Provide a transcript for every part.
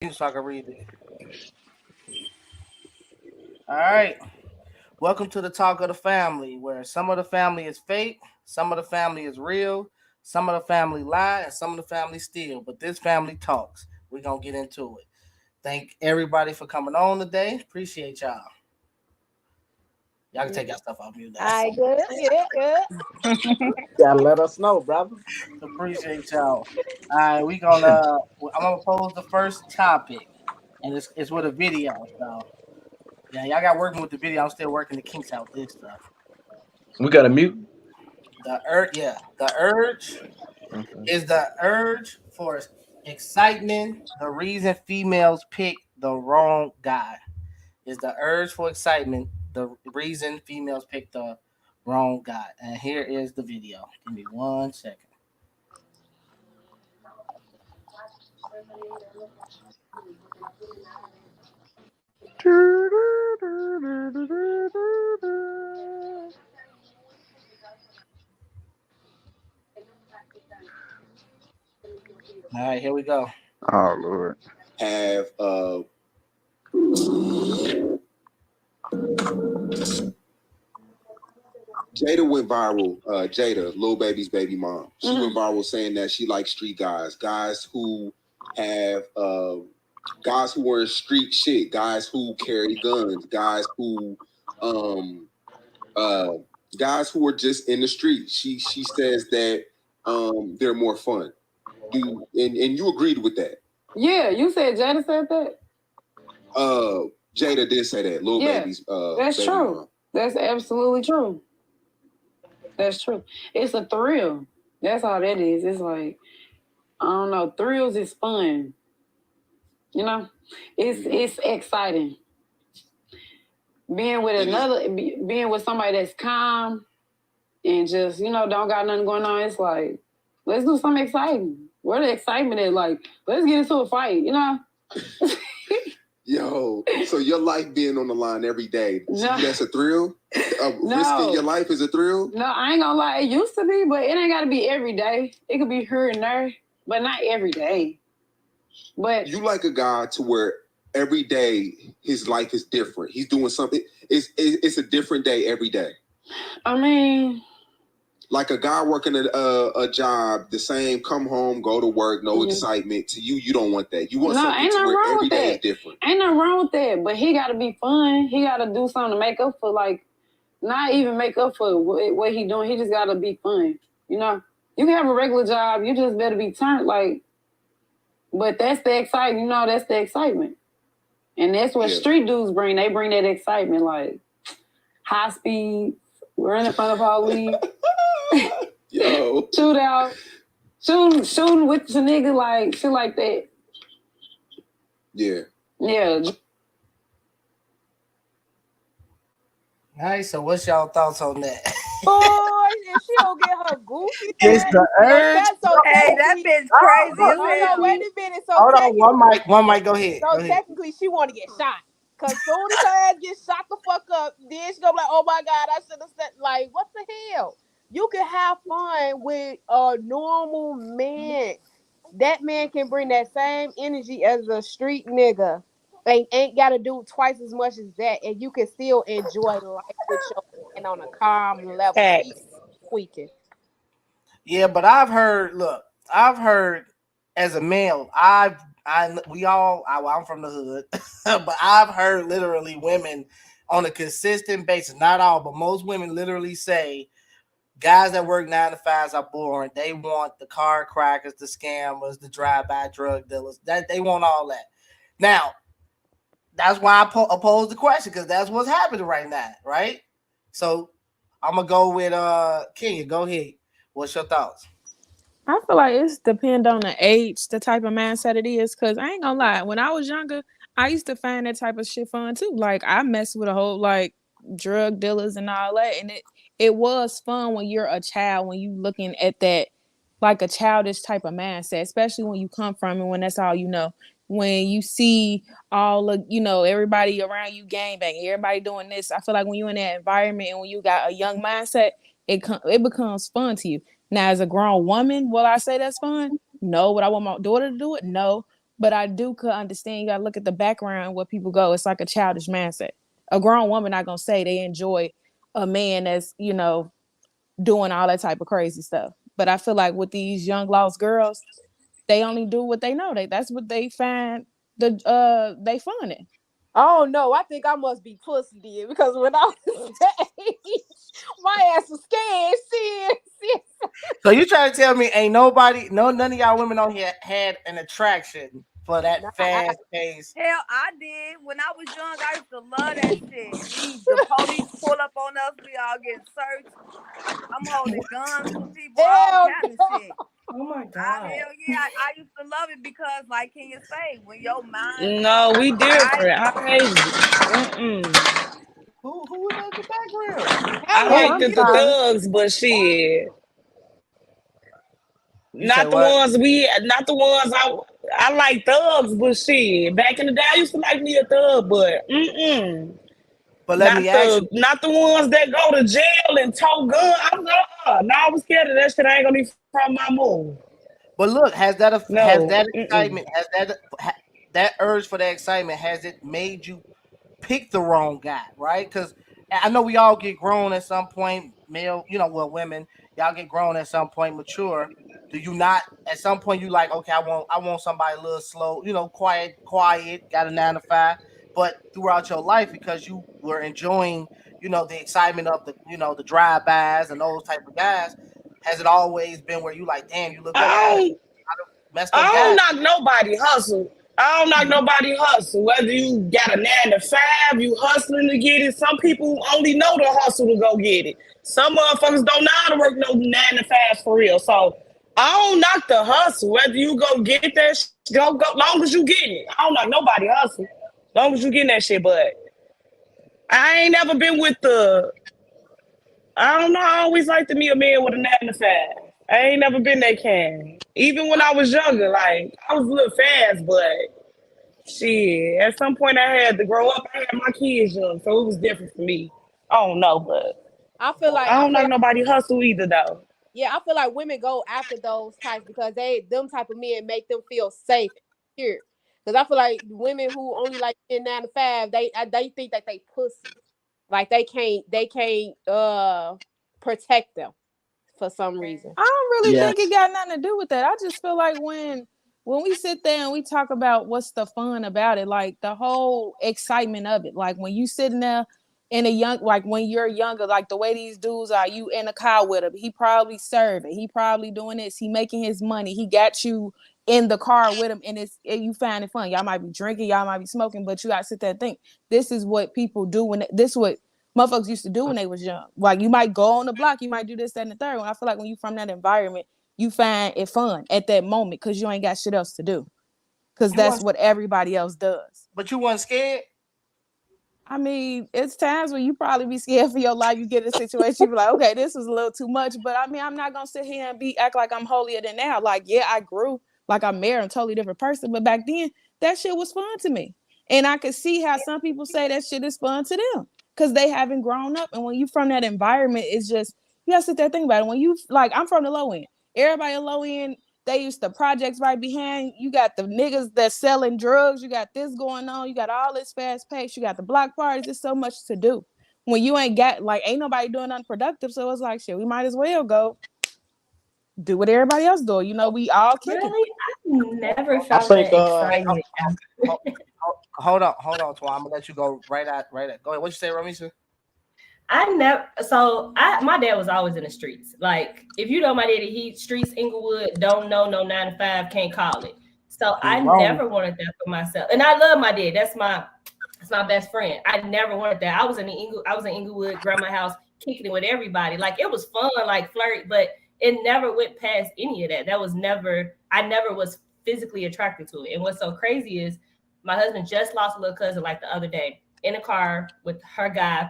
So I can read it. All right. Welcome to the Talk of the Family, where some of the family is fake, some of the family is real, some of the family lie, and some of the family steal. But this family talks. We're gonna get into it. Thank everybody for coming on today. Appreciate y'all. Y'all can take y'all stuff off mute now. I good, good, good. Gotta let us know, brother. Appreciate y'all. All right, I'm gonna pose the first topic, and it's with a video. So yeah, y'all got working with the video. I'm still working the kinks out this stuff. We got a mute. The urge Okay. is the urge for excitement the reason females pick the wrong guy. Is the urge for excitement the reason females pick the wrong guy? And here is the video. Give me 1 second. All right, here we go. Oh Lord. Have Jada went viral. Jada, Lil Baby's baby mom, she went viral saying that she likes street guys, guys who have guys who are in street shit, guys who carry guns, um uh guys who are just in the street. She says that they're more fun. And you agreed with that? Yeah, you said Jada said that. Jada did say that. Lil Baby's that's baby true. mom. That's absolutely true. That's true. It's a thrill. That's all that is. It's like, I don't know, thrills is fun. You know, it's exciting. Being with somebody that's calm and just don't got nothing going on. It's like, let's do something exciting. Where the excitement is? Like, let's get into a fight. Yo, so your life being on the line every day, No. that's a thrill? No. Risking your life is a thrill? No, I ain't gonna lie. It used to be, but it ain't gotta be every day. It could be here and there, but not every day. But you like a guy to where every day his life is different. He's doing something. It's a different day every day. I mean, like a guy working a job, the same, come home, go to work, no excitement. To you, you don't want that. You want something to where every day is different. Ain't nothing wrong with that, but he gotta be fun. He gotta do something to make up for, like, not even make up for what he doing. He just gotta be fun. You can have a regular job. You just better be turned like. But that's the excitement. That's the excitement, and that's what street dudes bring. They bring that excitement, like high speed, running in front of police, yo, shootout, shooting with the nigga, like shit like that. Yeah. All right, so what's y'all thoughts on that? Boy, if she don't get her goofy, It's the urge. Hey, that bitch crazy. Hold on, wait a minute. So hold on, one mic. Go ahead. So technically, she want to get shot. Cause soon as her ass gets shot the fuck up, then she gonna be like, "Oh my god, I should have said." Like, what the hell? You can have fun with a normal man. That man can bring that same energy as a street nigga. Ain't got to do twice as much as that, and you can still enjoy life with your man on a calm level. He's tweaking. Yeah, but I've heard as a male, I'm from the hood, but I've heard literally women on a consistent basis, not all, but most women literally say guys that work 9 to 5s are boring. They want the car crackers, the scammers, the drive-by drug dealers. That they want all that. Now, that's why I oppose the question, because that's what's happening right now, right? So I'm gonna go with Kenya. Go ahead. What's your thoughts? I feel like it's depend on the age, the type of mindset it is. Cause I ain't gonna lie, when I was younger, I used to find that type of shit fun too. Like I messed with a whole like drug dealers and all that, and it was fun when you're a child, when you looking at that like a childish type of mindset, especially when you come from and when that's all you know. When you see all of everybody around you gangbang, everybody doing this, I feel like when you're in that environment and when you got a young mindset, it becomes fun to you. Now, as a grown woman, will I say that's fun? No. Would I want my daughter to do it? No. But I do could understand. You gotta look at the background where people go. It's like a childish mindset. A grown woman not gonna say they enjoy a man that's, doing all that type of crazy stuff. But I feel like with these young lost girls, they only do what they know. That's what they find they fun in. Oh no, I think I must be pussy then because when I was that age, my ass was scared. Shit. So you trying to tell me ain't nobody, none of y'all women on here had an attraction for that Nah, fast pace? Hell, I did. When I was young, I used to love that shit. The police pull up on us, we all get searched. I'm holding guns for people, all hell kind of no. shit. Oh my I, god. hell yeah, I used to love it because, like Kenya say, when your mind No, we right, different. I hate it. Mm-mm. Who was that in the background? I Hello, Oh, like I'm the sorry. thugs, but shit, You say not the what? ones not the ones I like thugs, but shit. Back in the day, I used to like me a thug, but But let me ask you. not the ones that go to jail and tow guns. No, I was scared of that shit. I ain't gonna be from my move. But look, has No, that mm-mm. excitement, that urge for that excitement, has it made you pick the wrong guy, right? Because I know we all get grown at some point, male, well, women, y'all get grown at some point, mature. Do you not? At some point, you like, okay, I want somebody a little slow, quiet, got a 9 to 5. But throughout your life, because you were enjoying, the excitement of the drive-bys and those type of guys, has it always been where you like, damn, you look up, man, I done I messed up I don't guys. knock nobody hustle. I don't knock nobody hustle. Whether you got a 9 to 5, you hustling to get it. Some people only know the hustle to go get it. Some motherfuckers don't know how to work no 9 to 5 for real. So I don't knock the hustle. Whether you go get that, go long as you getting it. I don't knock nobody hustle. Long as you getting that shit. But I ain't never been with the. I don't know. I always liked to meet a man with a 9 to 5. I ain't never been that kind. Even when I was younger, like I was a little fast, but shit. At some point, I had to grow up. I had my kids young, so it was different for me. I don't know, but I feel like I I don't feel like like nobody hustle either, though. yeah, I feel like women go after those types because them type of men make them feel safe here. Because I feel like women who only like in 9 to 5, they think that they pussy, like they can't protect them for some reason. I don't really think it Yes. got nothing to do with that. I just feel like when we sit there and we talk about what's the fun about it, like the whole excitement of it, like when you sitting there in a young, like when you're younger, like the way these dudes are, you in a car with him, he probably serving, he probably doing this, he making his money, he got you in the car with him, and you find it fun. Y'all might be drinking, y'all might be smoking, but you got to sit there and think this is what people do when this what motherfuckers used to do when they was young. Like you might go on the block, you might do this, that, and the third one. I feel like when you from that environment, you find it fun at that moment because you ain't got shit else to do. Because You that's want, what everybody else does. but you weren't scared. I mean, it's times when you probably be scared for your life. You get in a situation, you be like, okay, this was a little too much. But I mean, I'm not gonna sit here and act like I'm holier than now. Like, yeah, I grew, like I'm married, I'm a totally different person. But back then, that shit was fun to me. And I could see how some people say that shit is fun to them because they haven't grown up. And when you from that environment, it's just you gotta sit there and think about it. When you like, I'm from the low end. Everybody low end, they used the projects right behind. You got the niggas that selling drugs. You got this going on. You got all this fast pace. You got the block parties. There's so much to do. When you ain't got like ain't nobody doing nothing productive. So it's like shit. We might as well go do what everybody else do. We all kicking. Really? I never I found think that exciting. Ho- hold on, Twan. I'm gonna let you go right at. Go ahead. What you say, Ramisa? I never. So my dad was always in the streets. Like if you know my daddy, he streets Inglewood. Don't know no 9 to 5. Can't call it. So You I wrong. never wanted that for myself. And I love my dad. That's my best friend. I never wanted that. I was in Inglewood, grandma house, kicking it with everybody. Like it was fun, like flirt, but it never went past any of that. That was never. I never was physically attracted to it. And what's so crazy is my husband just lost a little cousin like the other day in a car with her guy,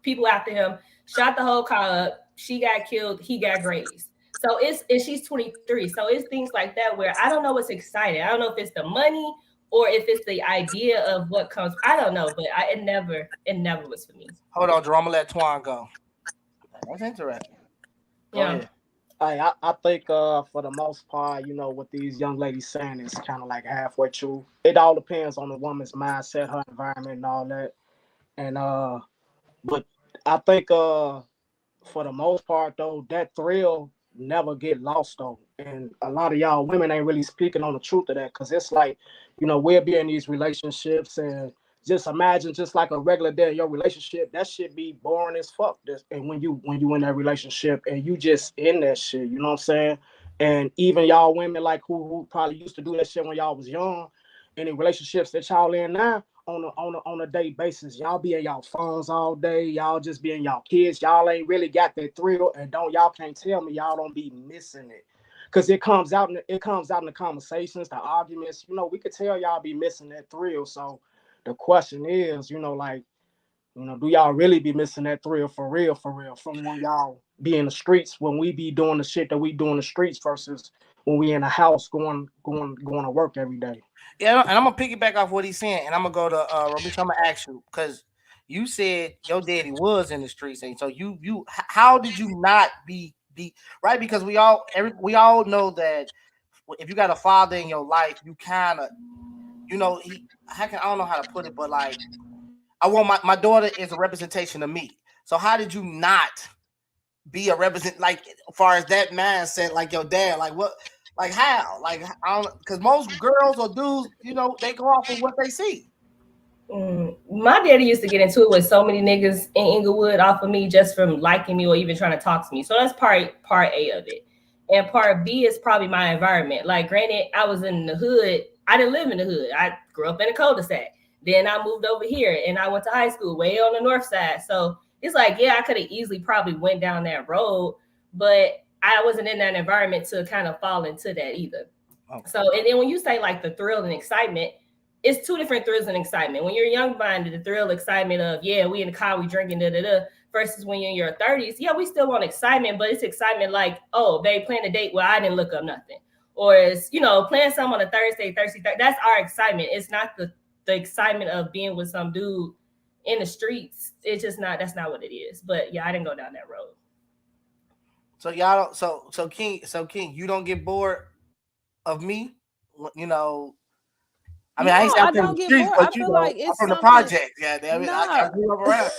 people after him, shot the whole car up. She got killed. He got grazed. So and she's 23. So it's things like that where I don't know what's exciting. I don't know if it's the money or if it's the idea of what comes. I don't know, but it never was for me. Hold on, Drew. I'm gonna let Twan go. That's interesting. Go Yeah. ahead. I think for the most part, what these young ladies saying is kind of like halfway true. It all depends on the woman's mindset, her environment, and all that. And but I think for the most part though, that thrill never get lost though. And a lot of y'all women ain't really speaking on the truth of that because it's like, we'll be in these relationships and just imagine just like a regular day in your relationship, that shit be boring as fuck. And when you in that relationship and you just in that shit, you know what I'm saying? And even y'all women like who probably used to do that shit when y'all was young, any relationships that y'all in now, on a day basis. Y'all be in y'all phones all day. Y'all just be in y'all kids. Y'all ain't really got that thrill, and y'all can't tell me y'all don't be missing it, cause it comes out in the conversations, the arguments. We could tell y'all be missing that thrill. So the question is, like, do y'all really be missing that thrill for real, from when y'all be in the streets, when we be doing the shit that we do in the streets versus when we in the house going to work every day. Yeah, and I'm gonna piggyback off what he's saying, and I'm gonna go to Robish. I'm gonna ask you because you said your daddy was in the streets, and so how did you not be right? Because we all know that if you got a father in your life, you kind of I don't know how to put it, but like I want my daughter is a representation of me. So how did you not be a represent like as far as that mindset like your dad? Like what? Like how? Like I don't because most girls or dudes, they go off of what they see. My daddy used to get into it with so many niggas in Inglewood off of me just from liking me or even trying to talk to me. So that's part A of it. And part B is probably my environment. Like, granted, I was in the hood. I didn't live in the hood. I grew up in a cul-de-sac. Then I moved over here and I went to high school way on the north side. So it's like, yeah, I could have easily probably went down that road, but I wasn't in that environment to kind of fall into that either. Okay. So, and then when you say like the thrill and excitement, it's two different thrills and excitement. When you're young minded, the thrill, excitement of, yeah, we in the car, we drinking, da da da, versus when you're in your 30s, yeah, we still want excitement, but it's excitement like, oh, babe, plan a date where I didn't look up nothing. Or it's, playing something on a Thursday. That's our excitement. It's not the excitement of being with some dude in the streets. It's just not, that's not what it is. But yeah, I didn't go down that road. So y'all don't so King, you don't get bored of me? You know, I mean No, I ain't say I'm I from the don't get streets, bored. I but feel like I'm it's from the something. project. Yeah, damn it. I Nah. grew up around.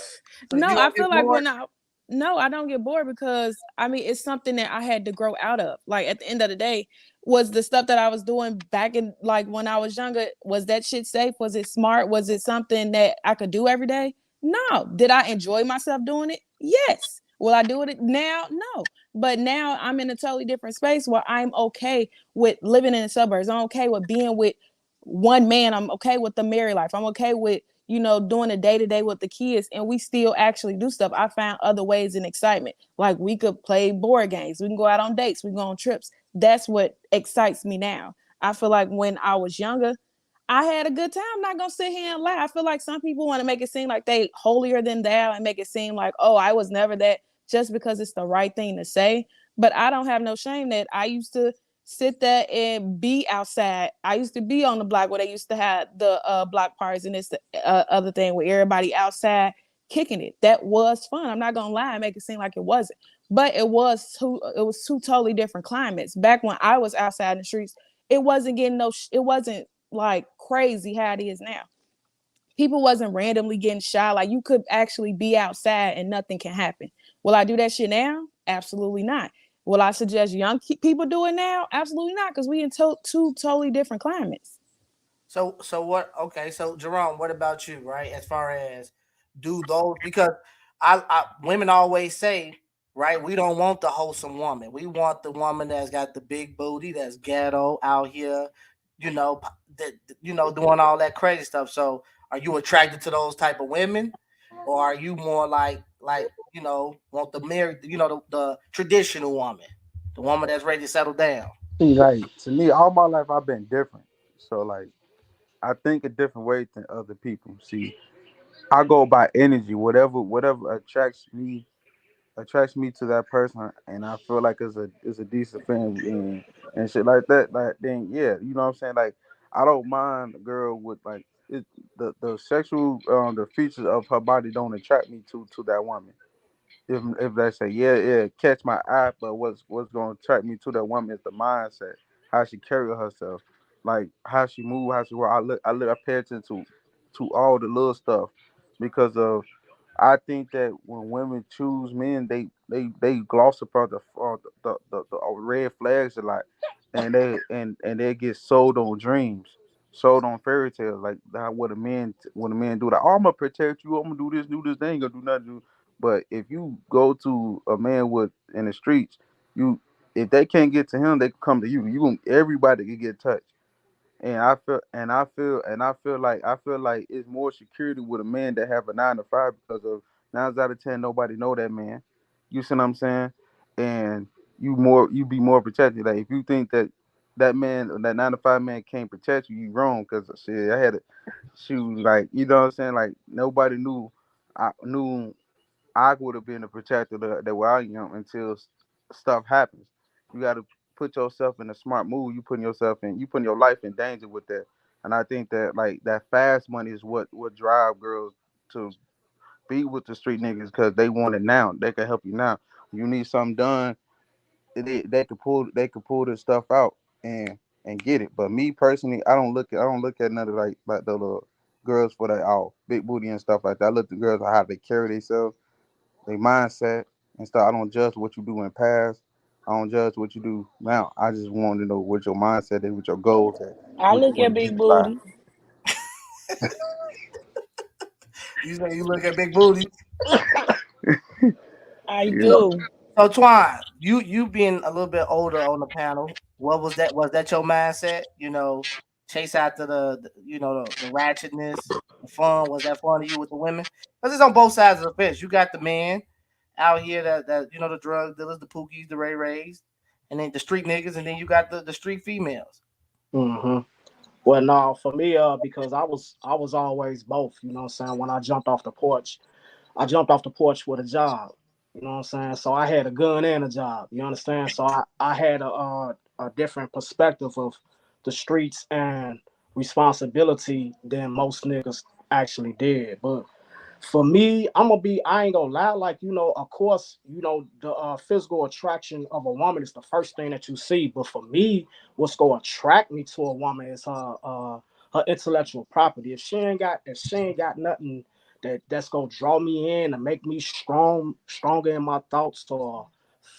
So No, you I don't feel get like bored? when I no, I don't get bored because I mean it's something that I had to grow out of. Like at the end of the day, was the stuff that I was doing back in like when I was younger, was that shit safe? Was it smart? Was it something that I could do every day? No. Did I enjoy myself doing it? Yes. Will I do it now? No. But now I'm in a totally different space where I'm okay with living in the suburbs. I'm okay with being with one man. I'm okay with the married life. I'm okay with doing a day to day with the kids, and we still actually do stuff. I found other ways and excitement. Like we could play board games, we can go out on dates, we can go on trips. That's what excites me now. I feel like when I was younger, I had a good time. I'm not gonna sit here and lie. I feel like some people want to make it seem like they holier than thou and make it seem like, oh, I was never that just because it's the right thing to say. But I don't have no shame that I used to sit there and be outside. I used to be on the block where they used to have the block parties, and it's the other thing where everybody outside kicking it. That was fun. I'm not gonna lie and make it seem like it wasn't, but it was two totally different climates. Back when I was outside in the streets, it wasn't getting it wasn't like crazy how it is now. People wasn't randomly getting shot. Like you could actually be outside and nothing can happen. Will I do that shit now? Absolutely not. Will I suggest young people do it now? Absolutely not, because we in two totally different climates. So what? Okay, so Jerome, what about you? Right, as far as do those because I women always say right, we don't want the wholesome woman. We want the woman that's got the big booty, that's ghetto out here, that doing all that crazy stuff. So are you attracted to those type of women, or are you more like want the married, the traditional woman, the woman that's ready to settle down? See, like to me, all my life I've been different. So like I think a different way than other people. See, I go by energy. Whatever attracts me to that person, and I feel like it's a decent family and shit like that. Like then yeah, you know what I'm saying. Like I don't mind a girl with like the sexual the features of her body don't attract me to that woman. if they say yeah catch my eye, but what's gonna attract me to that woman is the mindset, how she carry herself, like how she move, how she work. I pay attention to all the little stuff because of I think that when women choose men, they gloss upon the red flags a lot, and they get sold on dreams, sold on fairy tales, like how what a man do. Like, oh, I'm gonna protect you. I'm gonna do this. They ain't gonna do nothing. But if you go to a man with in the streets, you if they can't get to him, they can come to you. Everybody can get touched. And I feel like it's more security with a man that have a 9 to 5 because of 9 out of 10 nobody know that man. You see what I'm saying? And you be more protected. Like if you think that 9 to 5 man can't protect you, you wrong. Cause shit, I had to shoot like you know what I'm saying. Like nobody knew I would have been the protector that where I am until stuff happens. You got to put yourself in a smart move. You putting your life in danger with that. And I think that like that fast money is what drive girls to be with the street niggas because they want it now. They can help you now. You need something done. They could pull this stuff out and get it. But me personally, I don't look at none of like the little girls for that all big booty and stuff like that. I look at girls at how they carry themselves, their mindset and stuff. I don't judge what you do in past. I don't judge what you do now. I just want to know what your mindset is, what your goals are, I what you look want at to be big in life. booty. You say you look at big booty. I Yeah. do. So Twan, you being a little bit older on the panel, what was that? Was that your mindset? Chase after the ratchetness, the fun. Was that fun to you with the women? Because it's on both sides of the fence. You got the man out here that the drug dealers, the pookies, the ray rays, and then the street niggas, and then you got the street females. Mm-hmm. Well, no, for me, because I was always both. You know what I'm saying? When I jumped off the porch with a job. You know what I'm saying? So I had a gun and a job. You understand? So I had a different perspective of the streets and responsibility than most niggas actually did. But for me, I ain't gonna lie, like, of course, the physical attraction of a woman is the first thing that you see. But for me, what's gonna attract me to a woman is her intellectual property. If she ain't got nothing that's gonna draw me in and make me stronger in my thoughts, or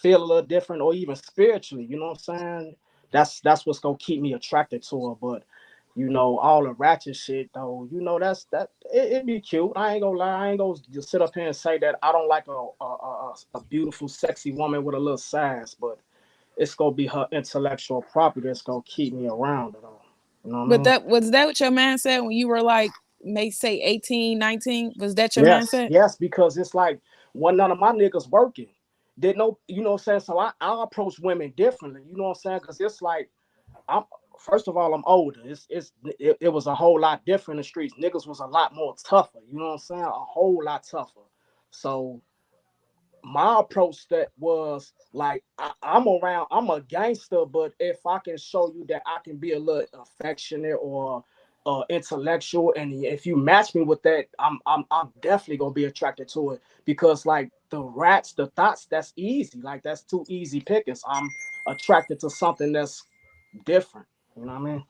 feel a little different, or even spiritually, you know what I'm saying? That's what's gonna keep me attracted to her. But all the ratchet shit though, it be cute. I ain't gonna lie. I ain't gonna just sit up here and say that I don't like a beautiful, sexy woman with a little sass, but it's gonna be her intellectual property that's gonna keep me around it all. You know what I But mean? that was that what your mindset when you were like, may say 18, 19? Was that your Yes, mindset? yes, because it's like when none of my niggas working. Did no, you know what I'm saying? So I approach women differently, you know what I'm saying? Because it's like I'm first of all, I'm older. It was a whole lot different in the streets. Niggas was a lot more tougher. You know what I'm saying? A whole lot tougher. So my approach that was like I'm around. I'm a gangster, but if I can show you that I can be a little affectionate or intellectual, and if you match me with that, I'm definitely gonna be attracted to it because like the thoughts, that's easy. Like that's too easy pickings. I'm attracted to something that's different. You know what I mean?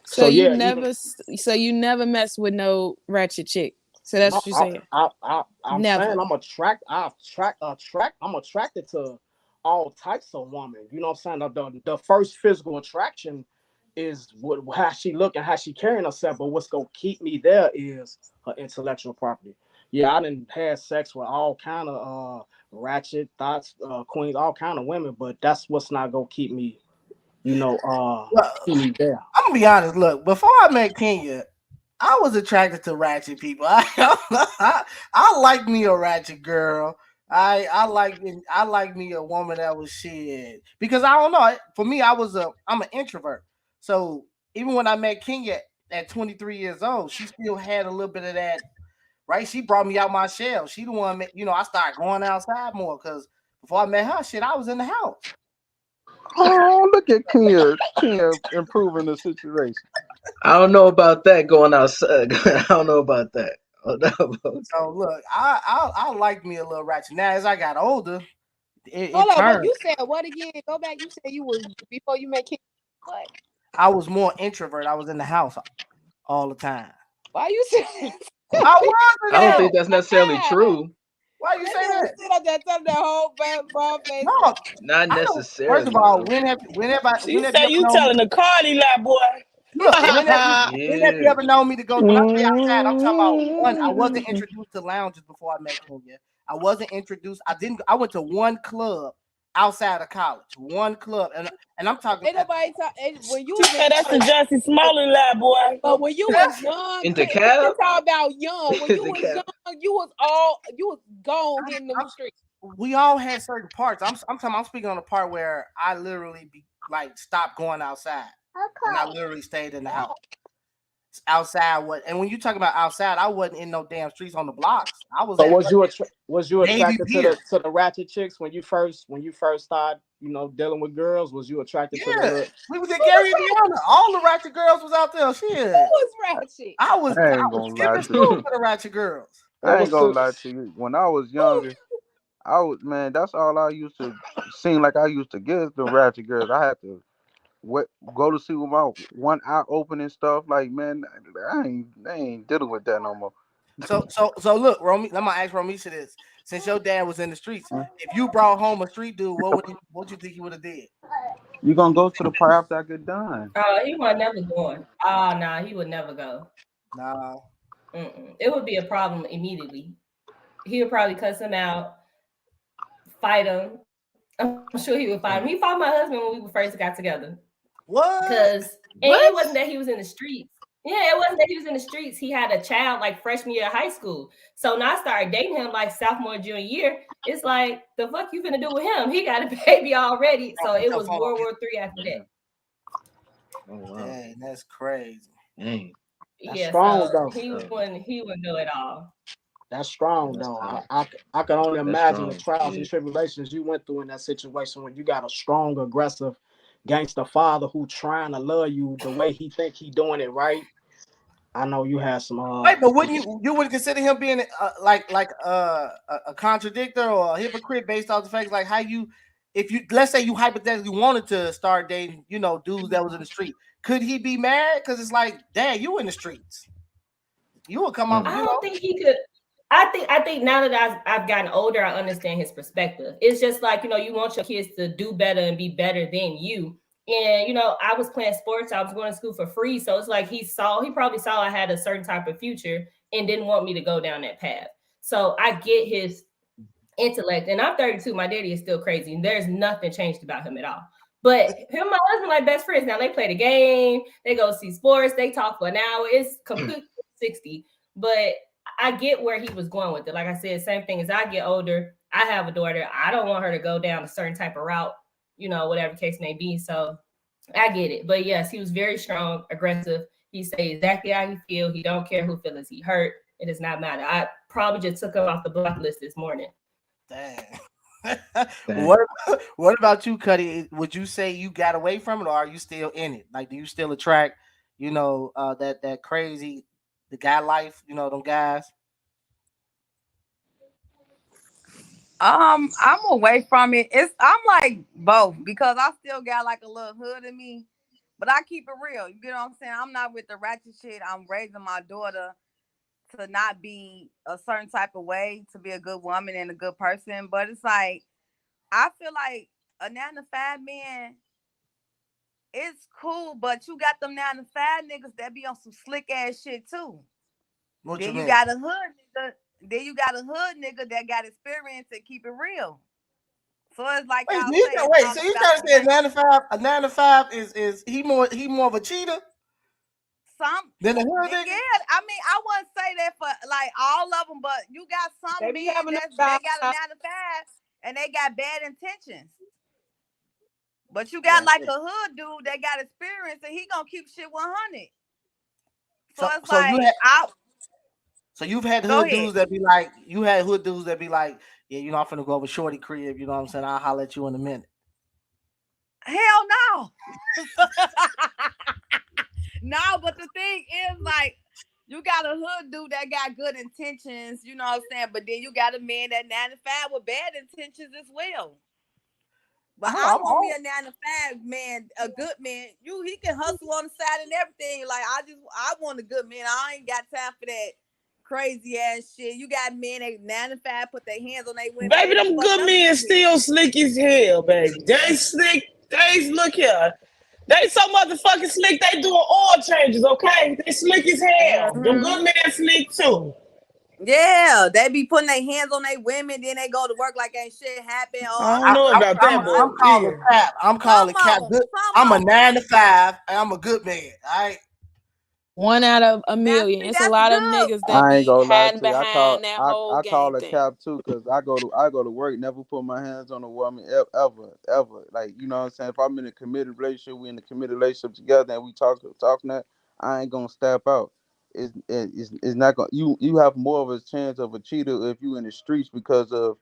So So you yeah, even never, so you never mess with no ratchet chick. So that's no, what you saying. I'm saying Never. I'm attracted to all types of women. You know what I'm saying? The first physical attraction is how she look and how she carrying herself. But what's gonna keep me there is her intellectual property. Yeah, I didn't have sex with all kind of ratchet thoughts, queens, all kind of women, but that's what's not gonna Well, keep me there. I'm gonna be honest. Look, before I met Kenya, I was attracted to ratchet people. I like me a ratchet girl. I like me a woman that was shit because I don't know. For me, I'm an introvert. So even when I met Kenya at 23 years old, she still had a little bit of that. Right? She brought me out my shell. She the one. I started going outside more because before I met her, shit, I was in the house. Oh, look at Kenya improving the situation. I don't know about that going outside. I don't know about that. So look, I liked me a little ratchet. Now as I got older, Hold it on, but turned. you said what again? Go back. You said you was before you met kids. What? I was more introvert. I was in the house all the time. Why you say I wasn't I don't hell. think that's necessarily that? true. Why you That say nigga that? sit up there telling that whole bad broad face. No, Not I don't. First of necessarily, all, bro. She when have say you ever you known me? telling the Cardi lie, boy. Look, when have you Yeah. ever known me to go? When I say outside, I'm talking about one. I wasn't Mm-hmm. introduced to lounges before I met Kenya. I wasn't introduced. I didn't. I went to one club outside of college. One club, and I'm talking. Ain't nobody talk. When you She was in said that's the college, Jussie Smollett lie, boy. but when you was young, In we DeKalb? just talk about young. When In you was DeKalb. young, you was gone hitting them streets. We all had certain parts. I'm speaking on the part where I literally stopped going outside, and I literally stayed in the house. Outside, what? And when you talk about outside, I wasn't in no damn streets on the blocks. I was So at was you Navy attracted Pier. to the ratchet chicks when you first started, dealing with girls? Was you attracted to the Yeah, little? we was at Who was Gary, ratchet? Indiana. All the ratchet girls was out there. Who Shit, was ratchet? I I ain't was gonna lie skipping to you. school for the ratchet girls. It I ain't was gonna too. lie to you. When I was Who? younger, I was man. That's all I used to seem like. I used to get the ratchet girls. I had to what go to see with my one eye open and stuff. Like man, I ain't dealing with that no more. So look, Romy. I'm gonna ask Romisha this: since your dad was in the streets, if you brought home a street dude, what you think he would have did? You gonna go to the part after I get done? Oh, he was never going. Oh, nah, he would never go. Nah. It would be a problem immediately. He would probably cuss him out, fight him. I'm sure he would fight him. He fought my husband when we first got together. What? Because it wasn't that he was in the streets. Yeah, it wasn't that he was in the streets. He had a child like freshman year of high school. So now I started dating him like sophomore, junior year. It's like, the fuck you gonna do with him? He got a baby already. So it was World War III after that. Oh wow. Dang, that's crazy. Dang. That's Yeah, strong so though. he wouldn't do it all. That's strong That's though. tough. I can only That's imagine the strong. trials Yeah. and tribulations you went through in that situation when you got a strong, aggressive gangster father who trying to love you the way he think he doing it right. I know you had some Wait, but wouldn't you would consider him being a contradictor or a hypocrite based off the fact like how you if you let's say you hypothetically wanted to start dating dudes that was in the street, could he be mad because it's like dang you in the streets, you would come off I don't think he could. I think now that I've gotten older, I understand his perspective. It's just like, you want your kids to do better and be better than you. And I was playing sports, I was going to school for free. So it's like he probably saw I had a certain type of future and didn't want me to go down that path. So I get his intellect. And I'm 32, my daddy is still crazy. And there's nothing changed about him at all. But him and my husband like best friends. Now they play the game, they go see sports, they talk for an hour. It's completely 60. But I get where he was going with it. Like I said, same thing as I get older. I have a daughter. I don't want her to go down a certain type of route, whatever the case may be. So I get it. But yes, he was very strong, aggressive. He say exactly how he feel. He don't care who feels he hurt. It does not matter. I probably just took him off the block list this morning. dang. What about you, Cuddy? Would you say you got away from it, or are you still in it? Like, do you still attract, that crazy, the guy life, them guys? I'm away from it. I'm like both because I still got like a little hood in me, but I keep it real. You get what I'm saying? I'm not with the ratchet shit. I'm raising my daughter to not be a certain type of way, to be a good woman and a good person. But it's like I feel like a 9 to 5 man is cool, but you got them 9 to 5 niggas that be on some slick ass shit too. What you Then you mean? got a hood nigga. Then you got a hood nigga that got experience and keep it real. So it's like Wait, y'all so you say, try- it's wait, all so you about trying the to say money. 9 to 5? A 9 to 5 is he more of a cheater Some, than a hood nigga? yeah, I mean, I wouldn't say that for like all of them, but you got They some be men having them they guys. got a 9 to 5 and they got bad intentions. But you got Yeah. like a hood dude that got experience and he gonna keep shit 100. So So it's so you like, had I so you've had go hood ahead. dudes that be like yeah, I'm finna go over shorty crib. You know what I'm saying? I'll holler at you in a minute. Hell no. No, but the thing is like You got a hood dude that got good intentions, you know what I'm saying? But then you got a man that 9 to 5 with bad intentions as well. But I want me a 9 to 5 man, a good man. He can hustle on the side and everything. Like I want a good man. I ain't got time for that crazy ass shit. You got men that 9 to 5 put their hands on their women. Baby, They be them fucking good up men these still niggas. slick as hell, baby. They slick. They look here. They so motherfucking slick. They doing oil changes, okay? They slick as hell. Them Mm-hmm. good men slick too. Yeah, they be putting their hands on their women, then they go to work like ain't shit happen. Oh, I I'm don't just know fucking about that, around. but I'm calling yeah. cap. I'm calling cap. Good. I'm a Some of them. 9 to 5, and I'm a good man. All right. 1 out of 1 million. See, It's a that's lot of good. niggas that I ain't be gonna lie hiding to you. I call behind that I, whole I call gang a thing. cap too, cause I go to work, never put my hands on a woman ever. Like you know what I'm saying. If I'm in a committed relationship, we in a committed relationship together, and we talking that, I ain't gonna step out. It's not gonna you have more of a chance of a cheater if you in the streets because of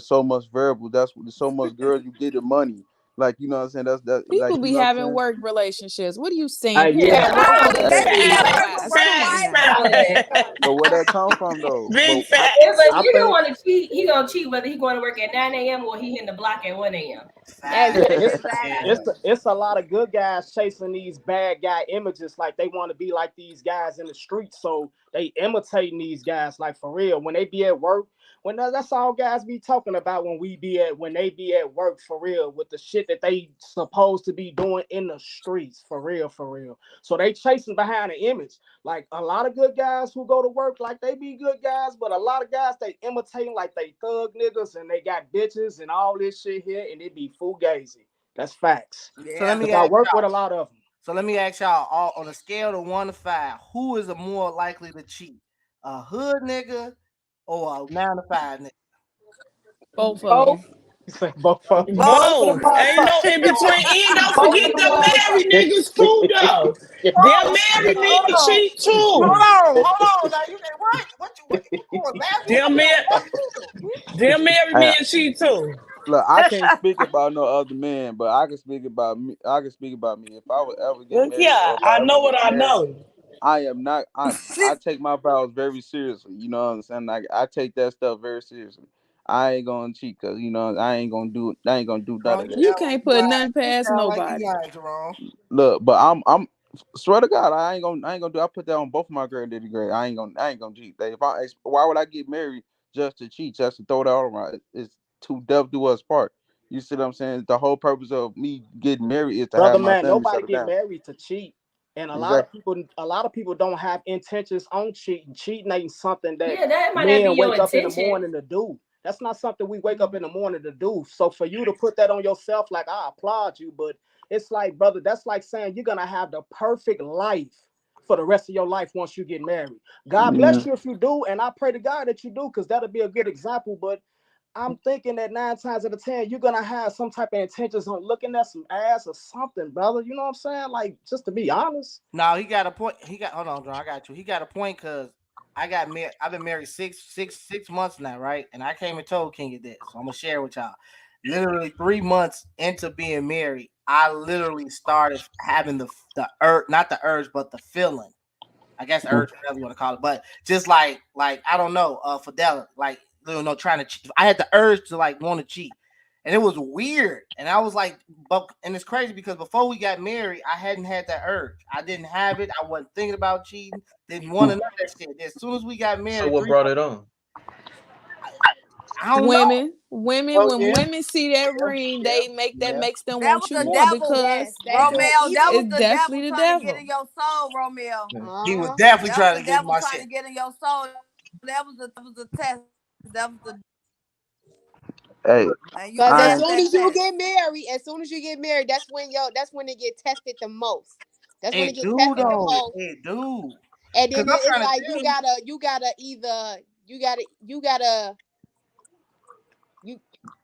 so much variable. That's so much girls you get the money. Like you know what I'm saying. That's that. People Like you be know what I'm having saying. work relationships. What are you saying? Hey, People yeah. got Yeah, real I good wouldn't They be say sense. at Your like work with ass. Come work on Facts, now. wives. facts. But where that come from though? Big But facts. yeah, but I you don't think want to cheat. He gonna cheat whether he going to work at 9 a.m. or he hitting the block at 1 a.m. Fact. yeah, it's Yeah. Exactly. it's a lot of good guys chasing these bad guy images. Like they want to be like these guys in the streets, so they imitating these guys. Like for real, when they be at work, that's all guys be talking about when they be at work for real with the shit that they supposed to be doing in the streets for real, for real. So they chasing behind the image. Like a lot of good guys who go to work, like they be good guys, but a lot of guys they imitating like they thug niggas and they got bitches and all this shit here, and it be fugazi. That's facts. So let Yeah. me Cause I ask work with y'all. a lot of them. So let me ask y'all all on a scale of 1 to 5, who is a more likely to cheat? A hood nigga or a 9 to 5 nigga? Both of Both. them. You say both of them. Both. Both of them Both. Ain't no in between. And don't both forget of them the married niggas too, though. Them married Hold niggas on. cheat too. Hold on. Now you can what? You going last one? Them mar- them married I, men cheat too. look, I can't speak about no other man, but I can speak about me. I can speak about me. If I would ever get Look married, here, or if I I ever know what get I married, know. I am not. I take my vows very seriously. You know what I'm saying? Like I take that stuff very seriously. I ain't gonna cheat because you know I ain't gonna do. I ain't gonna do none Jerome, of you that. You sound like can't you put lying. nothing You past sound like you nobody. lying, Jerome. Look, but I'm swear to God, I ain't gonna do. I put that on both of my granddaddy grade. I ain't gonna cheat. Like, why would I get married just to cheat, just to throw that all around? It's to death do us part. You see what I'm saying? The whole purpose of me getting married is to Brother have my man, family nobody settled get down. married to cheat. And Exactly. a lot of people don't have intentions on cheating. Cheating ain't something that Yeah, that might not be men your wake up in the intention. morning to do. That's not something we wake up in the morning to do. So for you to put that on yourself, like I applaud you, but it's like, brother, that's like saying you're gonna have the perfect life for the rest of your life once you get married. God bless Mm, you if you do, and I pray to God that you do, because that'll be a good example. But I'm thinking that 9 times out of 10, you're gonna have some type of intentions on looking at some ass or something, brother. You know what I'm saying? Like, just to be honest. No, he got a point. He got hold on, John. I got you. He got a point because I got married. I've been married six months now, right? And I came and told King of this. So I'm gonna share with y'all. Literally 3 months into being married, I literally started having the urge, not the urge, but the feeling. I guess mm, urge, whatever you want to call it, but just like I don't know, fidelity, like you know, trying to cheat. I had the urge to like want to cheat, and it was weird. And I was like, but and it's crazy because before we got married, I hadn't had that urge. I didn't have it. I wasn't thinking about cheating. Didn't want to mm. know that shit. As soon as we got So married, what 3 brought months, it on? I don't know. Women, Oh when yeah, women see that ring, yeah, that yeah. makes them That want was you the more devil. because Yes, that's it's, that Romeo, that evil. was it's the devil definitely the trying to get in devil. your soul, Romeo. Yeah. He was Uh-huh. definitely That was trying the to get in devil my trying shit. to get in your soul. That was a test. That was the Hey, and you Cause I passed ain't, that test. as soon as you get married, that's when it get tested the most. That's when it It get do tested the though. most. It do. And Cause then I'm it's trying to like tell you. you gotta either you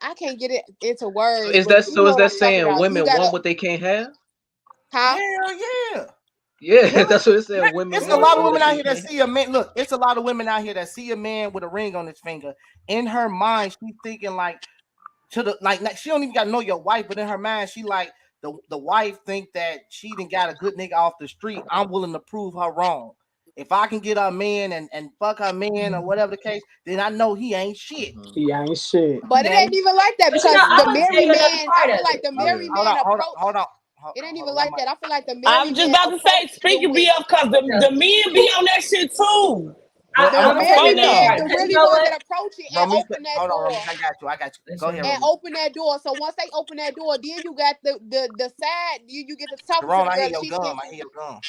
I can't get it into So words, is but that you so know is what that I'm talking saying about. You women want gotta what they can't have? huh? Hell yeah. Yeah, Women, that's what it's saying. Women it's a want lot of something women that out they here that can't have. see a man. Look, it's a lot of women out here that see a man with a ring on his finger. In her mind, she's thinking like to the like she don't even got to know your wife, but in her mind, she like the wife think that she didn't got a good nigga off the street. I'm willing to prove her wrong. If I can get a man and fuck her man or whatever the case, then I know he ain't shit. He ain't shit. But it Yeah. ain't even like that But you because know, the I'm gonna tell married you another man, I part feel of like it. the Okay, married hold man on, hold on, approach. hold on. It ain't even Hold on, like that. I feel like the I'm married just man about to say, approach the speaking be women. up because the men be on that shit too. but The I'm gonna tell you married Hold another man, part on. the because you really know ones what? that approach it and Romisa, open that hold on, door Romisa, I got you. That's Go your ahead, and Romisa. open that door. So once they open that door, then you got the side. You get to talking to Jerome, the I hear girl. your She gum. I thinking, hear your gum.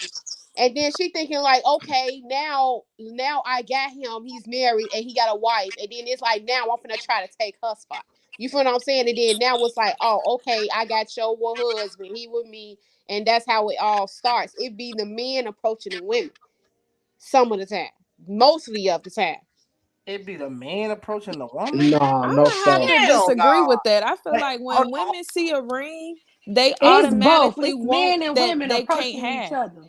and then she thinking like, okay, now I got him. He's married and he got a wife. And then it's like now I'm gonna try to take her spot. You feel what I'm saying? And then now it's like, oh, okay, I got your husband. He with me, and that's how it all starts. It be the men approaching the women some of the time, mostly of the time. It be the man approaching the woman. No, I'm no gonna have sir. to Hell disagree no. with that. I feel Wait, like hold when on. women see a ring, they It's both. automatically It's want men and that women they can't approaching each have. other.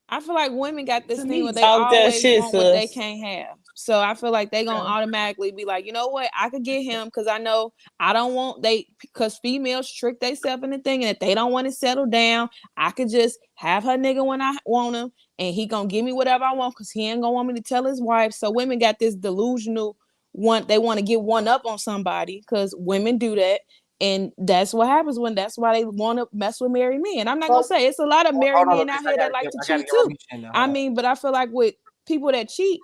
I feel like women got this To thing where me, they Talk that always shit, want what they sis. can't have. So I feel like they gonna Yeah. automatically be like, you know what, I could get him because I know I don't want they because females trick themselves into thinking that they don't want to settle down. I could just have her nigga when I want him, and he gonna give me whatever I want because he ain't gonna want me to tell his wife. So women got this delusional one. They want to get one up on somebody because women do that. And that's what happens when that's why they want to mess with married men. I'm not gonna So, say it's a lot of married hold on, men Romisa, out here that like to I gotta cheat get too. Romisa in there. I Hold on. mean, but I feel like with people that cheat,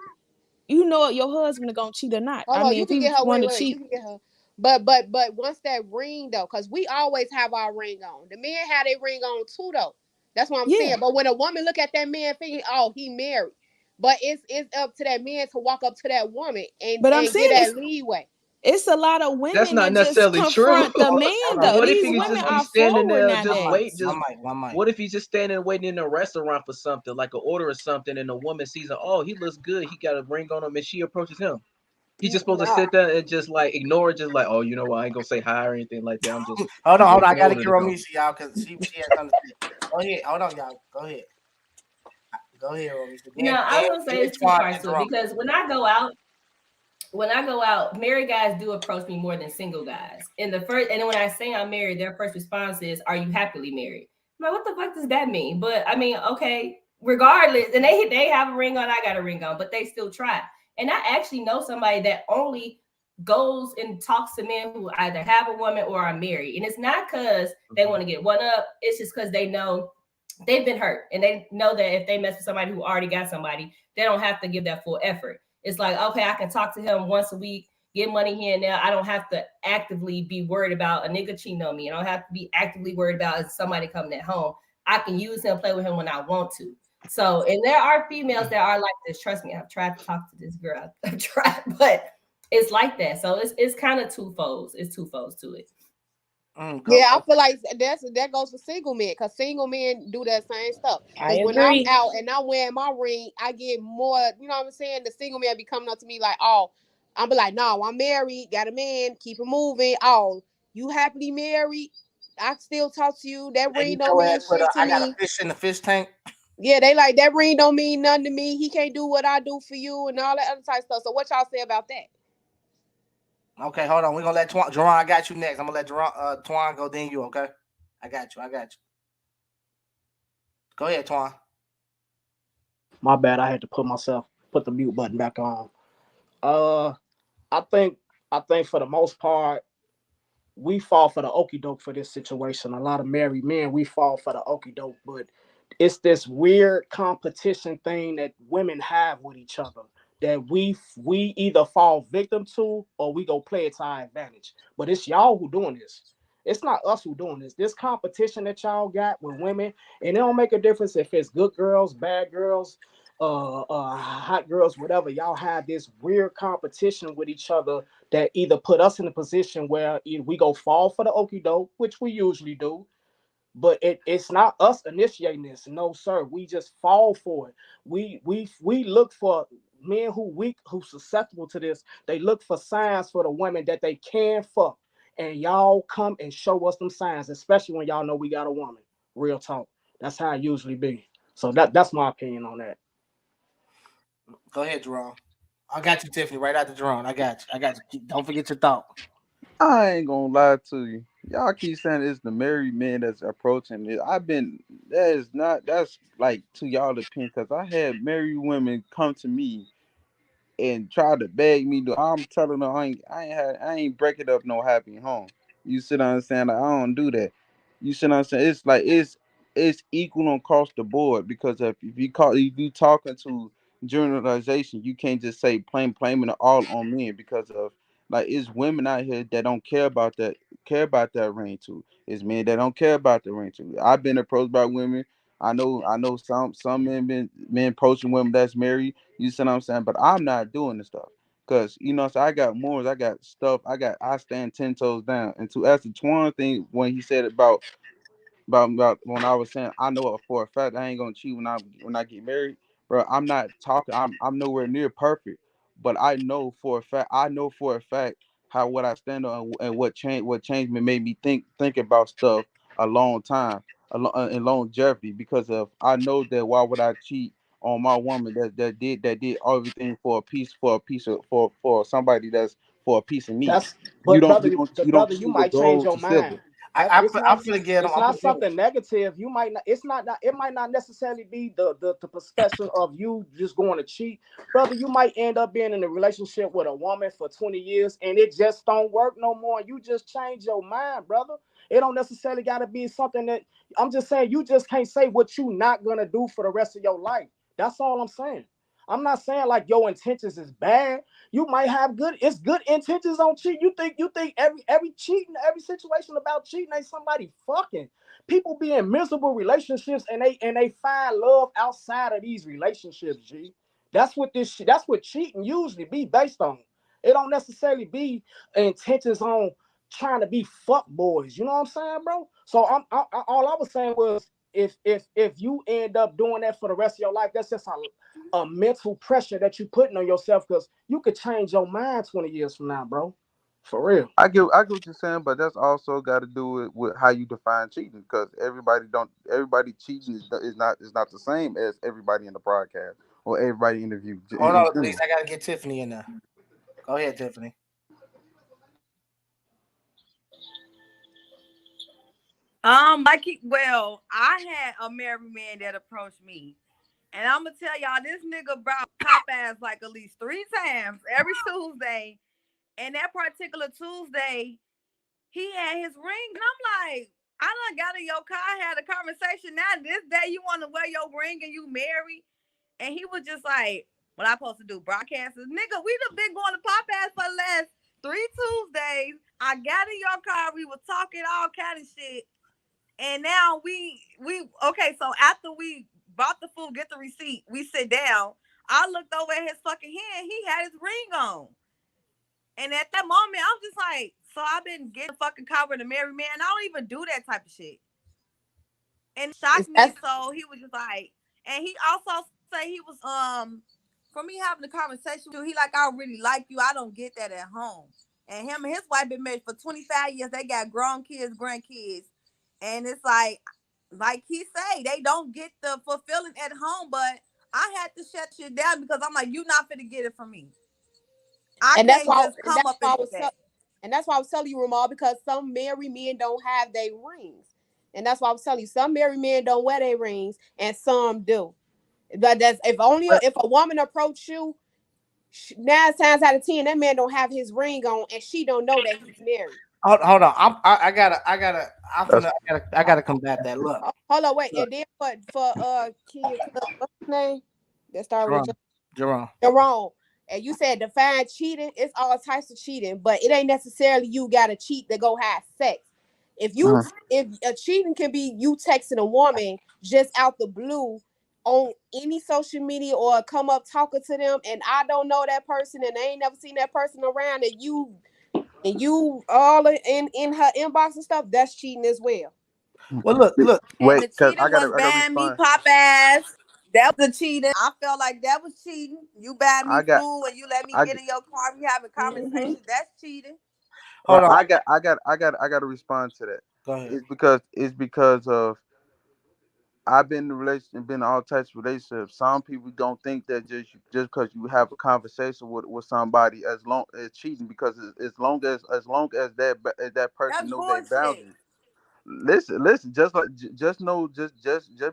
you know your husband is gonna cheat or not. Hold I on, mean, you if can he get her. want Wait, to wait, you cheat, can get her. But once that ring though, because we always have our ring on. The men have their ring on too though. That's what I'm saying. yeah. But when a woman look at that man thinking, oh, he married, but it's up to that man to walk up to that woman But I'm and get saying that leeway. it's a lot of That's women not that just necessarily true. confront the man Hold on. though. What if These he Hold women just on. be are standing forward there, just One mic. wait, nowadays. just One mic. what if he's just standing waiting in a restaurant for something, like an order or something, and the woman sees him, oh, he looks good, he got a ring on him, and she approaches him. He's just supposed to Nah. sit there and just like ignore it, just like, oh, you know what, I ain't gonna say hi or anything like that. Hold I'm on, hold on. waiting I for the gotta order get to come. Romisa, y'all, because she has something to say. Go ahead. Hold on, y'all. Go ahead. Go ahead, Romisa. No, I was gonna say Then it's two Twan parts and to it Jerome. because when I go out, married guys do approach me more than single guys. And then when I say I'm married, their first response is, "Are you happily married?" I'm like, what the fuck does that mean? But I mean, okay, regardless, and they have a ring on, I got a ring on, but they still try. And I actually know somebody that only goes and talks to men who either have a woman or are married, and it's not because they want to get one up. It's just because they know they've been hurt and they know that if they mess with somebody who already got somebody, they don't have to give that full effort. It's like, okay, I can talk to him once a week, get money here and there. I don't have to actively be worried about a nigga cheating on me. I don't have to be actively worried about somebody coming at home. I can use him, play with him when I want to. So, and there are females that are like this. Trust me, I've tried to talk to this girl. I've tried, but it's like that. So it's kind of twofold. It's twofold to it. Go. Yeah, I feel like that goes for single men because single men do that same stuff. I Because when I'm agree. out and I'm wearing my ring, I get more. You know what I'm saying? The single man be coming up to me like, "Oh, I'm be like, no, I'm married, got a man, keep it moving. Oh, you happily married? I still talk to you. That They ring hit don't your mean ass with a, shit to I got a me. fish in the fish tank. Yeah, they like that ring don't mean nothing to me. He can't do what I do for you and all that other type of stuff. So what y'all say about that? Okay, hold on. We're gonna let Jerron, I got you next. I'm gonna let Twan go, then you, okay? I got you. Go ahead, Twan. My bad. I had to put the mute button back on. Uh, I think for the most part, we fall for the okey doke for this situation. A lot of married men, we fall for the okey doke, but it's this weird competition thing that women have with each other that we either fall victim to or we go play it to our advantage. But it's y'all who doing this. It's not us who doing this. This competition that y'all got with women, and it don't make a difference if it's good girls, bad girls, hot girls, whatever. Y'all have this weird competition with each other that either put us in a position where we go fall for the okie doke, which we usually do, but it's not us initiating this. No, sir. We just fall for it. We look for men who weak, who susceptible to this. They look for signs for the women that they can fuck. And y'all come and show us them signs, especially when y'all know we got a woman. Real talk. That's how it usually be. So that's my opinion on that. Go ahead, Jerron. I got you, Tiffany, right after Jerron. I got you. Don't forget your thought. I ain't gonna lie to you. Y'all keep saying it's the married men that's approaching it. That is not, that's like to y'all opinion, because I had married women come to me and try to beg me to. I'm telling her I ain't breaking up no happy home. You see what I'm saying? Like, I don't do that. You see what I'm saying? It's like it's equal across the board, because if you talking to generalization, you can't just say blaming it all on men, because of, like, it's women out here that don't care about that ring too. It's men that don't care about the ring too. I've been approached by women. I know some men approaching women that's married. You see what I'm saying? But I'm not doing this stuff. Cause so I got morals, I got stuff, I stand 10 toes down. And to ask the Twan thing, when he said about when I was saying, I know it for a fact I ain't gonna cheat when I get married, bro. I'm not talking. I'm nowhere near perfect, but I know for a fact how what I stand on, and what changed me, made me think about stuff a long time, in longevity, because of, I know that why would I cheat on my woman that did everything for somebody that's for a piece of meat. That's but brother, You don't brother, you cheat with might change those your to sibling. mind. That I'm finna get him. it's I'm not finna get him. something negative. You might not. It's not. It might not necessarily be the perspective of you just going to cheat, brother. You might end up being in a relationship with a woman for 20 years, and it just don't work no more. You just change your mind, brother. It don't necessarily got to be something that, I'm just saying, you just can't say what you not gonna do for the rest of your life. That's all I'm saying. I'm not saying like your intentions is bad. You might have good intentions on cheating. You think every cheating, every situation about cheating ain't somebody fucking. People be in miserable relationships, and they find love outside of these relationships. G. That's what cheating usually be based on. It don't necessarily be intentions on trying to be fuck boys. You know what I'm saying, bro? So all I was saying was, if you end up doing that for the rest of your life, that's just a mental pressure that you putting on yourself, because you could change your mind 20 years from now, bro. For real. I get what you're saying, but that's also got to do with how you define cheating, because everybody cheating is not the same as everybody in the broadcast or everybody interviewed Hold in on, please. general. I gotta get Tiffany in there. Go ahead, Tiffany. I had a married man that approached me. And I'm gonna tell y'all, this nigga brought pop ass like at least 3 times every Tuesday. And that particular Tuesday, he had his ring. And I'm like, I done got in your car, had a conversation. Now this day you want to wear your ring and you married. And he was just like, what I supposed to do? Broadcasters? Nigga, we done been going to pop ass for the last 3 Tuesdays. I got in your car, we were talking all kind of shit. And now we okay, so after we bought the food, get the receipt, we sit down. I looked over at his fucking hand, he had his ring on. And at that moment, I'm just like, so I've been getting fucking covered to marry man. I don't even do that type of shit. And it shocked me. That's So he was just like, and he also say he was for me having a conversation with you, he like, I really like you. I don't get that at home. And him and his wife been married for 25 years. They got grown kids, grandkids. And it's like he say, they don't get the fulfilling at home, but I had to shut shit down because I'm like, you not finna get it from me. I and that's can't why just and come that's up why and I do was that. and that's why I was telling you, Ramal, because some married men don't have their rings. And that's why I was telling you, some married men don't wear their rings and some do. But that's if a woman approach you, 9 times out of 10, that man don't have his ring on and she don't know that he's married. Hold on. That's I gotta combat that. Look, Hold on, wait. look, And then for Kenya, what's his name? That started with Jerome, Jerome. Jerome. And you said define cheating. It's all types of cheating, but it ain't necessarily you gotta cheat to go have sex. If you mhm. if a cheating can be you texting a woman just out the blue on any social media or come up talking to them, and I don't know that person and I ain't never seen that person around, and you all in her inbox and stuff, that's cheating as well. Well, look. And Wait, the cause cheating was I gotta buying me respond. pop ass. That was the cheating. I felt like that was cheating. You buy me I got food and you let me I get g- in your car. We having Mm-hmm. conversations. That's cheating. well, Hold on. I got to respond to that. Go ahead. It's because of I've been in a relationship, been in all types of relationships. Some people don't think that just because you have a conversation with somebody as long as cheating, because as long as that person That's know their bullshit. boundaries. Listen. Just like just know just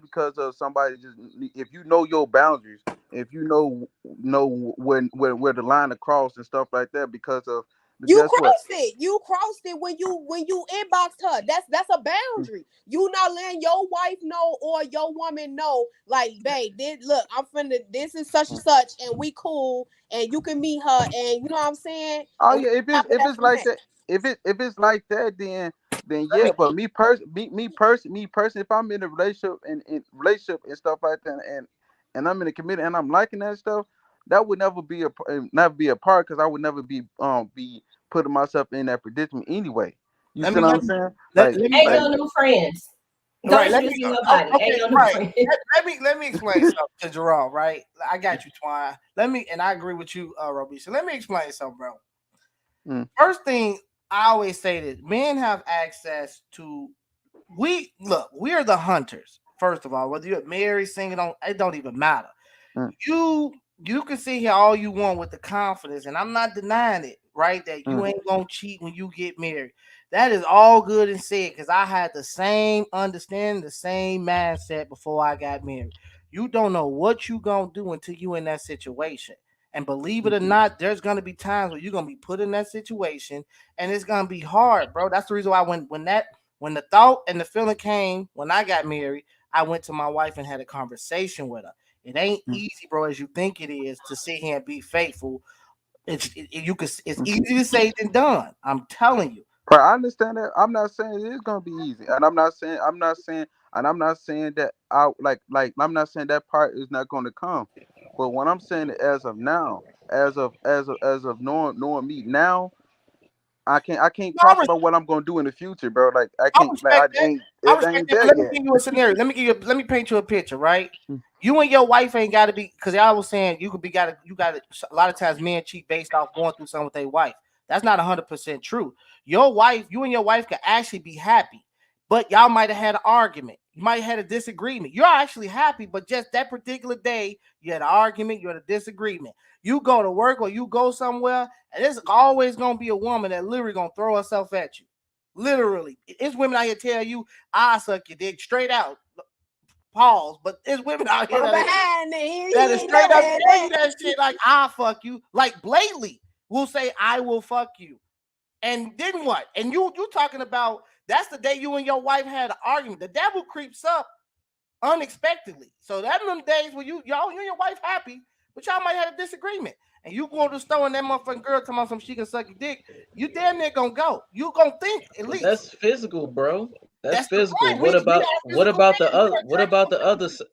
because of somebody just if you know your boundaries, if you know where the line across and stuff like that, because of You guess what? crossed it. You crossed it when you inboxed her. That's a boundary. You not letting your wife know or your woman know, like, babe, look, I'm finna. This is such and such, and we cool, and you can meet her, and you know what I'm saying. Oh And we yeah, if have it's if that it's from like that. that, if it's like that, then Let me yeah. But me person, if I'm in a relationship and stuff like that, and I'm in a commitment and I'm liking that stuff, that would never be a part, because I would never be putting myself in that predicament anyway. You let see me what let I'm me saying? let, Like let me Ain't let like no me new friends. right. Don't Let me choose nobody. Ain't okay. no new Right. friends. Let me explain something to Jerome. Right. I got you, Twine. Let me, and I agree with you, Roby. So let me explain something, bro. mm, First thing I always say that men have access to. We are the hunters. First of all, whether you're married, single, it don't even matter. mm, You can sit here all you want with the confidence, and I'm not denying it, right? That you mm, ain't gonna cheat when you get married. That is all good and said, because I had the same understanding, the same mindset before I got married. You don't know what you gonna do until you in that situation. And believe it or not, there's gonna be times where you're gonna be put in that situation, and it's gonna be hard, bro. That's the reason why when the thought and the feeling came when I got married, I went to my wife and had a conversation with her. It ain't mm, easy, bro, as you think it is to sit here and be faithful. It's mm. easy to say than done. I'm telling you. But I understand that. I'm not saying it's gonna be easy, and I'm not saying that out I'm not saying that part is not gonna come. But what I'm saying is, as of now, as of knowing me now, I can't No, talk about what I'm gonna do in the future, bro. Like I I can't, like respect that. I it respect ain't that. But there let me yet. give you a scenario. Let me paint you a picture, right? You and your wife ain't got to be, because I was saying you could be got to you got to a lot of times men cheat based off going through something with their wife. That's not 100% true. You and your wife could actually be happy, but y'all might have had an argument. You might have had a disagreement. You're actually happy, but just that particular day you had an argument, you had a disagreement. You go to work or you go somewhere, and there's always gonna be a woman that literally gonna throw herself at you. Literally, it's women out here tell you, "I suck your dick," straight out. Pause. But there's women out here From that behind, he that is ain't straight never up had tell you that. that shit, like, "I fuck you," like blatantly will say, "I will fuck you." And then what? And you talking about that's the day you and your wife had an argument. The devil creeps up unexpectedly. So that them days where you and your wife happy, but y'all might have a disagreement. And you go to the store and that motherfucking girl talking about some she can suck your dick, you damn near gonna go. You gonna think at But least. that's physical, bro. That's That's the physical. point. We are What physical about the beings. We other are what about attracted the to other physical.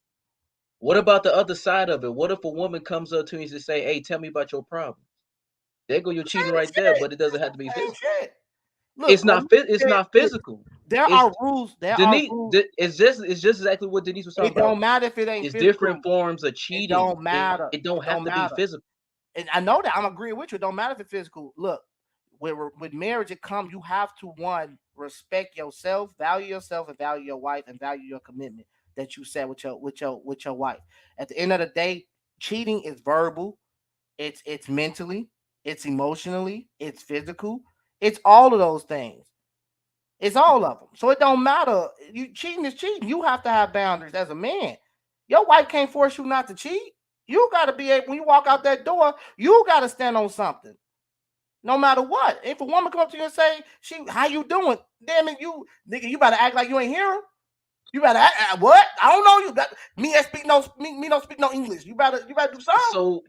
what about the other side of it? What if a woman comes up to you and say, "Hey, tell me about your problem"? There go your cheating Same right there, shit. but it doesn't have to be Same physical. shit. Look, when we It's said, not look, physical. there It's are rules. There are Denise. rules. It's just exactly what Denise was talking It about. don't matter if it ain't It's different physical. forms of It cheating. don't It matter. it It don't have don't to be matter. physical. And I know that I'm agreeing with you. It don't matter if it's physical. Look, with marriage, it comes. You have to one respect yourself, and value your wife, and value your commitment that you set with your wife. At the end of the day, cheating is verbal. It's mentally. It's emotionally. It's physical. It's all of those things. It's all of them. So it don't matter. You cheating is cheating. You have to have boundaries as a man. Your wife can't force you not to cheat. You got to be able, when you walk out that door, you got to stand on something, no matter what. If a woman come up to you and say, "She, how you doing?" Damn it, you nigga, you better act like you ain't hear her. You better what? I don't know you. Me that speak no me don't speak no English. You better do something. So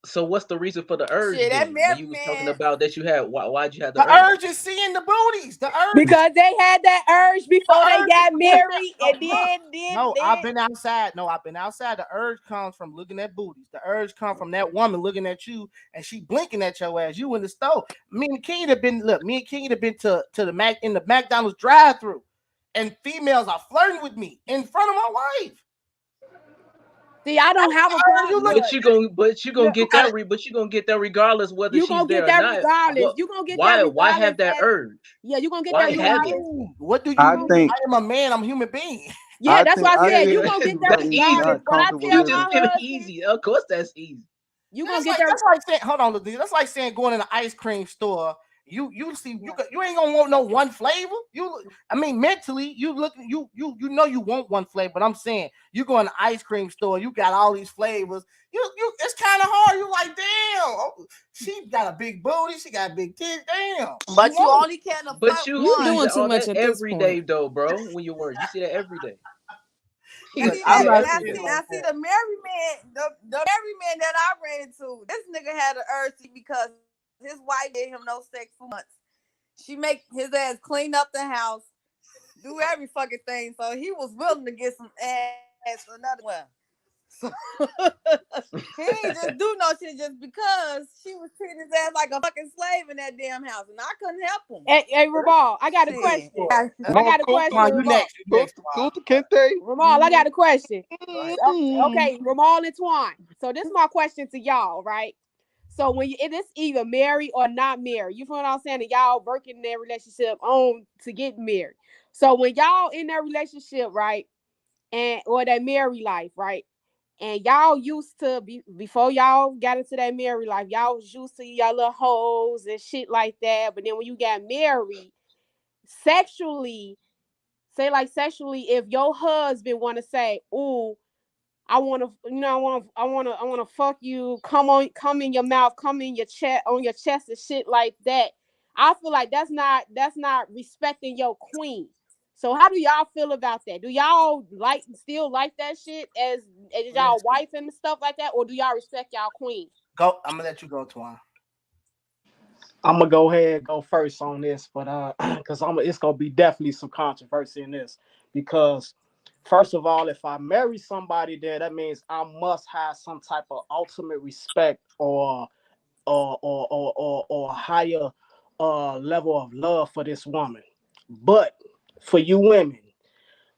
so what's the reason for the urge Shit, that then? When meth you was talking man. about that you had why'd you have the The urge? urge is seeing the booties. The urge. Because they had that urge The before they urge is got looking at. married, No, and look. then No, I've been outside. No, I've been outside. The urge comes from looking at booties. The urge comes from that woman looking at you and she blinking at your ass. You in the store. Me and King have been look. Me and King have been to the Mac in the McDonald's drive-through, and females are flirting with me in front of my wife. see, I don't That's have the a urge. You problem. look. Look, But you gonna look, You get got it. that regardless whether you she's gonna get there or that not. regardless. What You gonna get that why regardless. have that urge? Yeah, you gonna get Why that What do you have it? regardless. mean? What do you I You mean? gonna get. think I am a man. I'm a human being. Yeah, that's what I I said. think You you gonna get should that That's be easy. regardless. not What I comfortable You tell just getting. my give it husband, easy. Of course, that's easy. you gonna That's get like that. that's like saying, hold on, Ladina. That's like saying going in an ice cream store. You see you ain't gonna want no one flavor. I mean mentally you look you know you want one flavor, but I'm saying you go in an ice cream store, you got all these flavors. You it's kind of hard. You like damn, she got a big booty, she got big tits. Damn, you But you want only can But afford you You see one. doing that too all much that at this every day point. though, bro. When you work, you see that every day. And look, You see see I'm that that not now every saying see day. like now see that. the married man, the married man that I ran into, this nigga had an urge because his wife gave him no sex for months. She make his ass clean up the house, do every fucking thing. So he was willing to get some ass another one. So he ain't just do no shit just because she was treating his ass like a fucking slave in that damn house, and I couldn't help him. Hey, Ramal, I got a Shit. question. That's, I Come on, got a cook, come on, question, you Ramal. next, you next, Twan. cook, Kente. Ramal, I got a question. Go ahead. Okay, Ramal and Twan. So this is my question to y'all, right? So when it is either married or not married, you feel what I'm saying? And y'all working in their relationship on to get married. So when y'all in that relationship, right, and or that married life, right, and y'all used to before y'all got into that married life, y'all was used to y'all little hoes and shit like that. But then when you got married, sexually, say like sexually, if your husband want to say, "Ooh, I want to, I want to fuck you. Come in your mouth, come in your chest, on your chest and shit like that." I feel like that's not respecting your queen. So how do y'all feel about that? Do y'all still like that shit as y'all wife and stuff like that, or do y'all respect y'all queen? Go. I'm gonna let you go, Twan. I'm gonna go ahead and go first on this, but because it's gonna be definitely some controversy in this. Because first of all, if I marry somebody there, that means I must have some type of ultimate respect or higher level of love for this woman. But for you women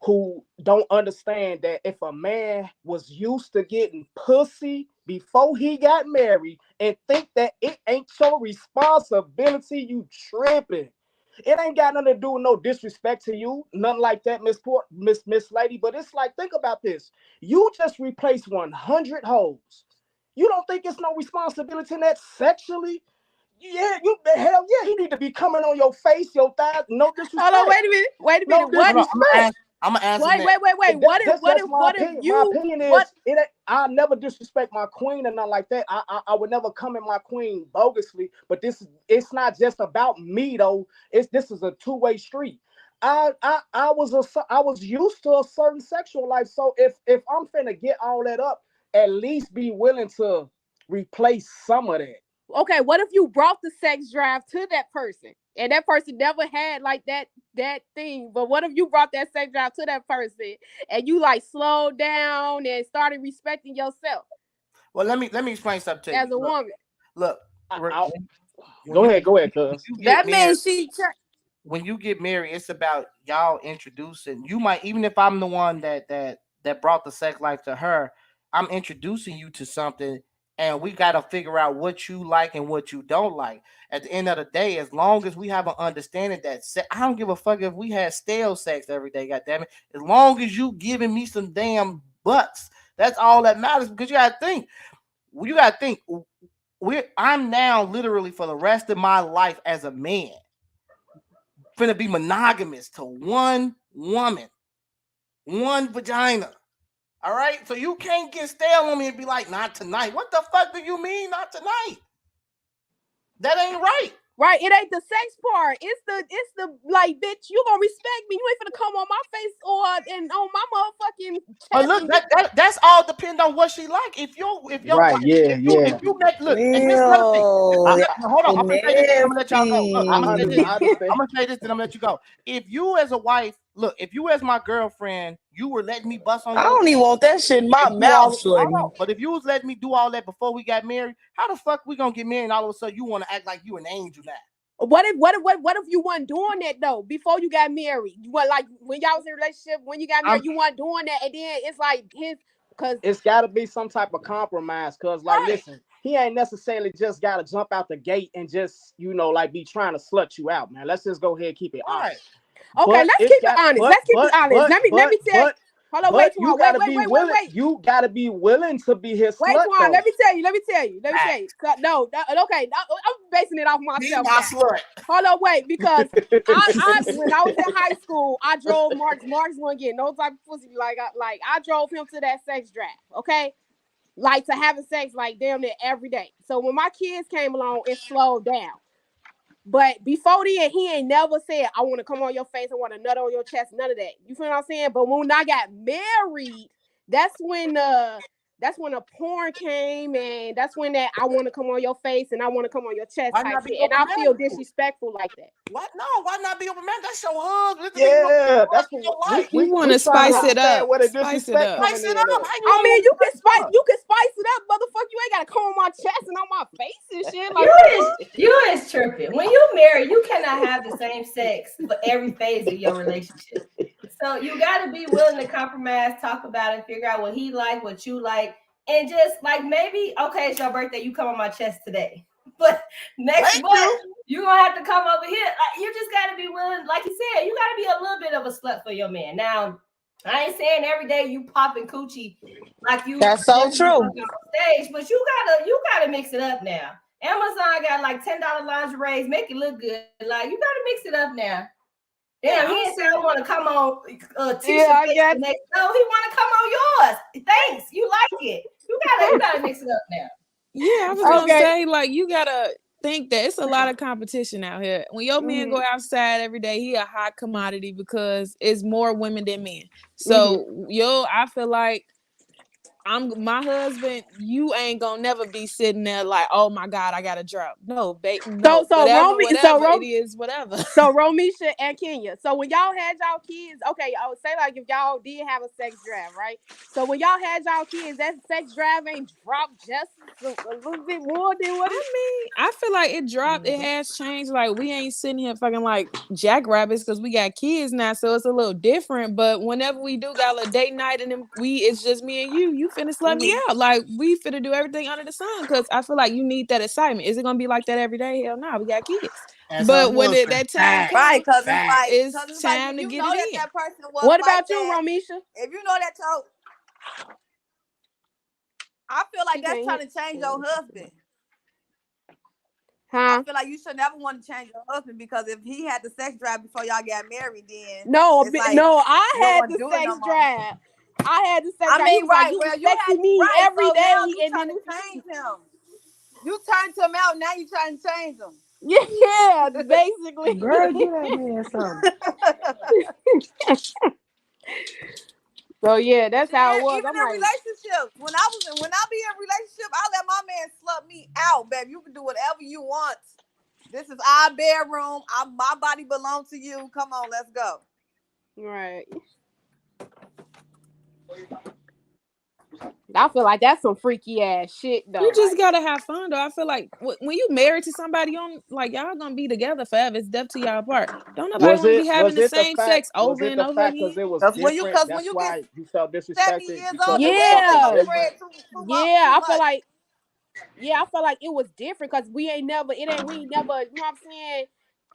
who don't understand that if a man was used to getting pussy before he got married and think that it ain't your responsibility, you tripping. It ain't got nothing to do with no disrespect to you, nothing like that, Miss Lady. But it's like, think about this: you just replaced 100 hoes. You don't think it's no responsibility in that sexually? Yeah, you hell yeah, he need to be coming on your face, your thighs. No Hold on, disrespect. wait a No minute. What? Hold on. disrespect. I'm gonna answer Wait, next. wait, wait, wait. What if That's my what if opinion. My you opinion what? is it. I never disrespect my queen and nothing like that. I would never come at my queen bogusly. But it's not just about me though. This is a two-way street. I was used to a certain sexual life. So if I'm finna get all that up, at least be willing to replace some of that. Okay, what if you brought the sex drive to that person and that person never had like that thing? But what if you brought that sex drive to that person and you like slowed down and started respecting yourself Well, let me explain something to as you. a Look, woman? look. I, When I, when go you ahead, when cuz. you get That married, means she when you get married, it's about y'all introducing. You might even if I'm the one that brought the sex life to her, I'm introducing you to something, and we got to figure out what you like and what you don't like. At the end of the day, as long as we have an understanding that I don't give a fuck if we had stale sex every day. God damn it, as long as you giving me some damn butts, that's all that matters. Because you got to think. You got to think. I'm now literally for the rest of my life as a man finna be monogamous to one woman, one vagina. All right, so you can't get stale on me and be like, "Not tonight." What the fuck do you mean, not tonight? That ain't right. Right? It ain't the sex part. It's the like, bitch, you gonna respect me. You ain't finna come on my face or and on my motherfucking But chest look, and get that's all depend on what she like. If your Right, wife, yeah, if yeah. you met look, and this is another thing. I, Ew, Hold on, I'm gonna say this, then I'm gonna let y'all go. Look, I'm gonna say this. I nasty. I'm understand. gonna say this, then I'm gonna let you go. If you as a wife, look, if you as my girlfriend, you were letting me bust on I your don't even want that shit in my and do mouth, all hold on. shorty. But if you was letting me do all that before we got married, how the fuck we gonna get married and all of a sudden you want to act like you an angel now? what if you weren't doing that though before you got married? You were like when y'all was in a relationship, when you got I'm married, you weren't doing that, and then it's like his because It's got to be some type of compromise, cause like, right, listen, he ain't necessarily just got to jump out the gate and just like be trying to slut you out, man. Let's just go ahead and keep it right. honest. okay, But let's it's keep it got, honest. Let's keep it honest. Let me tell you. Hold on, wait, But you Twan. gotta be willing. You gotta be willing to be his Wait, slut, Twan. though. Let me tell you. No, okay. I'm basing it off Be myself my now. slut. Hold on, wait, because I when I was in high school, I drove Marks. Marks wasn't getting no type of pussy like I drove him to that sex drive. Okay, like to having sex like damn near every day. So when my kids came along, it slowed down. But before then, he ain't never said, I want to come on your face, I want to nut on your chest, none of that. You feel what I'm saying? But when I got married, that's when the porn came, and that's when that I want to come on your face and I want to come on your chest Why type not be shit. And open I feel minded? disrespectful like that. What? No, why not be open minded? That's your husband. This nigga Yeah, that's your what life. You want we to trying to spice it understand up. where the Spice it disrespect up. coming Spice it in up. at. How I mean, you you can spice it up, motherfucker. You ain't gotta come on my chest and on my face and shit. Like You is tripping. When you married, you cannot have the same sex for every phase of your relationship. So you got to be willing to compromise, talk about it, figure out what he like, what you like, and just like maybe okay, it's your birthday, you come on my chest today, but next Thank month you. you gonna have to come over here. You just got to be willing, like you said, you got to be a little bit of a slut for your man. Now, I ain't saying every day you popping coochie like you That's so just true. on stage, but you gotta mix it up now. Amazon got like $10 lingerie, make it look good. Like you gotta mix it up now. Damn, he didn't say I want to come on Tisha I face got the next. No, he want to come on yours. Thanks, you like it. You gotta mix it up now. Yeah, I was gonna okay. say, like, you gotta think that it's a lot of competition out here. When your man go outside every day, he a hot commodity because it's more women than men. So I feel like I'm my husband. You ain't gonna never be sitting there like, oh my god, I got to drop. No, no, So whatever, Romy, so it is, whatever. So Romisha and Kenya. So when y'all had y'all kids, okay, I would say like if y'all did have a sex drive, right? So when y'all had y'all kids, that sex drive ain't dropped just a little bit more than what I it. mean, I feel like it dropped. It has changed. Like we ain't sitting here fucking like jackrabbits because we got kids now, so it's a little different. But whenever we do got a date night and then it's just me and you finna slut me out. Like we finna do everything under the sun because I feel like you need that excitement. Is it gonna be like that every day? Hell no, we got kids. As her But when husband. that time Facts. Right, comes, because Facts. it's it's like time if to you get know it that in. that person was What like about you, that, Romisha? if you know that I feel like She that's can't trying hit. to change your husband. I Huh? feel like you should never want to change your husband because if he had the sex drive before y'all got married, then No, it's like no, I you don't had want to the do it sex no more. drive. I had the sex I drive. He mean, was like, right? you Well, was you had sexing me right. every So now day, you and trying then to change him. You turned him out. Now you trying to change him. yeah, basically. Girl, get that man something. So yeah, that's how it was. Even I'm in like, relationships, when I be in relationship, I let my man slut me out, baby. You can do whatever you want. This is our bedroom. My body belongs to you. Come on, let's go. right. I feel like that's some freaky ass shit You though. just gotta have fun though. I feel like when you married to somebody on like y'all gonna be together forever. It's death to y'all apart. Don't nobody want to be having Was the it the same fact? sex Was over it and the over fact again. because it was Because different? when That's you get why you felt 70 disrespected years because old, it them was girls something think Yeah, you different. spread too yeah. much. I felt like it was different because we ain't never, we ain't never, you know what I'm saying,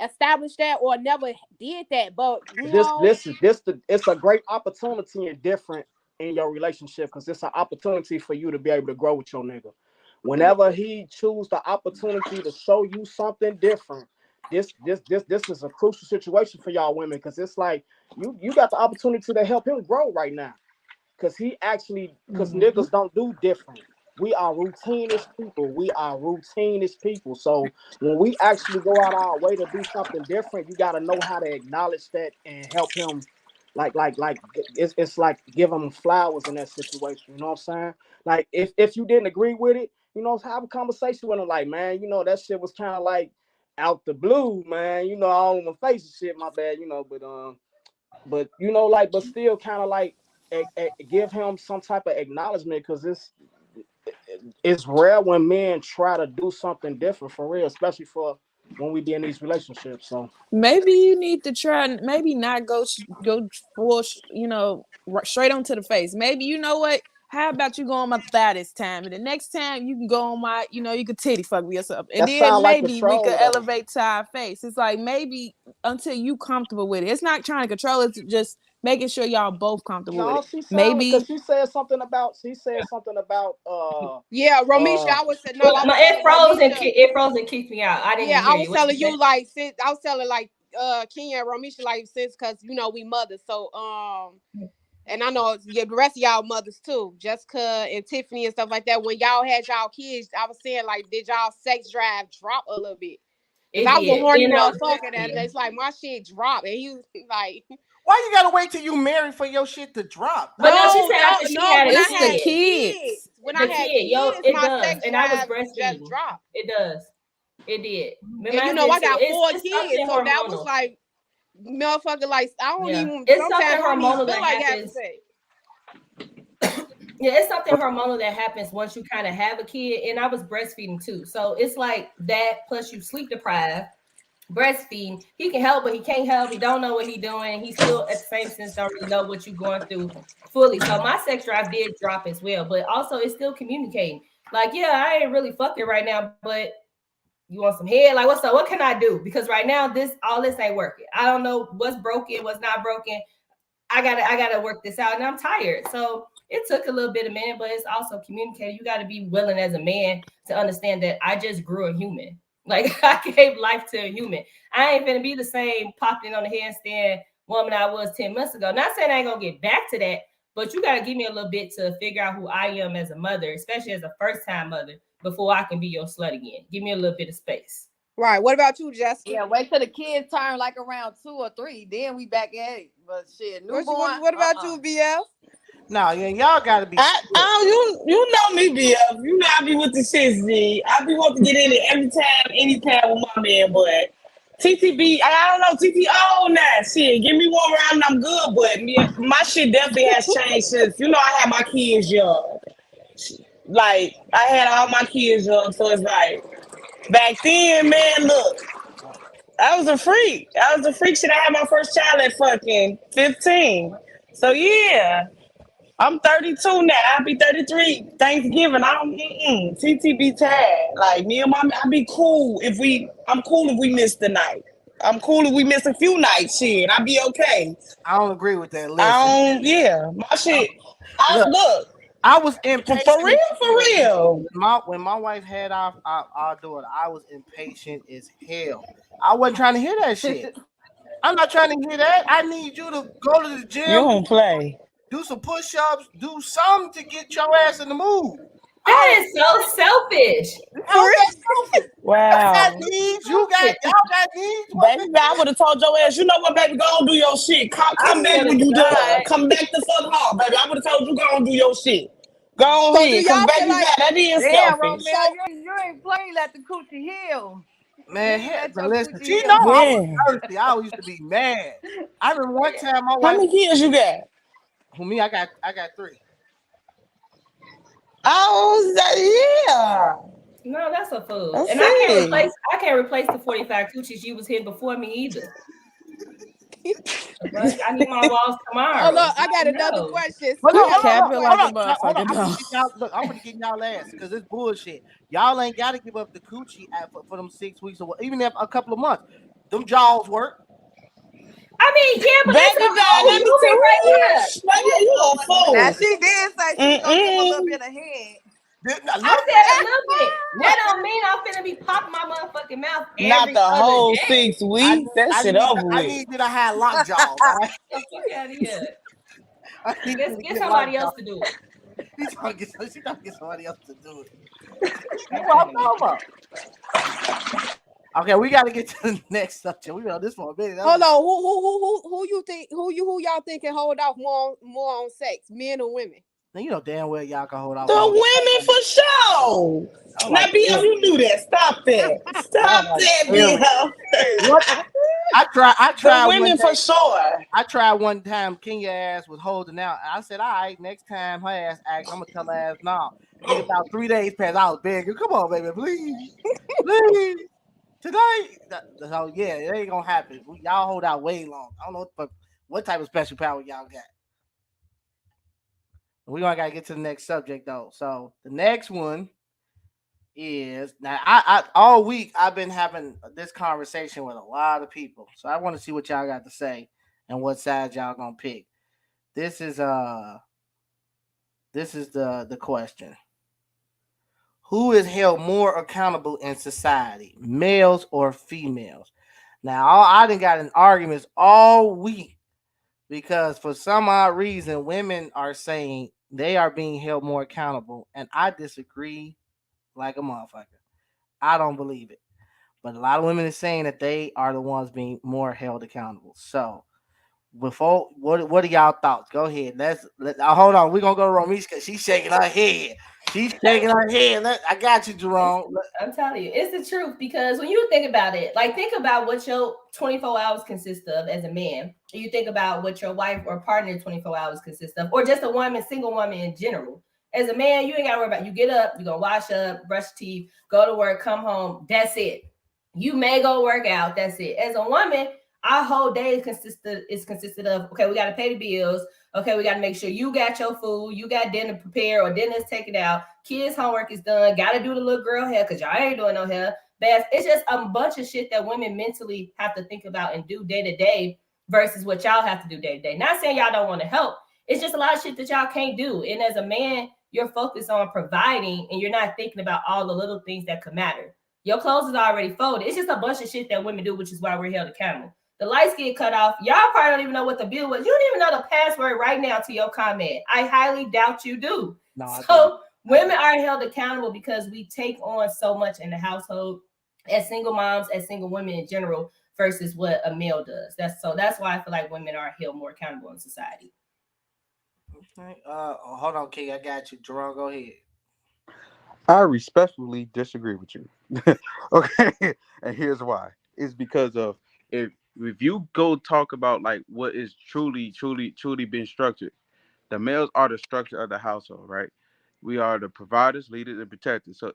established that or never did that. But you This know, this is this the it's a great opportunity and different in your relationship because it's an opportunity for you to be able to grow with your nigga. Whenever he choose the opportunity to show you something different, this is a crucial situation for y'all women because it's like you got the opportunity to help him grow right now because niggas don't do different. We are routinish people. So when we actually go out our way to do something different, you got to know how to acknowledge that and help him. It's like give him flowers in that situation. You know what I'm saying? Like if you didn't agree with it, have a conversation with him. Like, man, that shit was kind of like out the blue, man. All in my face and shit. My bad. But still kind of like give him some type of acknowledgement because it's rare when men try to do something different for real, especially for when we be in these relationships. So Maybe you need to try and maybe not go full, straight onto the face. Maybe you know what? How about you go on my thigh this time, and the next time you can go on my, you could titty fuck me or something, and that then sound like maybe we could control though. elevate to our face. It's like maybe until you comfortable with it. It's not trying to control. It's just making sure y'all both comfortable with No, it. she sounded because Maybe she said something about Yeah, Romisha, I was no, Well, I was my telling Romisha. it froze and kicked me out. I didn't Yeah, even I hear was you. What you telling said? you like since I was telling like Kenya and Romisha like since because we mothers. So and I know the rest of y'all mothers too, Jessica and Tiffany and stuff like that. When y'all had y'all kids, I was saying like, did y'all sex drive drop a little bit? Cause It I was a did. horny And motherfucker that it's like my shit dropped, and he was like, Why you gotta wait till you married for your shit to drop? but no, she no, said no, after she no. had a When I it's the had kid, kids, kids. when I the had kid, yo, kids, it my does. sex And I was drive just breastfeeding. dropped. It does. It did. And Remember, I did I too. got four It's kids, something so that was hormonal. like motherfucker. Like I don't Yeah, even. it's something Sometimes I don't even hormonal feel that like having happens. sex. Yeah, it's something hormonal that happens once you kind of have a kid. And I was breastfeeding too, so it's like that. Plus, you sleep deprived. Breastfeeding, he can help, but he can't help. He don't know what he's doing. He still, at the same sense, don't really know what you're going through fully. So my sex drive did drop as well, but also it's still communicating. Like, yeah, I ain't really fucking right now, but you want some head? Like, what's up? What can I do? Because right now, all this ain't working. I don't know what's broken, what's not broken. I gotta work this out, and I'm tired. So it took a little bit of minute, but it's also communicating. You got to be willing as a man to understand that I just grew a human. Like I gave life to a human. I ain't gonna be the same popped in on the handstand woman I was 10 months ago. Not saying I ain't gonna get back to that, but you gotta give me a little bit to figure out who I am as a mother, especially as a first time mother, before I can be your slut again. Give me a little bit of space. Right. What about you, Jessica? Yeah, wait till the kids turn like around 2 or 3, then we back at it. But shit, newborn. What about you, BF? No, yeah, y'all gotta be split. you know me, BF. You know I be with the shit, Z. I be wanting to get in it every time, anytime with my man, but TTB, I don't know, TTO now. Shit, give me one round and I'm good, but my shit definitely has changed since, I had my kids young. Like, I had all my kids young, so it's like, back then, man, look, I was a freak. I was a freak shit. I had my first child at fucking 15. So, yeah. I'm 32 now. I'll be 33 Thanksgiving. TTB tag. Like me and my I be cool I'm cool if we miss the night. I'm cool if we miss a few nights. Shit, I be okay. I don't agree with that. I Listen, don't. Yeah, my shit. look, Look I was for impatient. real, for real. When my wife had our daughter, I was impatient as hell. I wasn't trying to hear that shit. I'm not trying to hear that. I need you to go to the You gym, don't play. do some push-ups, do something to get your ass in the mood. That is so selfish. For How's real? that selfish? I got Wow. needs. Y'all got needs. What Baby, I would have told your ass, you know what, baby, go on do your shit. I Come back swear to when you done. God. Come back the fuck home, baby. I would have told you go on do your shit. Go on So do ahead, cause y'all feel baby, like that is Damn, selfish. Romeo, so? you ain't playing. Let the coochie heal. You man, ain't let but your listen, coochie she know heal. I was Yeah. thirsty. I used to be mad. I remember one time my How wife, many kids you got? who me, I got 3. Oh, yeah. No, that's a fool. I And see. I can't replace the 45 coochies you was hitting before me either. But I need my walls Oh tomorrow. look, I got another No. question. But I look, You got another capping like a question. hold on. motherfucker, I'm gonna though. get y'all. Look, I'm gonna get y'all last because it's bullshit. Y'all ain't got to give up the coochie for them 6 weeks or even if a couple of months. Them jaws work. I mean, yeah, but it's a Baby, now whole let me tell human right there. you. Baby, you a Now fool. she did say she was gonna give a little Mm-mm. bit of head. Now, I look, said a little bit. look. That don't mean I'm finna be popping my motherfucking mouth Not every the other whole day. 6 weeks. That shit over I with. need you to have lock jaws. All right, The fuck out of here. I need you to Get get lock somebody jaws. else to do it. She trying to get somebody else to do it. That's Stop what I'm playing with me. talking about. Okay, we got to get to the next subject. We on this one, baby. Hold on. Who you think who y'all think can hold off more on sex, men or women? Now, you know damn well y'all can hold off The more. women for sure. I don't Now, like BL, feeling. you knew that. Stop that. I don't Stop like that, feeling. BL. What? I The tried one women for day. sure. I tried one time. Kenya ass was holding out. I said, "All right, next time her ass acts, I'm gonna tell her ass no." Nigga, about 3 days passed. I was begging, "Come on, baby, please, please, tonight." So yeah, it ain't gonna happen. Y'all hold out way long. I don't know what type of special power y'all got. We gonna gotta get to the next subject though. So the next one is now I all week I've been having this conversation with a lot of people. So I want to see what y'all got to say and what side y'all gonna pick. This is the question. Who is held more accountable in society, males or females? Now, I done got in arguments all week because for some odd reason, women are saying they are being held more accountable, and I disagree like a motherfucker. I don't believe it, but a lot of women are saying that they are the ones being more held accountable. So, before what are y'all thoughts? Go ahead. Hold on. We're gonna go to Romesh because she's shaking her head. She's shaking her head. I got you, Jerome. I'm telling you, it's the truth because when you think about it, like think about what your 24 hours consists of as a man. You think about what your wife or partner 24 hours consists of, or just a woman, single woman in general. As a man, you ain't got to worry about. You get up, you're gonna wash up, brush teeth, go to work, come home. That's it. You may go work out. That's it. As a woman, our whole day is consisted of okay, we got to pay the bills. Okay, we got to make sure you got your food, you got dinner prepared or dinner's taken out. Kids' homework is done. Got to do the little girl hair because y'all ain't doing no hair. Bath. It's just a bunch of shit that women mentally have to think about and do day to day versus what y'all have to do day to day. Not saying y'all don't want to help. It's just a lot of shit that y'all can't do. And as a man, you're focused on providing and you're not thinking about all the little things that could matter. Your clothes is already folded. It's just a bunch of shit that women do, which is why we're held accountable. The lights get cut off. Y'all probably don't even know what the bill was. You don't even know the password right now to your comment. I highly doubt you do. No, so women are held accountable because we take on so much in the household as single moms, as single women in general, versus what a male does. That's why I feel like women are held more accountable in society. Okay. Hold on, Key. I got you, Jerome. Go ahead. I respectfully disagree with you. Okay, and here's why. It's because of if you go talk about like what is truly been structured, the males are the structure of the household, right? We are the providers, leaders, and protectors. So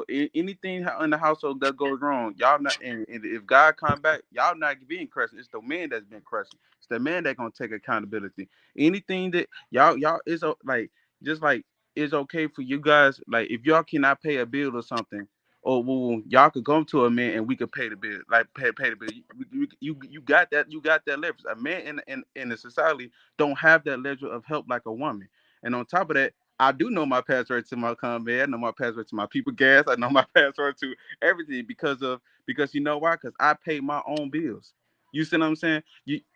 anything in the household that goes wrong, y'all not. And if God come back, y'all not being crushed. It's the man that's been crushed. It's the man that gonna take accountability. Anything that y'all is like just like it's okay for you guys. Like if y'all cannot pay a bill or something. Or well, y'all could come to a man and we could pay the bill, like pay the bill. You got that leverage. A man in the society don't have that level of help like a woman. And on top of that, I do know my password to my Convair. I know my password to my People Gas. I know my password to everything because you know why? Because I pay my own bills. You see what I'm saying?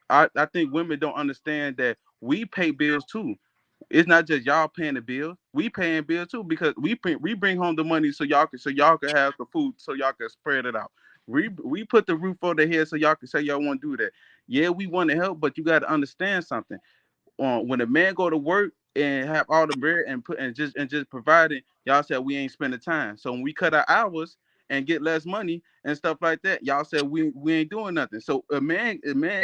I think women don't understand that we pay bills too. It's not just y'all paying the bill. We paying bills too because we bring home the money so y'all can have the food so y'all can spread it out. We put the roof over the head so y'all can say y'all want to do that. Yeah, we want to help, but you got to understand something. When a man go to work and have all the bread and put and just provide it, y'all said we ain't spending time. So when we cut our hours and get less money and stuff like that, y'all said we ain't doing nothing. So a man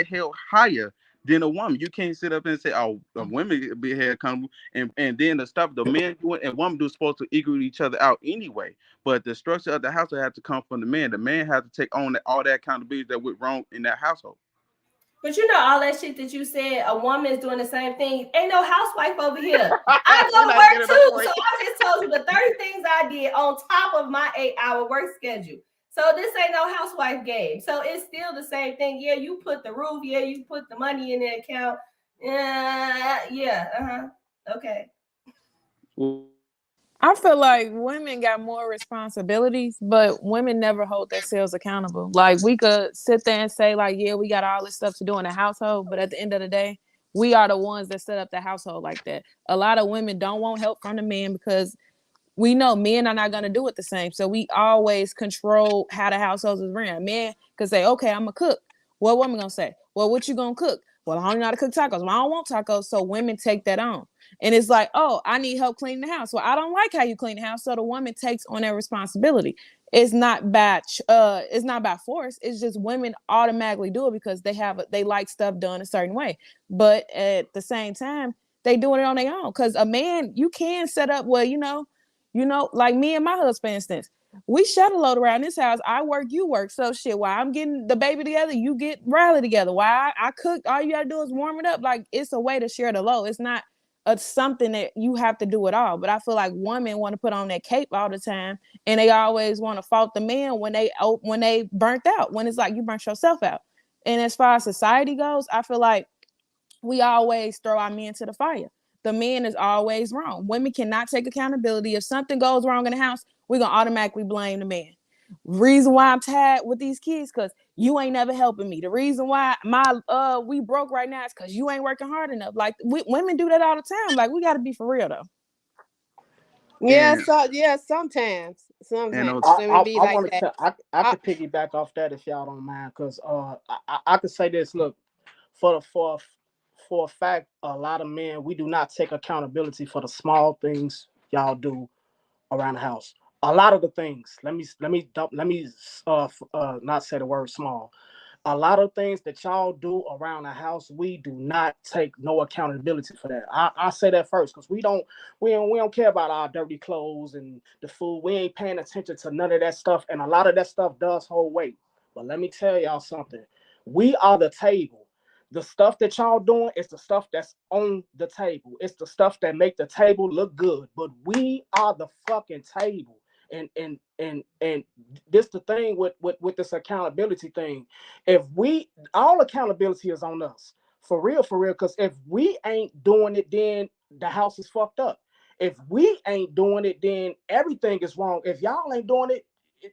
held higher than a woman. You can't sit up and say, oh, a women be held accountable, and then the stuff the man doing and woman do supposed to equal each other out anyway. But the structure of the household have to come from the man. The man has to take on all that accountability that went wrong in that household. But you know all that shit that you said, a woman is doing the same thing. Ain't no housewife over here. I You're go to not work getting the too. point. So I just told you the 30 things I did on top of my 8-hour work schedule. So this ain't no housewife game. So it's still the same thing. Yeah, you put the roof, yeah, you put the money in the account. Yeah, okay. I feel like women got more responsibilities, but women never hold themselves accountable. Like we could sit there and say, like, yeah, we got all this stuff to do in the household, but at the end of the day, we are the ones that set up the household like that. A lot of women don't want help from the men because we know men are not going to do it the same. So we always control how the household is ran. Men could say, okay, I'm a cook. What woman going to say? Well, what you going to cook? Well, I don't know how to cook tacos. Well, I don't want tacos. So women take that on. And it's like, oh, I need help cleaning the house. Well, I don't like how you clean the house. So the woman takes on that responsibility. It's not by force. It's just women automatically do it because they like stuff done a certain way. But at the same time, they doing it on their own. Because a man, you can set up where, like me and my husband, for instance, we shuttle load around this house. I work, you work. So shit, while I'm getting the baby together, you get Riley together. While I cook, all you gotta do is warm it up. Like it's a way to share the load. It's not something that you have to do it all. But I feel like women want to put on that cape all the time, and they always want to fault the man when they burnt out. When it's like you burnt yourself out. And as far as society goes, I feel like we always throw our men to the fire. The man is always wrong. Women cannot take accountability. If something goes wrong in the house, we're gonna automatically blame the man. Reason why I'm tired with these kids, cause you ain't never helping me. The reason why my we broke right now is cause you ain't working hard enough. Like women do that all the time. Like we gotta be for real though. Yeah, And so yeah, sometimes, and sometimes those let me be I like wanted that. to I I, could piggyback off that if y'all don't mind, because I could say this. Look, for the for a fact, a lot of men, we do not take accountability for the small things y'all do around the house. A lot of the things. Not say the word small. A lot of things that y'all do around the house, we do not take no accountability for that. I say that first because we don't care about our dirty clothes and the food. We ain't paying attention to none of that stuff, and a lot of that stuff does hold weight. But let me tell y'all something. We are the table. The stuff that y'all doing is the stuff that's on the table. It's the stuff that make the table look good. But we are the fucking table. And this the thing with this accountability thing. If we all accountability is on us. For real, because if we ain't doing it, then the house is fucked up. If we ain't doing it, then everything is wrong. If y'all ain't doing it,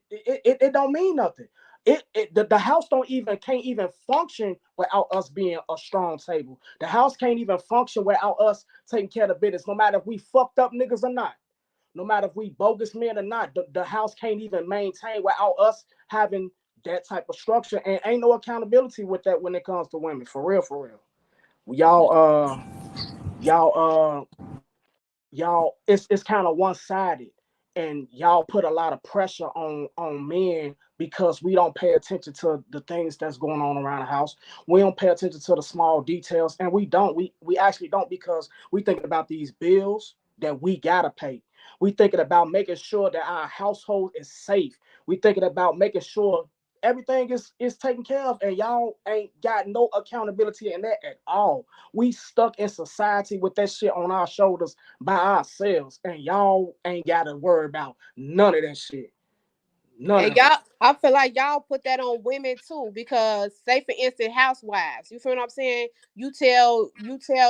it don't mean nothing. The house don't even can't even function without us being a strong table. The house can't even function without us taking care of the business, no matter if we fucked up niggas or not. No matter if we bogus men or not, the house can't even maintain without us having that type of structure, and ain't no accountability with that when it comes to women. For real, for real. Y'all y'all it's kind of one-sided, and y'all put a lot of pressure on men because we don't pay attention to the things that's going on around the house. We don't pay attention to the small details, and we actually don't, because we thinking about these bills that we gotta pay. We thinking about making sure that our household is safe. We thinking about making sure everything is taken care of, and y'all ain't got no accountability in that at all. We stuck in society with that shit on our shoulders by ourselves, and y'all ain't got to worry about none of that shit. None And of it. y'all, I feel like y'all put that on women too, because say for instance, housewives. You feel what I'm saying? You tell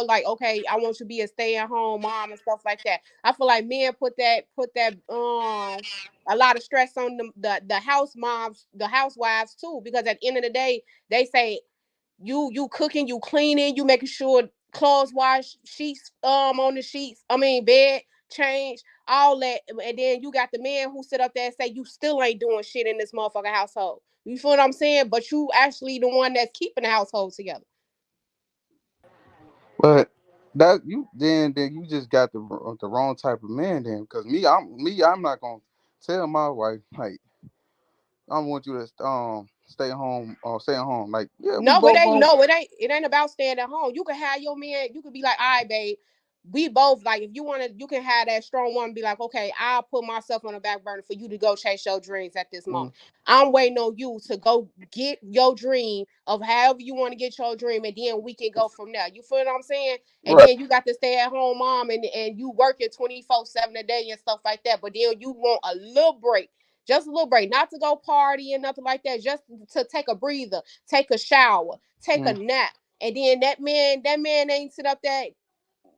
like, okay, I want you to be a stay-at-home mom and stuff like that. I feel like men put that a lot of stress on the house moms, the housewives too, because at the end of the day, they say you cooking, you cleaning, you making sure clothes wash, sheets on the sheets. I mean bed change, all that, and then you got the man who sit up there and say you still ain't doing shit in this motherfucking household. You feel what I'm saying? But you actually the one that's keeping the household together. But that you then you just got the wrong type of man then. Because I'm not gonna tell my wife like I want you to stay home or stay at home. Like yeah, we No, it both ain't. going. No, it ain't about staying at home. You can have your man. You could be like, all right, babe. We both like if you want to. You can have that strong one. Be like, okay, I'll put myself on the back burner for you to go chase your dreams at this Mm, moment. I'm waiting on you to go get your dream of however you want to get your dream, and then we can go from there. You feel what I'm saying? And right, then you got to stay at home mom, and you working 24/7 a day and stuff like that. But then you want a little break. Just a little break, not to go party and nothing like that. Just to take a breather, take a shower, take a mm, nap, and then that man ain't sit up there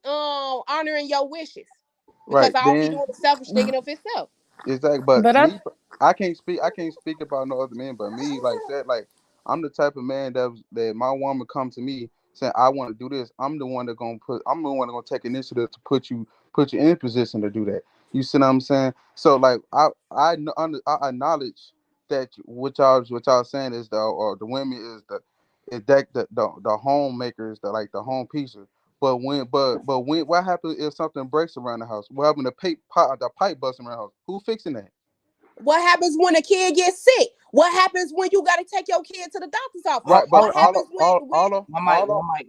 honoring your wishes, because right. all he Then doing is selfish thinking of himself. exactly. But But I me, I can't speak. I can't speak about no other men. But me, like said, like I'm the type of man that my woman come to me saying I want to do this. I'm the one that gonna put. I'm the one that gonna take initiative to put you in position to do that. You see what I'm saying? So like I acknowledge that what y'all saying is the women is that the homemakers, the like the home pieces. But when what happens if something breaks around the house? What happened? The pipe busting around the house? Who fixing that? What happens when a kid gets sick? What happens when you got to take your kid to the doctor's office? Right, but What happens when One mic.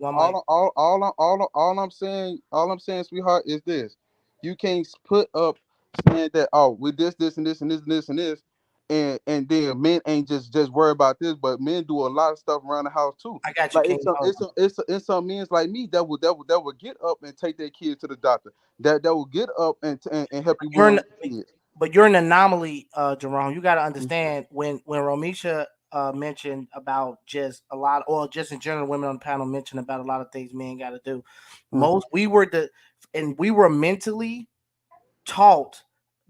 all I'm saying, sweetheart, is this: you can't put up saying that with this and this and this and this and this, and then men ain't just worry about this, but men do a lot of stuff around the house too. I got you, Like King. Hold on. it's some men like me that would get up and take their kids to the doctor. That will get up and help you You're with an, your kids. but you're an anomaly, Jerome. You got to understand when Romisha mentioned about just a lot, or just in general, women on the panel mentioned about a lot of things men got to do. Most we were mentally taught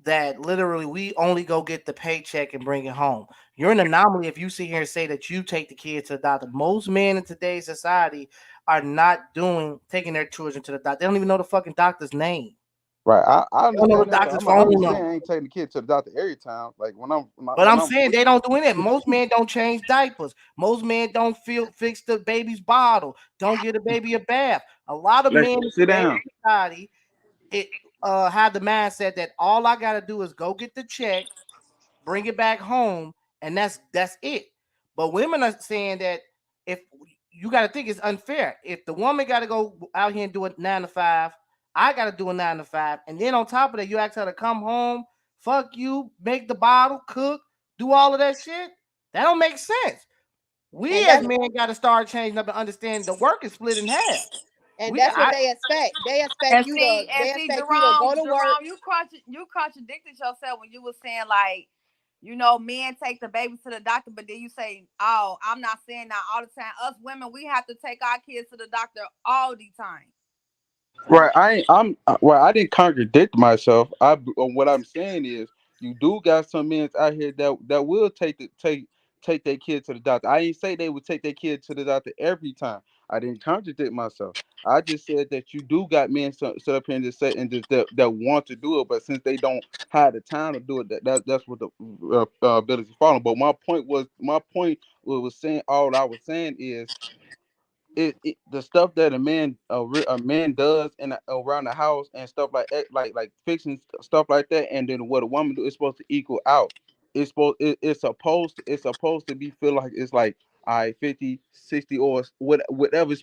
that literally we only go get the paycheck and bring it home. You're an anomaly if you sit here and say that you take the kids to the doctor. Most men in today's society are not taking their children to the doctor. They don't even know the fucking doctor's name. Right. I They don't know understand the that. doctor's I'm phone just saying number. I ain't taking the kid to the doctor every time. Like But when I'm I'm saying free. they don't do it. Most men don't change diapers. Most men don't fix the baby's bottle. Don't give the baby a bath. A lot of Let's men in sit today's down. society it have the mindset that all I gotta do is go get the check, bring it back home, and that's it. But women are saying that if you got to think it's unfair. If the woman got to go out here and do a 9 to 5, I got to do a 9 to 5, and then on top of that, you ask her to come home, fuck you, make the bottle, cook, do all of that shit. That don't make sense. We And as that's men got to start changing up and understand the work is split in half. and We got that's what they expect. They expect And you to see, and they see, expect you to go to work. Jerome, you contradicted yourself when you were saying like, you know, men take the babies to the doctor, but then you say, "Oh, I'm not saying that all the time." Us women, we have to take our kids to the doctor all the time. Right. Well, I didn't contradict myself. What I'm saying is you do got some men out here that will take their kid to the doctor. I ain't say they would take their kid to the doctor every time. I didn't contradict myself. I just said that you do got men sit up here and just say and just that want to do it, but since they don't have the time to do it, that's what the ability is falling. But my point was saying all I was saying is the stuff that a man does around the house and stuff like that, like fixing stuff like that, and then what a woman do is supposed to equal out. It's supposed to be feel like it's like all right, 50, 60, or whatever.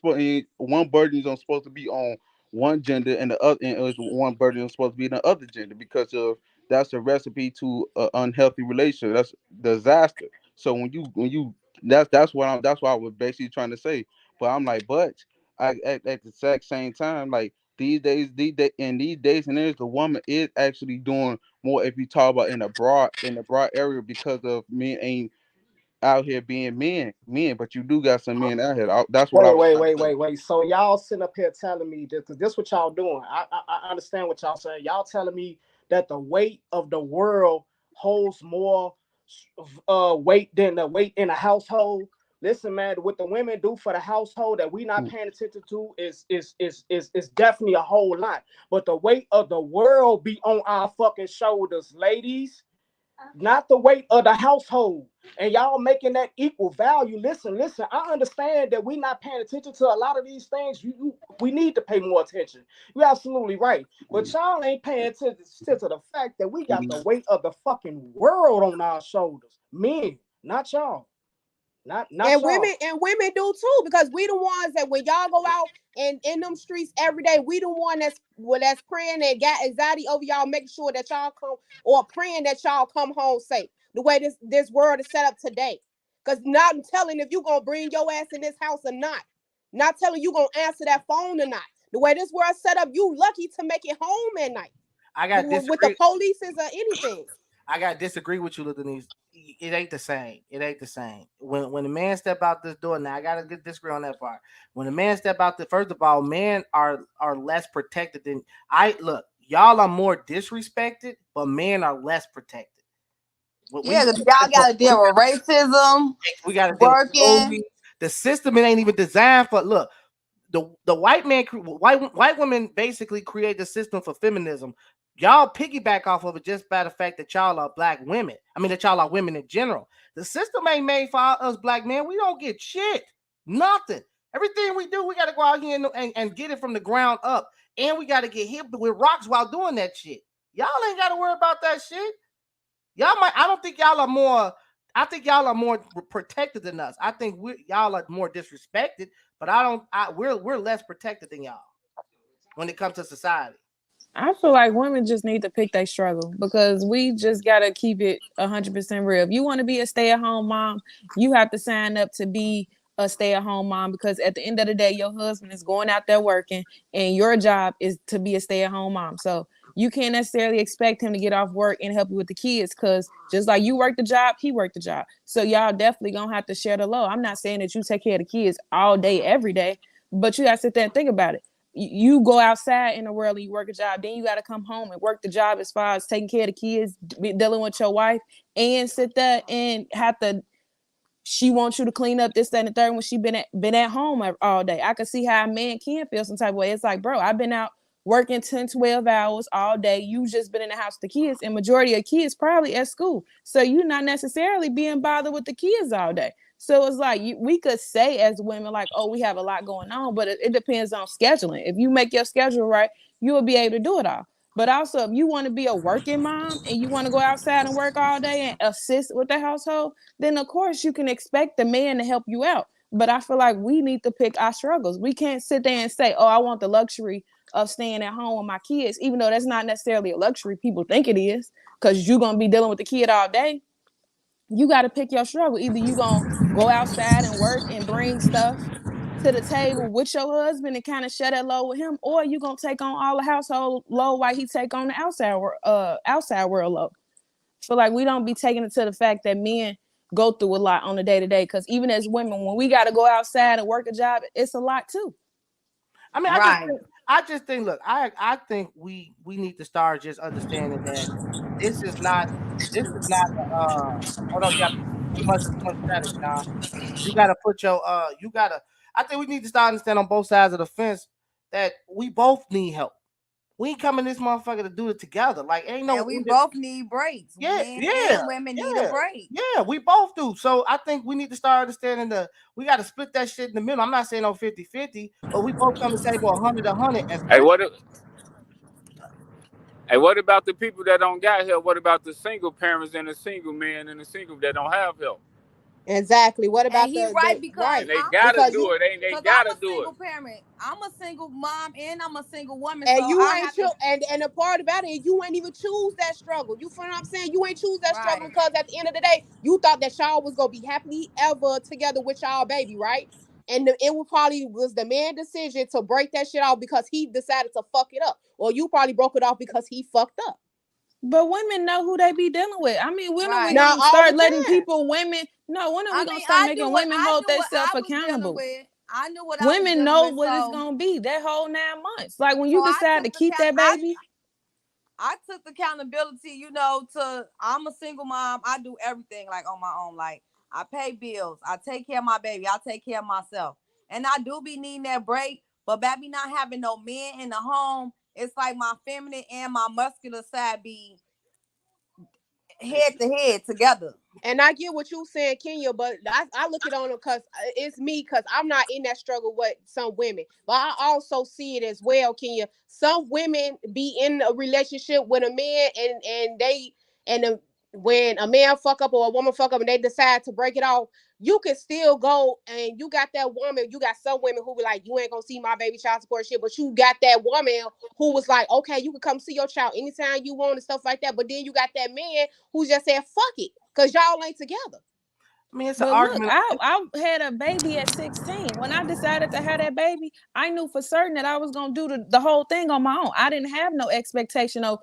One burden is supposed to be on one gender, and the other and one burden is supposed to be on the other gender, because of that's a recipe to an unhealthy relationship. That's disaster. So when you that's what I was basically trying to say. But I'm like, but at the exact same time, like these days and there's the woman is actually doing more if you talk about in the broad area, because of men ain't out here being men, but you do got some men out here. That's what I Wait, was wait, trying to wait, say. wait, wait. So y'all sitting up here telling me this, because this what y'all doing. I understand what y'all saying. Y'all telling me that the weight of the world holds more weight than the weight in a household. Listen, man, what the women do for the household that we not Mm. paying attention to is definitely a whole lot. But the weight of the world be on our fucking shoulders, ladies, not the weight of the household. And y'all making that equal value. Listen, listen. I understand that we not paying attention to a lot of these things. We need to pay more attention. You're absolutely right. But y'all ain't paying attention to the fact that we got the weight of the fucking world on our shoulders. Men, not y'all. Not y'all. And women do too, because we the ones that when y'all go out and in them streets every day, we the one that's praying and got anxiety over y'all, making sure that y'all come, or praying that y'all come home safe. The way this world is set up today, because not telling if you gonna bring your ass in this house or not, not telling you gonna answer that phone or not. The way this world set up, you lucky to make it home at night I got with the disagree. police or anything. I got to disagree with you, little Denise. It ain't the same. It ain't the same. When a man step out this door, now I gotta disagree on that part. When a man step out the first of all, men are less protected than I look. Y'all are more disrespected, but men are less protected. What we Yeah, because y'all got to deal with racism, we got to deal with working. police. The system it ain't even designed for. Look, the white man white women basically create the system for feminism. Y'all piggyback off of it just by the fact that y'all are black women. I mean that y'all are women in general. The system ain't made for us black men. We don't get shit. Nothing. Everything we do, we got to go out here and get it from the ground up. And we got to get hit with rocks while doing that shit. Y'all ain't got to worry about that shit. Y'all might. I don't think y'all are more. I think y'all are more protected than us. I think y'all are more disrespected, but I don't. We're less protected than y'all when it comes to society. I feel like women just need to pick their struggle, because we just gotta keep it 100% real. If you want to be a stay-at-home mom, you have to sign up to be a stay-at-home mom, because at the end of the day, your husband is going out there working, and your job is to be a stay-at-home mom. So you can't necessarily expect him to get off work and help you with the kids, because just like you work the job, he worked the job. So y'all definitely gonna have to share the load. I'm not saying that you take care of the kids all day, every day, but you gotta sit there and think about it. You go outside in the world and you work a job, then you got to come home and work the job as far as taking care of the kids, dealing with your wife, and sit there and have to, she wants you to clean up this, that, and the third when she been at home all day. I can see how a man can feel some type of way. It's like, bro, I've been out working 10, 12 hours all day. You just been in the house with the kids, and majority of kids probably at school. So you're not necessarily being bothered with the kids all day. So it's like we could say as women, like, oh, we have a lot going on, but it depends on scheduling. If you make your schedule right, you will be able to do it all. But also, if you want to be a working mom and you want to go outside and work all day and assist with the household, then of course you can expect the man to help you out. But I feel like we need to pick our struggles. We can't sit there and say, oh, I want the luxury of staying at home with my kids, even though that's not necessarily a luxury people think it is, because you're going to be dealing with the kid all day. You got to pick your struggle. Either you going to go outside and work and bring stuff to the table with your husband and kind of share that load with him, or you going to take on all the household load while he take on the outside world load. Feel like we don't be taking it to the fact that men go through a lot on a day to day. Because even as women, when we got to go outside and work a job, it's a lot too. I mean, Right. I just think, look, I think we need to start just understanding that this is not hold on, you got too much static, John. You gotta put your you gotta I think we need to start understanding on both sides of the fence that we both need help. We ain't coming this motherfucker to do it together. Like ain't And no we both need breaks. yeah, Men yeah, and women need a yeah, break. yeah. We both do. So I think we need to start understanding we got to split that shit in the middle. I'm not saying no 50-50, but we both come to the table 100-100, Hey, especially. what about the people that don't got help? What about the single parents and the single men and the single that don't have help? Exactly. What And about he the right because And they I'm a gotta because do single it. Ain't they because I'm gotta a do it? single parent. I'm a single mom and I'm a single woman. So and you I ain't have to and the part about it, you ain't even choose that struggle. You feel what I'm saying? You ain't choose that struggle right. because at the end of the day, you thought that y'all was gonna be happily ever together with y'all baby, right? And it was probably was the man's decision to break that shit off because he decided to fuck it up, or you probably broke it off because he fucked up. But women know who they be dealing with. I mean, when are we Right. Not gonna all the start letting time. people, women? No, when are we I gonna mean, start making women hold I themselves was dealing accountable? with. I knew what I was Women dealing know with. what it's gonna be that whole 9 months. Like when So you I decide to took keep that baby. I took accountability, to I'm a single mom. I do everything like on my own. Like I pay bills, I take care of my baby, I take care of myself. And I do be needing that break, but baby not having no men in the home, it's like my feminine and my muscular side be head to head together. And I get what you saying, Kenya, but I look it on it because it's me, because I'm not in that struggle with some women. But I also see it as well, Kenya. Some women be in a relationship with a man, and they and the, when a man fuck up or a woman fuck up and they decide to break it off, you can still go and you got that woman. You got some women who be like, you ain't gonna see my baby child support shit, but you got that woman who was like, okay, you can come see your child anytime you want and stuff like that. But then you got that man who just said, fuck it, because y'all ain't together. I mean, it's an But look, argument. I had a baby at 16. When I decided to have that baby, I knew for certain that I was gonna do the whole thing on my own. I didn't have no expectation of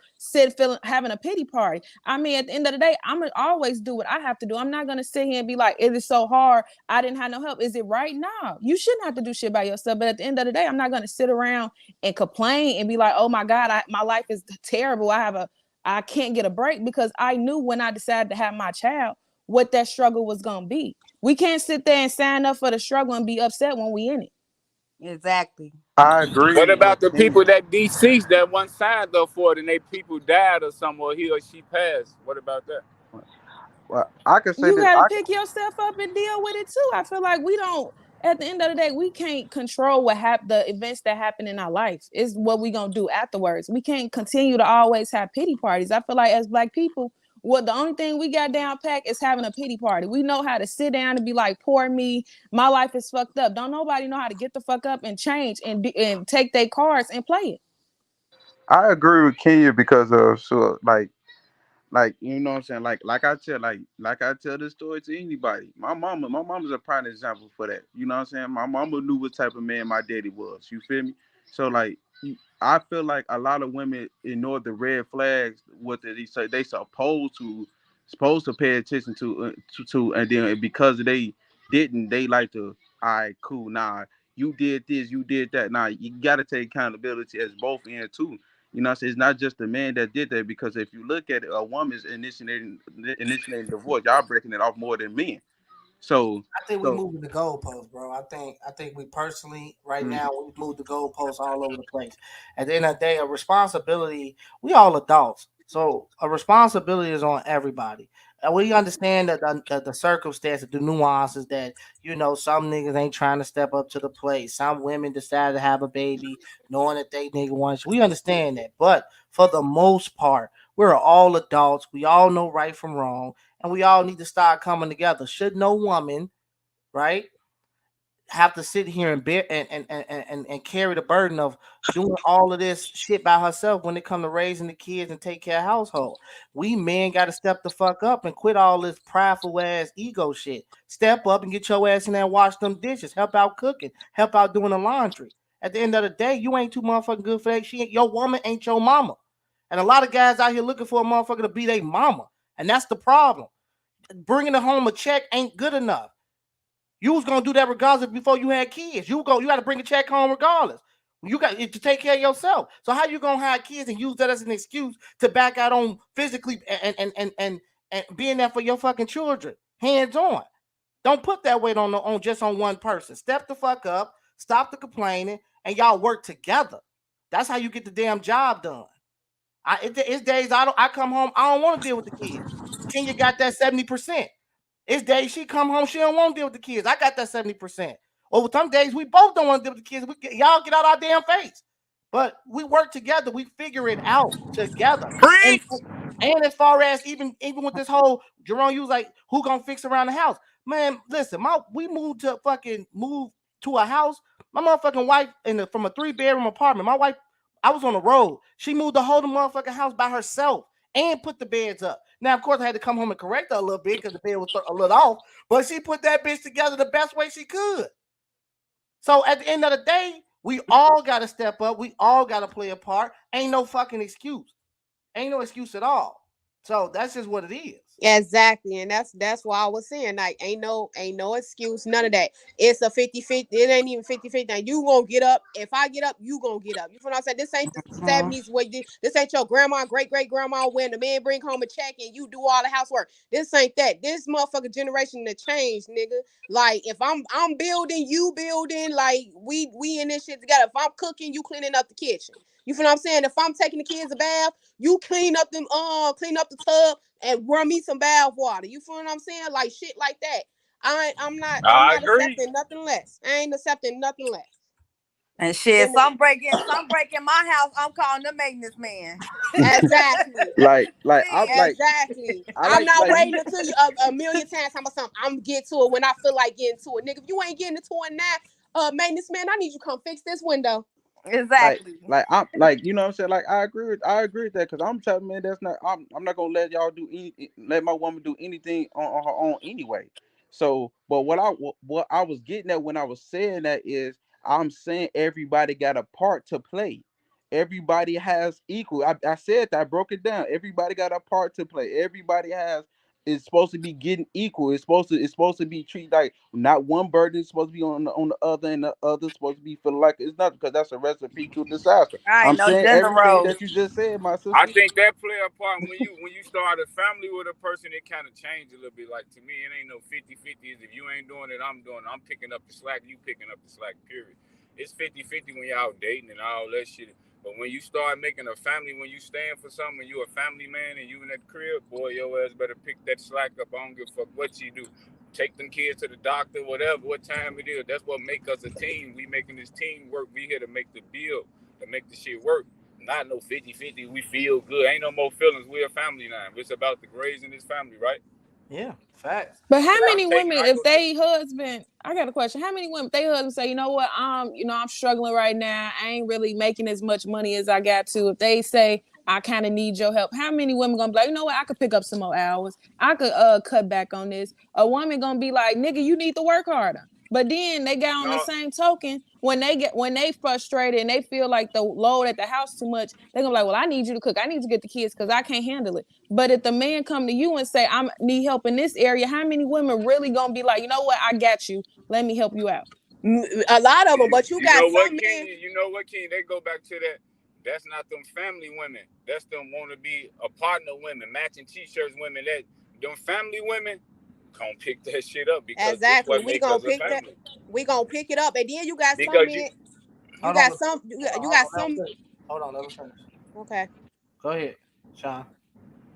having a pity party. I mean, at the end of the day, I'm gonna always do what I have to do. I'm not gonna sit here and be like, it is so hard. I didn't have no help. Is it right? No, you shouldn't have to do shit by yourself. But at the end of the day, I'm not gonna sit around and complain and be like, oh my God, my life is terrible. I can't get a break, because I knew when I decided to have my child what that struggle was gonna be. We can't sit there and sign up for the struggle and be upset when we in it. Exactly. I agree What with about the people Kenya. that deceased that one signed up for it and they people died or something, or he or she passed? What about that? Well, I can say You this. got to pick yourself up and deal with it too. I feel like we don't. At the end of the day, we can't control the events that happen in our life. It's what we gonna do afterwards. We can't continue to always have pity parties. I feel like as Black people, the only thing we got down pack is having a pity party. We know how to sit down and be like, poor me, my life is fucked up. Don't nobody know how to get the fuck up and change and take their cards and play it. I agree with Kenya because of like you know what I'm saying, like I tell this story to anybody. My mama's a prime example for that. You know what I'm saying? My mama knew what type of man my daddy was. You feel me? So like I feel like a lot of women ignore the red flags. What they say they supposed to pay attention to, and then because they didn't, they like to. All right, cool. Nah, you did this, you did that. Nah, you got to take accountability as both ends too. You know, what I'm saying? It's not just the man that did that, because if you look at it, a woman's initiating divorce, y'all breaking it off more than men. So, I think we so moving the goalposts, bro. I think we personally right mm, now we moved the goalposts all over the place. At the end of the day, a responsibility. We all adults, so a responsibility is on everybody. And we understand that the circumstances, the nuances that some niggas ain't trying to step up to the plate. Some women decide to have a baby knowing that they nigga wants. We understand that, but for the most part, we're all adults. We all know right from wrong, and we all need to start coming together. Should no woman, right, have to sit here and bear and carry the burden of doing all of this shit by herself when it comes to raising the kids and take care of household? We men got to step the fuck up and quit all this prideful ass ego shit. Step up and get your ass in there and wash them dishes. Help out cooking. Help out doing the laundry. At the end of the day, you ain't too motherfucking good for that. She ain't your woman, ain't your mama. And a lot of guys out here looking for a motherfucker to be their mama, and that's the problem. Bringing home a check ain't good enough. You was gonna do that regardless before you had kids. You got to bring a check home regardless. You got to take care of yourself. So how you gonna have kids and use that as an excuse to back out on physically and being there for your fucking children, hands on? Don't put that weight on just on one person. Step the fuck up. Stop the complaining, and y'all work together. That's how you get the damn job done. It's days I come home, I don't want to deal with the kids. Kenya got that 70%. It's days she come home, she don't want to deal with the kids. I got that 70%. Or some days we both don't want to deal with the kids. Y'all get out our damn face. But we work together. We figure it out together. And Preach. and as far as even with this whole Jerome, you was like, who gonna fix around the house? Man, listen, we moved to a house. My motherfucking wife from a 3-bedroom apartment. My wife, I was on the road. She moved the whole motherfucking house by herself and put the beds up. Now, of course, I had to come home and correct her a little bit because the bed was a little off, but she put that bitch together the best way she could. So at the end of the day, we all got to step up. We all got to play a part. Ain't no fucking excuse. Ain't no excuse at all. So that's just what it is. Exactly, and that's why I was saying, like, ain't no excuse, none of that. It's a 50-50. It ain't even 50-50. Now you gonna get up. If I get up, you gonna get up. You feel what I'm saying? This ain't the Mhm. 70s where this ain't your grandma, great grandma, when the man bring home a check and you do all the housework. This ain't that. This motherfucker generation to change, nigga. Like, if I'm building, you building, like, we in this shit together. If I'm cooking, you cleaning up the kitchen. You feel what I'm saying? If I'm taking the kids a bath, you clean up the tub and run me some bath water. You feel what I'm saying? Like, shit like that. I'm I not agree. accepting nothing less. I ain't accepting nothing less. And shit, And some breaking my house. I'm calling the maintenance man. exactly. Exactly. I'm not like you. waiting until you a million times time about something. I'm get to it when I feel like getting to it. Nigga, if you ain't getting to it now, maintenance man, I need you to come fix this window. like Exactly. I'm like, you know what I'm saying, like I agree with that, because I'm telling, man, that's not, I'm not gonna let y'all let my woman do anything on her own anyway. So but what I was getting at when I was saying that is, I'm saying everybody got a part to play. Everybody has equal. I said that, I broke it down. Everybody got a part to play. Everybody has, it's supposed to be getting equal. It's supposed to be treated like not one burden is supposed to be on the other, and the other supposed to be feeling like it's not, because that's a recipe to disaster. All right, I'm no saying gender everything roles. that you just said, my I sister. think that play a part when you start a family with a person. It kind of change a little bit. Like, to me, it ain't no 50-50. If you ain't doing it, I'm doing it. I'm picking up the slack. You picking up the slack. Period. It's 50-50 when y'all dating and all that shit. But when you start making a family, when you stand for something, you a family man and you in that crib, boy, your ass better pick that slack up. I don't give a fuck what you do. Take them kids to the doctor, whatever, what time it is. That's what make us a team. We making this team work. We here to make the bill, to make the shit work. Not no 50-50. We feel good. Ain't no more feelings. We're a family now. It's about the raising this family, right? Yeah, facts. But how Cause many women, I if go take. they husband, I got a question. How many women, if they husband say, you know what, I'm struggling right now. I ain't really making as much money as I got to. If they say, I kind of need your help, how many women gonna be like, you know what, I could pick up some more hours. I could cut back on this. A woman gonna be like, nigga, you need to work harder. But then they got on the No, same token when they frustrated and they feel like the load at the house too much, they're gonna be like, well, I need you to cook. I need to get the kids because I can't handle it. But if the man come to you and say, I need help in this area, how many women really gonna be like, you know what, I got you. Let me help you out. A lot of them, but you you got know what, some men. King? You know what, King? They go back to that. That's not them family women. That's them want to be a partner women, matching t-shirts women. That them family women can't pick that shit up because this Exactly. what make us a family. We gonna pick it up, and then you got some Because you, men. You Hold on. got some. You Hold got on. Let him some. finish. Hold on. Let him finish. Okay. Go ahead, Sean.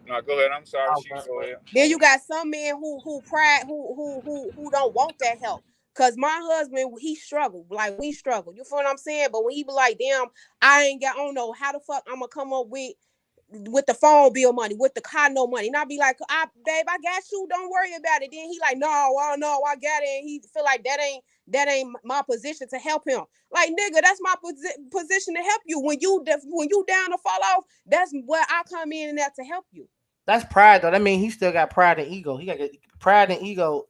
no, go ahead. I'm sorry, Oh, she go ahead. Then you got some men who pride who don't want that help. Cause my husband, he struggled like we struggle. You feel what I'm saying? But when he be like, "Damn, I don't know how the fuck I'm gonna come up with the phone bill money, with the car no money," and I be like, babe, I got you. Don't worry about it." Then he like, "No, I know, I got it." And he feel like that ain't my position to help him. Like, nigga, that's my position to help you. When you down to fall off, that's where I come in and to help you. That's pride though. That mean he still got pride and ego. He got pride and ego.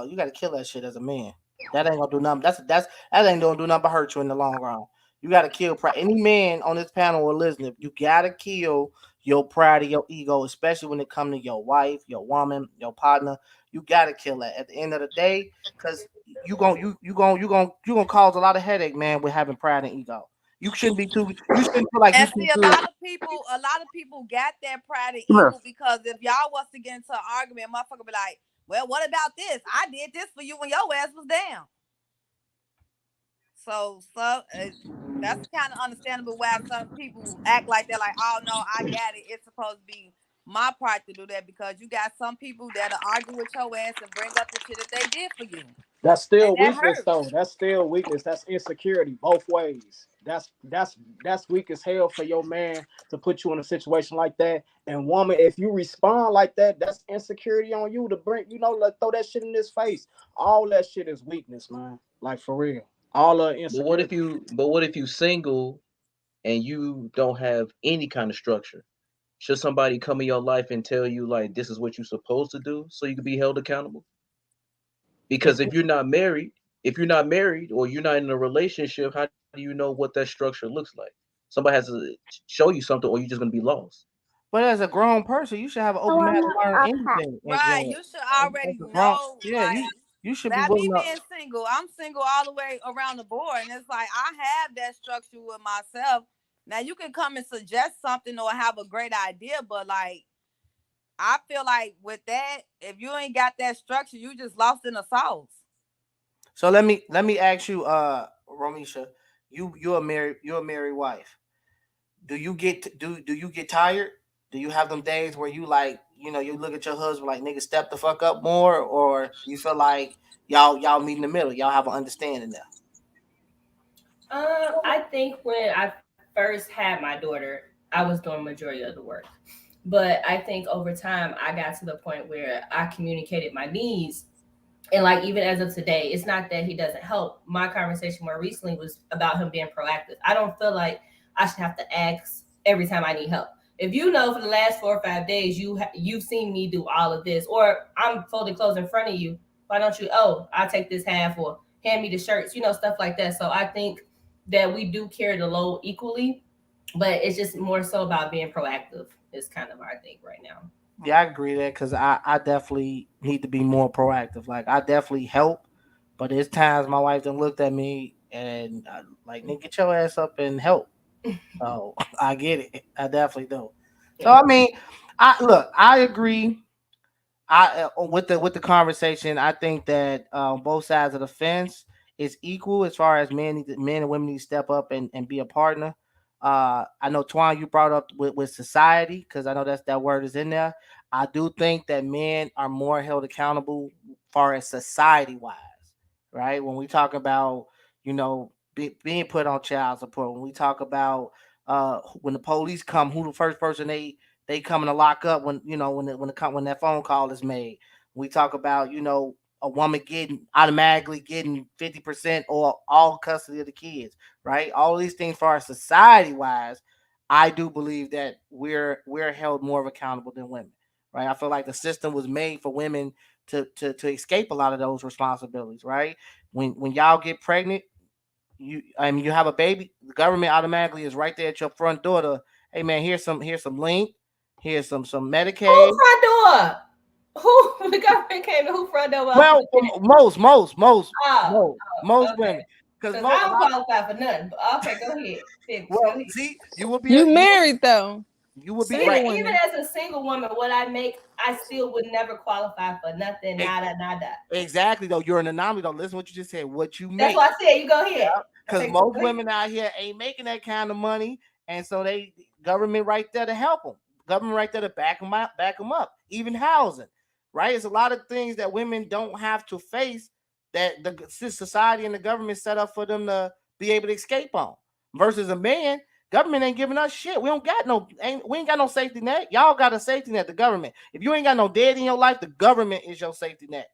You got to kill that shit as a man. That ain't gonna do nothing. That ain't gonna do nothing but hurt you in the long run. You got to kill pride. Any man on this panel or listening, you got to kill your pride and your ego, especially when it come to your wife, your woman, your partner. You got to kill that at the end of the day, because you gonna cause a lot of headache, man, with having pride and ego. You shouldn't be too. You shouldn't feel like you And should see, a do. lot of people got that pride and Yeah. ego because if y'all was to get into an argument, motherfucker be like, "Well, what about this? I did this for you when your ass was down." So that's kind of understandable why some people act like they're like, "Oh no, I got it. It's supposed to be my part to do that," because you got some people that'll argue with your ass and bring up the shit that they did for you, That's and still that weakness, hurts. though. That's still weakness. That's insecurity, both ways. That's weak as hell for your man to put you in a situation like that. And woman, if you respond like that, that's insecurity on you to bring, like throw that shit in his face. All that shit is weakness, man. Like for real. All the insecurity. But what if you single and you don't have any kind of structure? Should somebody come in your life and tell you like this is what you're supposed to do so you can be held accountable? If Because if you're not married or you're not in a relationship, how do you know what that structure looks like? Somebody has to show you something, or you're just gonna be lost. But as a grown person, you should have an open mind to learn anything. Right? You should As already a grown, know, yeah, like. you should be By willing me to. being single, I'm single all the way around the board, and it's like I have that structure with myself. Now you can come and suggest something or have a great idea, but like I feel like with that, if you ain't got that structure, you just lost in the sauce. So let me ask you, Romisha, you're a married wife. Do you get tired? Do you have them days where you like, you look at your husband like, nigga, step the fuck up more, or you feel like y'all meet in the middle, y'all have an understanding there? I think when I first had my daughter, I was doing majority of the work. But I think over time, I got to the point where I communicated my needs. And like even as of today, it's not that he doesn't help. My conversation more recently was about him being proactive. I don't feel like I should have to ask every time I need help. If you know for the last 4 or 5 days you've seen me do all of this, or I'm folding clothes in front of you, why don't you? Oh, I'll take this half, or hand me the shirts, stuff like that. So I think that we do carry the load equally, but it's just more so about being proactive. Is kind of our thing right now. Yeah, I agree that, because I definitely need to be more proactive. Like, I definitely help, but there's times my wife done looked at me and like, nigga, get your ass up and help. So I get it. I definitely do. So Yeah. I mean, I agree. With the conversation, I think that both sides of the fence is equal as far as men and women need to step up and be a partner. I know, Twan, you brought up with society, because I know that word is in there. I do think that men are more held accountable far as society wise, right? When we talk about, being put on child support, when we talk about when the police come, who the first person they coming to lock up when, when that phone call is made. We talk about, a woman automatically getting 50% or all custody of the kids, right? All these things for our society wise, I do believe that we're held more accountable than women, right? I feel like the system was made for women to escape a lot of those responsibilities, right? When y'all get pregnant, you have a baby, the government automatically is right there at your front door to, hey man, here's some link, here's some Who Medicaid. front door? Who the government came to who front door? Well, Oh, most okay. women, because Because I a don't lot. qualify for nothing. But okay, go ahead. Finish. Go Well, ahead. see, you will be You married though. you will be Even Single right. even women. as a single woman, what I make, I still would never qualify for nothing. E- Nada, nada. Exactly though, you're an anomaly though. Listen, what you just said. What you That's make. why I said you go ahead. Because Okay, most go ahead. women out here ain't making that kind of money, and so they government right there to help them, government right there to back them up, even housing, right? It's a lot of things that women don't have to face that the society and the government set up for them to be able to escape on. Versus a man, government ain't giving us shit. We ain't got no safety net. Y'all got a safety net. The government. If you ain't got no dead in your life, the government is your safety net.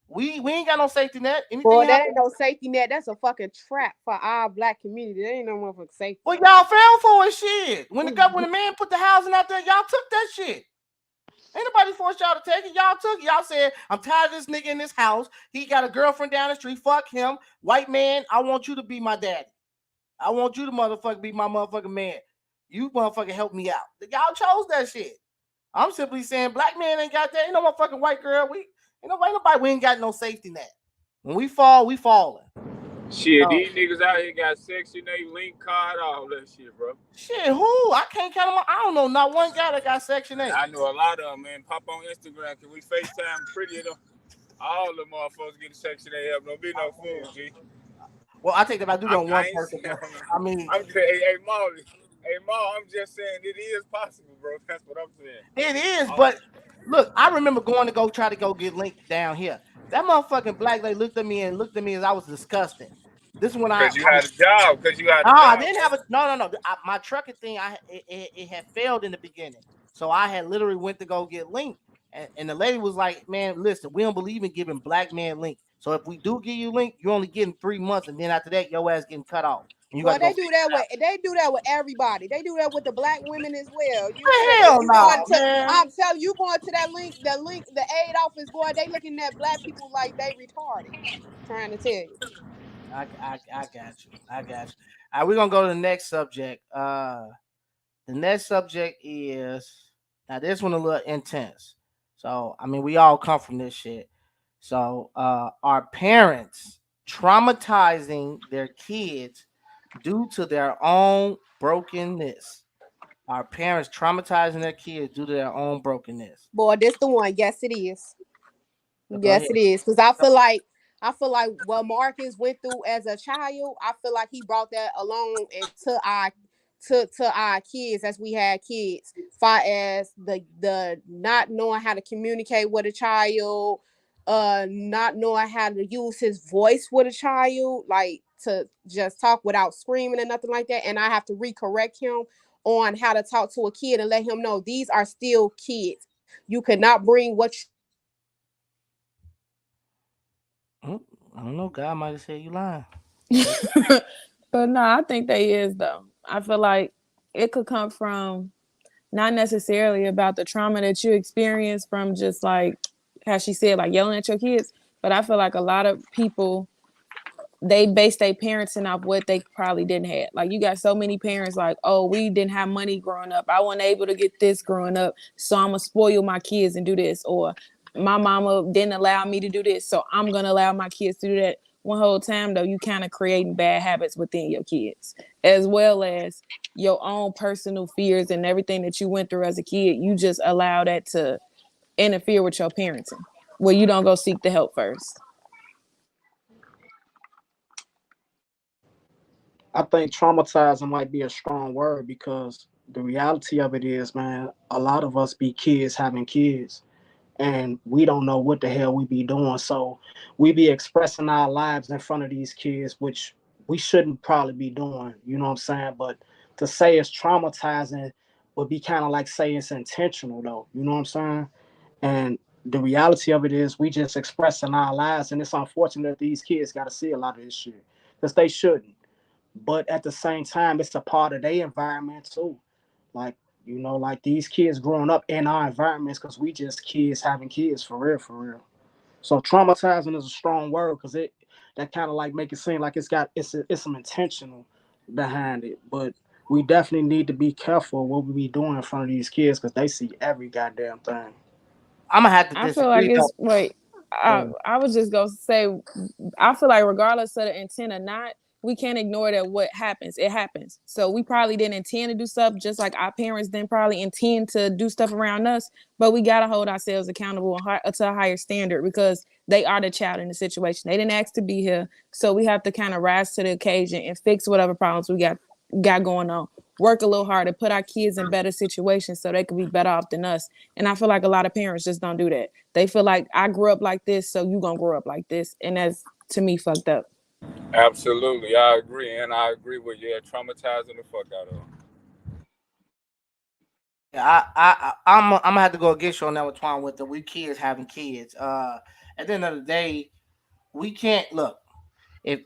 We ain't got no safety net. Anything Boy, that happen? ain't no safety net. That's a fucking trap for our black community. There ain't no motherfucking safety Well, net. y'all fell for it, shit. When the man put the housing out there, y'all took that shit. Ain't nobody forced y'all to take it. Y'all took it. Y'all said, I'm tired of this nigga in this house. He got a girlfriend down the street. Fuck him. White man, I want you to be my daddy. I want you to motherfucker be my motherfucking man. You motherfucker help me out. Y'all chose that shit. I'm simply saying black man ain't got that. Ain't no motherfucking white girl. We ain't got no safety net. When we fall, we falling. Shit, So these niggas out here got Section 8 link card, all that shit, bro. shit, who? I can't count them. I don't know not one guy that got Section 8. I know a lot of them, man. Pop on Instagram. Can we FaceTime pretty enough? All the motherfuckers get a Section 8 help. Don't be no fool, G. Well, I think if I do that on I one ain't person, saying, but I mean, I'm just, hey, Molly. Hey, Ma, I'm just saying it is possible, bro. That's what I'm saying. it is. Oh, But look, I remember going to go try to go get linked down here. That motherfucking black lady looked at me as I was disgusting. This is when I, because you I had was a job. Because you had no, a I job, didn't bro. have a no. My trucking thing, it had failed in the beginning, so I had literally went to go get linked, and the lady was like, "Man, listen, we don't believe in giving black man link. So if we do give you link, you're only getting 3 months, and then after that, your ass getting cut off, and you got Boy, to go figure it out." they do that with everybody. They do that with the black women as well. You feel me? If Hell you no, going to, man. I'm telling you, going to the aid office, boy, they looking at black people like they retarded. Trying to tell you. I got you. I got you. All right, we're gonna go to the next subject. The next subject is now this one a little intense. So I mean, we all come from this shit. So are parents traumatizing their kids due to their own brokenness? Are parents traumatizing their kids due to their own brokenness? Boy, this the one. Yes, it is. So go Yes, ahead. it is. Because I feel like what Marcus went through as a child, I feel like he brought that along into our to our kids as we had kids. Far as the not knowing how to communicate with a child, not knowing how to use his voice with a child, like to just talk without screaming and nothing like that. And I have to recorrect him on how to talk to a kid and let him know these are still kids. You cannot bring what Mm, I don't know. God might have said you lying. But no, I think they is though. I feel like it could come from not necessarily about the trauma that you experience from just like how she said, like yelling at your kids. But I feel like a lot of people they base their parenting off what they probably didn't have. Like you got so many parents like, oh, we didn't have money growing up. I wasn't able to get this growing up, so I'm gonna spoil my kids and do this. Or my mama didn't allow me to do this, so I'm gonna allow my kids to do that. One whole time though, you kind of creating bad habits within your kids, as well as your own personal fears and everything that you went through as a kid. You just allow that to interfere with your parenting, where you don't go seek the help first. I think traumatizing might be a strong word because the reality of it is, man, a lot of us be kids having kids and we don't know what the hell we be doing. So we be expressing our lives in front of these kids, which we shouldn't probably be doing. You know what I'm saying? But to say it's traumatizing would be kind of like saying it's intentional, though. You know what I'm saying? And the reality of it is, we just expressing our lives, and it's unfortunate that these kids got to see a lot of this shit because they shouldn't. But at the same time, it's a part of their environment too. Like, like these kids growing up in our environments because we just kids having kids for real, for real. So traumatizing is a strong word because that kind of like make it seem like it's some intentional behind it. But we definitely need to be careful what we be doing in front of these kids because they see every goddamn thing. I'm gonna have to I feel like disagree though. it's wait. I was just gonna say, I feel like regardless of the intent or not, we can't ignore that what happens. It happens. So we probably didn't intend to do stuff, just like our parents didn't probably intend to do stuff around us. But we gotta hold ourselves accountable to a higher standard because they are the child in the situation. They didn't ask to be here, so we have to kind of rise to the occasion and fix whatever problems we got going on. Work a little harder, put our kids in better situations so they could be better off than us. And I feel like a lot of parents just don't do that. They feel like I grew up like this, so you gonna grow up like this, and that's to me fucked up. Absolutely, I agree, and I agree with you. Traumatizing the fuck out of them. Yeah, I'm gonna have to go against you on that with Twan with the we kids having kids. At the end of the day, we can't look if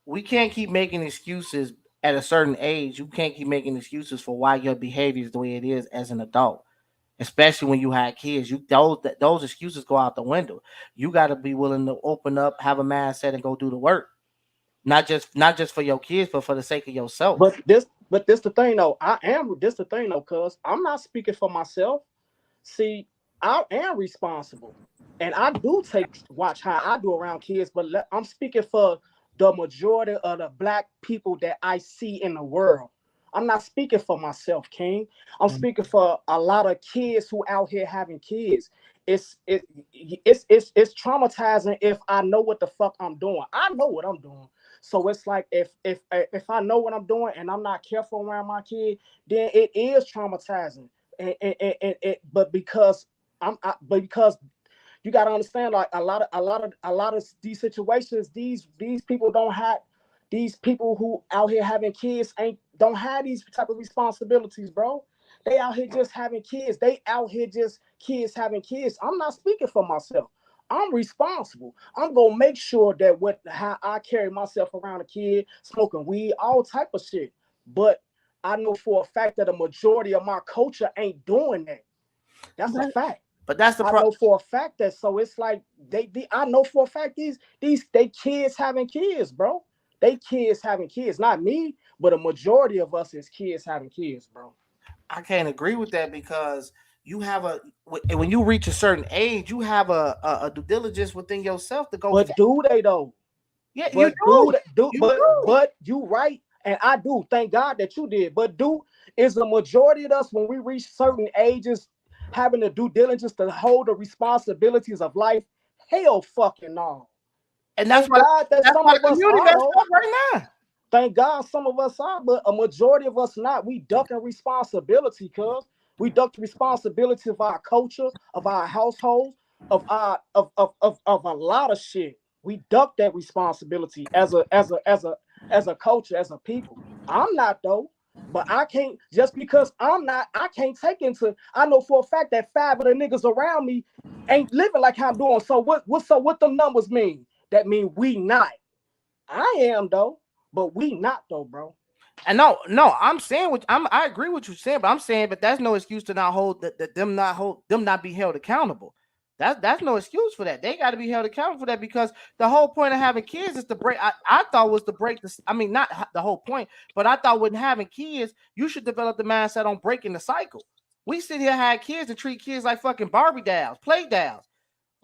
we can't keep making excuses at a certain age. You can't keep making excuses for why your behavior is the way it is as an adult, especially when you had kids. Those excuses go out the window. You got to be willing to open up, have a mindset, and go do the work. Not just for your kids, but for the sake of yourself. But this the thing though. I am this the thing though, cuz I'm not speaking for myself. See, I am responsible, and I do take watch how I do around kids. But I'm speaking for the majority of the black people that I see in the world. I'm not speaking for myself, King. I'm speaking for a lot of kids who out here having kids. It's it, it's traumatizing if I know what the fuck I'm doing. I know what I'm doing. So it's like if I know what I'm doing and I'm not careful around my kid, then it is traumatizing but because but because you got to understand, like a lot of these situations, these people don't have these people who out here having kids ain't don't have these type of responsibilities, bro. They out here just having kids. They out here just kids having kids. I'm not speaking for myself. I'm responsible. I'm gonna make sure that what how I carry myself around a kid, smoking weed, all type of shit. But I know for a fact that a majority of my culture ain't doing that. That's a But fact. But that's the I problem. know for a fact that so it's like I know for a fact they kids having kids, bro. They kids having kids, not me, but a majority of us is kids having kids, bro. I can't agree with that because you have when you reach a certain age, you have a due diligence within yourself to go But check. do they though? Yeah, you But do. You do. but you right, and I do. Thank God that you did. But do is the majority of us when we reach certain ages having the due diligence to hold the responsibilities of life? Hell fucking no. And Thank God that that's some why the of us community are messed though. up right now. Thank God some of us are, but a majority of us not. We ducking responsibility, cuz we duck the responsibility of our culture, of our households, of our of a lot of shit. We duck that responsibility as a culture, as a people. I'm not though, but I can't just because I'm not, I can't take into I know for a fact that five of the niggas around me ain't living like I'm doing. So what them numbers mean? That mean we not. I am though, but we not though, bro. And no, I'm saying I agree with you saying, but I'm saying, but that's no excuse to not hold that them not be held accountable. That's no excuse for that. They got to be held accountable for that because the whole point of having kids is to break. I thought was to break this. I mean, not the whole point, but I thought when having kids, you should develop the mindset on breaking the cycle. We sit here had kids and treat kids like fucking Barbie dolls, play dolls.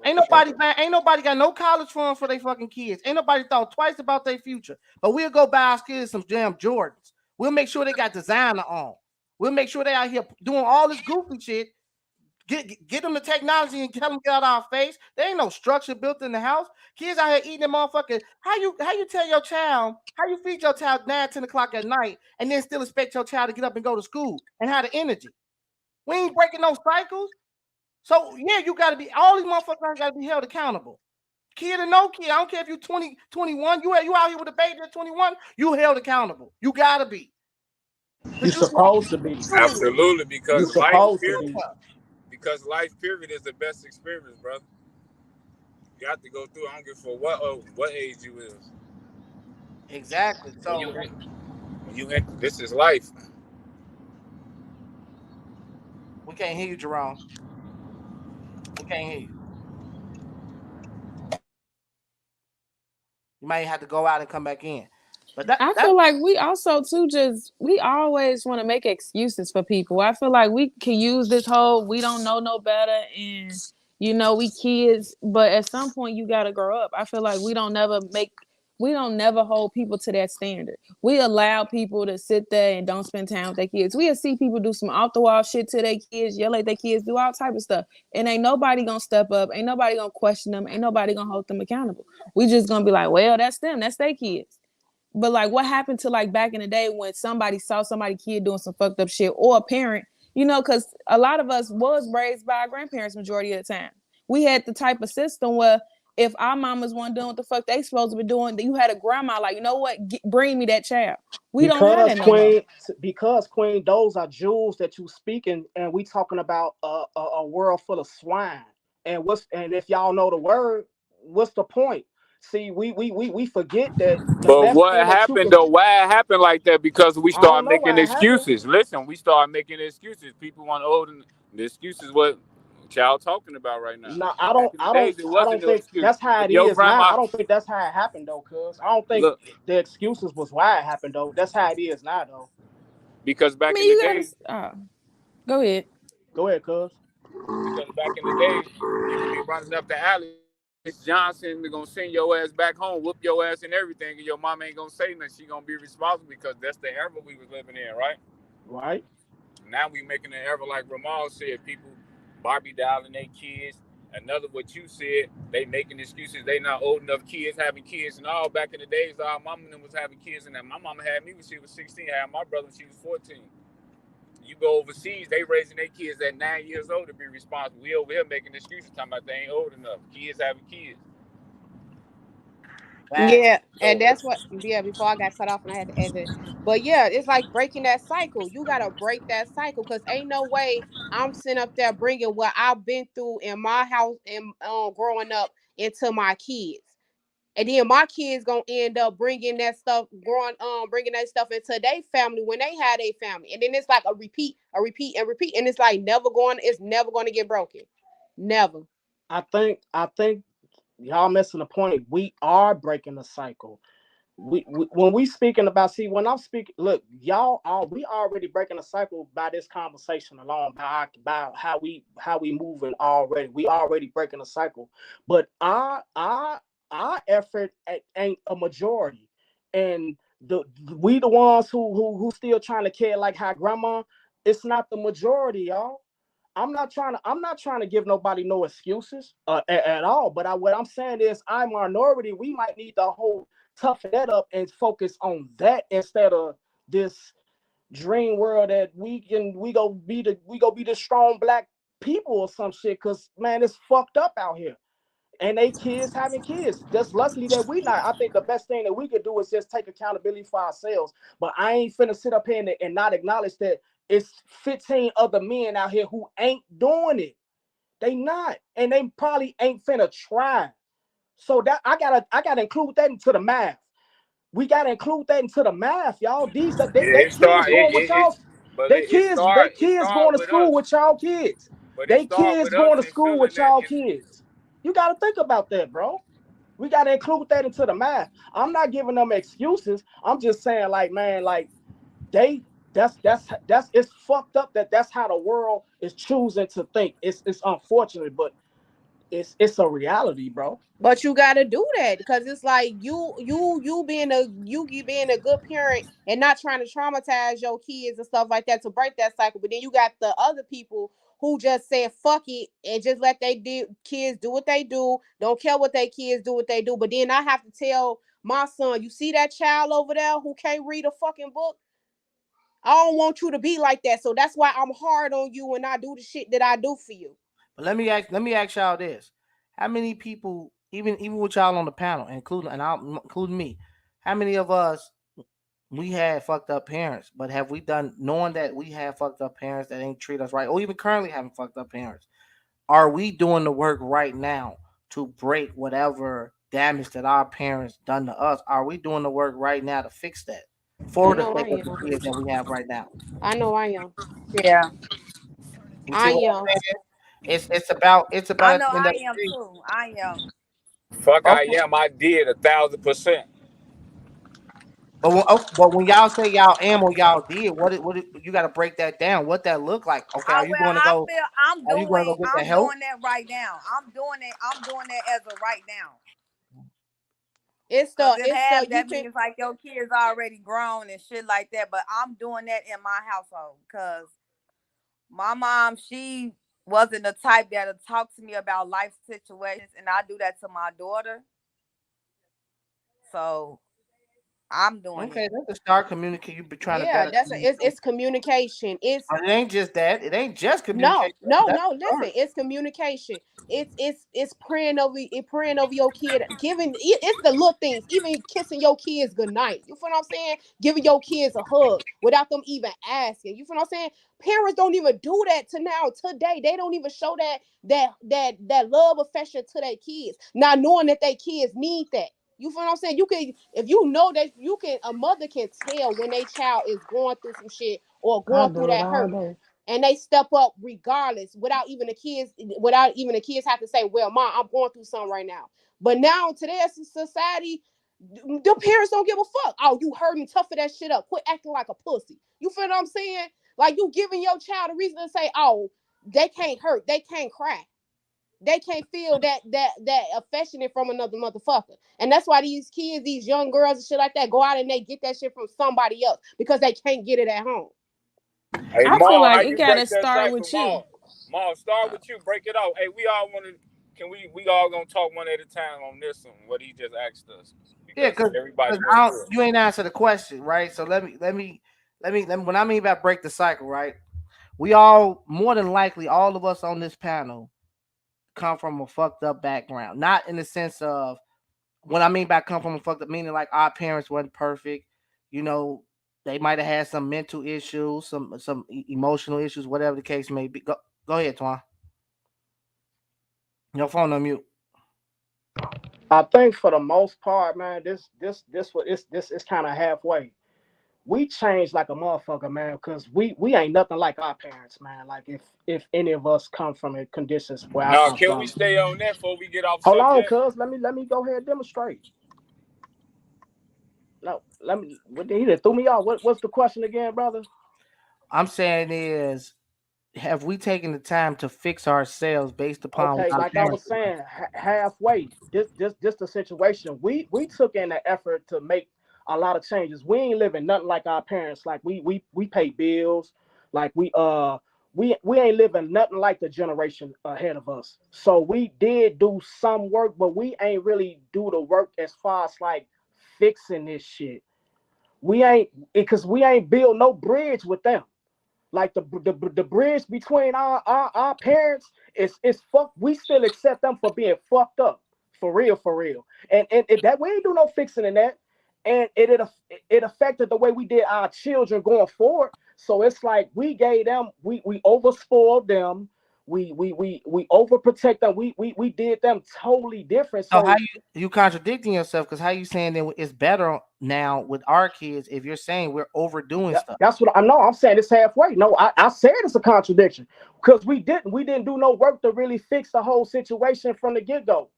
Ain't nobody got no college funds for their fucking kids. Ain't nobody thought twice about their future. But we'll go buy our kids some damn Jordans. We'll make sure they got designer on. We'll make sure they out here doing all this goofy shit. Get them the technology and tell them get out of our face. There ain't no structure built in the house. Kids out here eating them motherfuckers. How you tell your child, how you feed your child 9, 10 o'clock at night and then still expect your child to get up and go to school and have the energy? We ain't breaking no cycles. So yeah, you gotta be all these motherfuckers gotta be held accountable. Kid or no kid, I don't care if you 20, 21, you out here with a baby at 21, you held accountable. You gotta be. You Because you supposed to be. Absolutely, You supposed to be. because life period is the best experience, brother. You have to go through. I don't give a fuck what age you is. exactly. When you So when you enter, this is life. we can't hear you, Jerome. We can't hear you. You might have to go out and come back in. But I that feel like we also too just we always want to make excuses for people. I feel like we can use this whole we don't know no better and we kids, but at some point you gotta grow up. I feel like we don't never hold people to that standard. We allow people to sit there and don't spend time with their kids. We'll see people do some off the wall shit to their kids, yell at their kids, do all type of stuff. And ain't nobody gonna step up, ain't nobody gonna question them, ain't nobody gonna hold them accountable. We just gonna be like, well, that's them, that's their kids. But like, what happened to like back in the day when somebody saw somebody kid doing some fucked up shit or a parent, because a lot of us was raised by our grandparents majority of the time. We had the type of system where if our mamas weren't doing what the fuck they supposed to be doing, you had a grandma like, you know what, bring me that child. We don't have Because that no more. Queen, those are jewels that you speaking, and we talking about a world full of swine. And if y'all know the word, what's the point? See, we forget that the But best what thing that you happened can. though? Why it happened like that? Because we I don't started know making why it happened. excuses. Listen, we started making excuses. People want old, and the excuses what y'all talking about right now. No, Back in the days, it I wasn't don't no think excuse. that's how If it your is now. grandma, I don't think that's how it happened though, cuz I don't think look, the excuses was why it happened though. That's how it is now though. because I back in mean, the you day, gotta go ahead. Go ahead, cuz. because back in the day, you could be running up the alley. Miss Johnson gonna send your ass back home, whoop your ass and everything, and your mom ain't gonna say nothing. She gonna be responsible because that's the era we was living in, right? Right? Now we making an era like Ramal said, people Barbie dolling their kids. Another what you said, they making excuses. They not old enough. Kids having kids and all. Back in the days, our mama and them was having kids, and that my mama had me when she was 16. Had my brother when she was 14. You go overseas, they raising their kids at 9 years old to be responsible. We over here making excuses, talking about they ain't old enough. Kids having kids. facts. Yeah, and So that's what, yeah, before I got cut off and I had to exit. But yeah, it's like breaking that cycle. You got to break that cycle because ain't no way I'm sitting up there bringing what I've been through in my house and growing up into my kids. And then my kids gonna end up bringing that stuff, bringing that stuff into their family when they had a family, and then it's like a repeat, and repeat, and it's like it's never going to get broken, never. I think y'all missing the point. We are breaking the cycle. We when we speaking about, see, when I'm speaking, look, y'all are we already breaking a cycle by this conversation alone, by how we moving already. We already breaking a cycle, but our effort ain't a majority, and we the ones who still trying to care like how grandma. It's not the majority, y'all. I'm not trying to give nobody no excuses at all. But what I'm saying is, I'm minority. We might need to hold toughen that up and focus on that instead of this dream world that we go be the strong black people or some shit. Cause man, it's fucked up out here. And they kids having kids. Just luckily that we not. I think the best thing that we could do is just take accountability for ourselves. But I ain't finna sit up here and not acknowledge that it's 15 other men out here who ain't doing it. They not, and they probably ain't finna try. So that I gotta include that into the math. We gotta include that into the math, y'all. These are yeah, they it kids start going with y'all. but They it kids, they start it kids start going to with us. school with y'all kids. But it They start kids with us going to school instilling with that y'all in. kids. You gotta think about that, bro. We gotta include that into the math. I'm not giving them excuses. I'm just saying, like, man, like they that's it's fucked up that that's how the world is choosing to think. It's unfortunate, but it's a reality, bro. But you got to do that because it's like you being a good parent and not trying to traumatize your kids and stuff like that to break that cycle. But then you got the other people who just said fuck it and just let kids do what they do. Don't care what they kids do what they do. But then I have to tell my son, you see that child over there who can't read a fucking book? I don't want you to be like that. So that's why I'm hard on you when I do the shit that I do for you. But let me ask y'all this: how many people, even with y'all on the panel, including me, how many of us we had fucked up parents, but have we done knowing that we have fucked up parents that ain't treat us right, or even currently having fucked up parents? Are we doing the work right now to break whatever damage that our parents done to us? Are we doing the work right now to fix that I for the know I sake of the am. kids that we have right now? I know I am. Yeah, You see I what I'm am. saying? It's about I at know the end of I the am day. too. I am. Fuck I Okay. am. I did 1,000%. But when y'all say y'all am or y'all did, you got to break that down. What that look like? Okay, are you Well, going to I go? feel Are you going to go get the I'm help? doing that right now. I'm doing that as of right now. It's Cause the it it's the have you that can means like your kids already grown and shit like that. But I'm doing that in my household because my mom, she wasn't the type that'll talk to me about life situations, and I do that to my daughter. So I'm doing Okay, it. that's a start communicate. You be trying to yeah, better that's communicate. it's communication. It's But it ain't just that. It ain't just no, communication. no, That's no. a Listen, start. it's communication. It's praying over your kid. It's the little things. Even kissing your kids goodnight. You feel what I'm saying? Giving your kids a hug without them even asking. You feel what I'm saying? Parents don't even do that to now today. They don't even show that love affection to their kids. Not knowing that their kids need that. You feel what I'm saying? You can, if you know that you can, a mother can tell when their child is going through some shit or I going through do it that all hurt, day. and they step up regardless without even the kids have to say, well, mom, I'm going through something right now. But now in today's society, the parents don't give a fuck. Oh, you hurt me, tougher that shit up, quit acting like a pussy. You feel what I'm saying? Like, you giving your child a reason to say, oh, they can't hurt, they can't cry, they can't feel that affectionate from another motherfucker. And that's why these kids, these young girls and shit like that, go out and they get that shit from somebody else because they can't get it at home. Hey, I feel Maul, how like it you gotta break that start cipher, with you. Maul? Maul, start with you. Break it out. Hey, we all want to. Can we all gonna talk one at a time on this one? What he just asked us Yeah, because because everybody went through it. you ain't answer the question, right? So let me. When I mean by break the cycle, right? We all more than likely, all of us on this panel come from a fucked up background. Not in the sense of what I mean by come from a fucked up, meaning like our parents weren't perfect. You know, they might have had some mental issues, some emotional issues, whatever the case may be. Go ahead, Twan. Your phone on mute. I think for the most part, man, this what this is kind of halfway. We changed like a motherfucker, man, because we ain't nothing like our parents, man. Like if any of us come from the conditions where I Now, come can we from. stay on that before we get off Hold on, subject? cuz let me go ahead and demonstrate. No, let me. What he done threw me off. What's the question again, brother? I'm saying is, have we taken the time to fix ourselves based upon what Okay, our like I was parents have done? saying, halfway. This the situation. We took in the effort to make a lot of changes. We ain't living nothing like our parents. Like we pay bills. Like we ain't living nothing like the generation ahead of us. So we did do some work, but we ain't really do the work as far as like fixing this shit. We ain't because we ain't build no bridge with them. Like the bridge between our parents is fuck. We still accept them for being fucked up, for real. And that we ain't do no fixing in that. And it affected the way we did our children going forward. So it's like we gave them, we over spoiled them, we overprotect them. We did them totally different. So how So you contradicting yourself? Because how you saying that it's better now with our kids if you're saying we're overdoing stuff? that's what I know. I'm saying it's halfway. No, I said it's a contradiction because we didn't do no work to really fix the whole situation from the get go.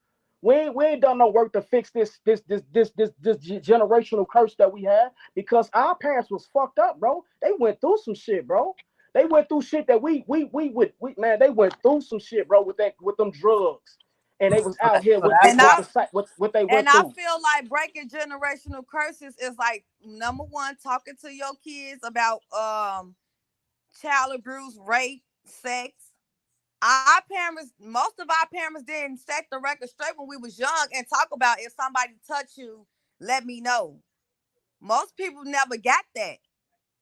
We ain't done no work to fix this generational curse that we had because our parents was fucked up, bro. They went through some shit, bro. They went through shit that man. They went through some shit, bro, with them drugs, and they was So out here with And I what they and went I through. feel like breaking generational curses is like number one, talking to your kids about child abuse, rape, sex. Our parents, most of our parents didn't set the record straight when we was young and talk about if somebody touch you, let me know. Most people never got that.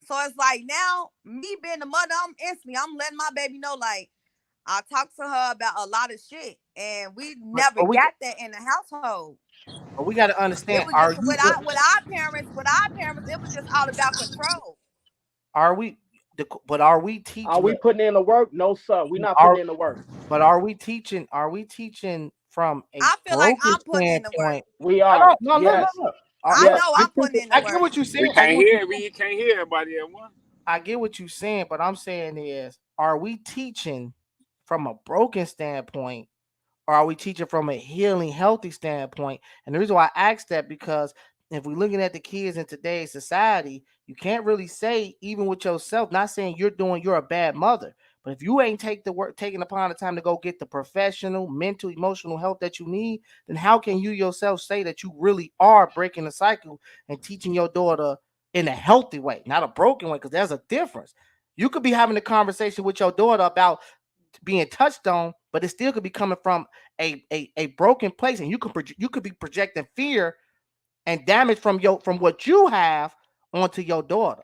So it's like now, me being the mother, I'm letting my baby know, like, I talked to her about a lot of shit. And we never but got that in the household. we got to It understand. was just with our parents, it was just all about control. Are we? But are we Are teaching? we putting in the work? No, sir. We're not putting Are in the work. but are we teaching? Are we teaching from a I feel like broken I'm putting in the work. standpoint? We I are. don't. No, look, look, Yes. look. I Look, Yes. know we I'm putting teaching. in the I get work. what you're saying. We I get can't what hear. you're saying. We can't hear everybody at once. I get what you're saying. But I'm saying is, are we teaching from a broken standpoint? or are we teaching from a healing, healthy standpoint? And the reason why I ask that, because if we're looking at the kids in today's society, you can't really say, even with yourself, not saying you're a bad mother, but if you ain't taking upon the time to go get the professional, mental, emotional help that you need, then how can you yourself say that you really are breaking the cycle and teaching your daughter in a healthy way, not a broken way? Because there's a difference. You could be having a conversation with your daughter about being touched on, but it still could be coming from a broken place, and you could be projecting fear and damage from what you have onto your daughter.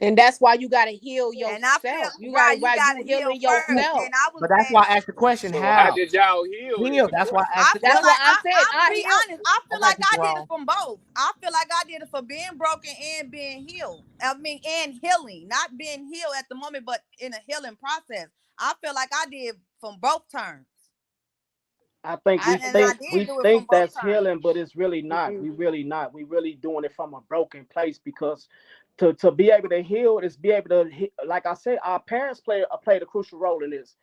And that's why you gotta heal Yeah, and I feel yourself. You gotta right. You while got to you heal healing first. yourself. And I was But that's saying, why I asked the question, So how how did y'all heal is heal. the That's why question. I asked I the feel That's question. why like I said I'm I be heal. honest. I I feel got like you, I did it Jerome. from both. I feel like I did it for being broken and being healed. I mean, and healing, not being healed at the moment, but in a healing process. I feel like I did from both terms. I think we And I think did we do it from think both that's terms. healing, but it's really not. Mm-mm. We really not. We really doing it from a broken place, because to be able to heal is be able to like I said, our parents played a crucial role in this.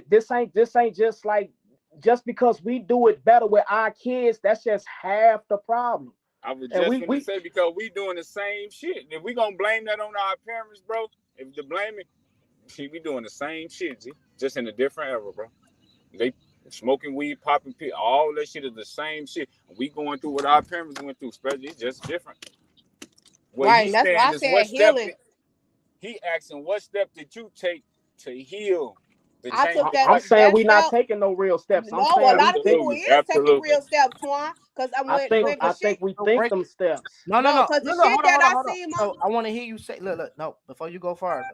This ain't just like, just because we do it better with our kids, that's just half the problem. I was And just we gonna we say, because we doing the same shit. If we gonna blame that on our parents, bro, if the blame it, see, we doing the same shit, G, just in a different era, bro. They smoking weed, popping pit, all that shit is the same shit. We going through what our parents went through, especially it's just different. What Right, and he's that's why saying I is, what said step healing. did he asking? What step did you take to heal, to I change took the that I'm cycle? saying that we not step. taking no real steps. I'm No, a saying we lot of think. people Absolutely, is taking absolutely. real steps, Twan. Cause I I went think when So, the I shit. think we so think break. them steps. No, no, No, no, cause the no, no. shit Hold on, that hold on, I hold on. see, So mama. I want to hear you say. Look. No, before you go further,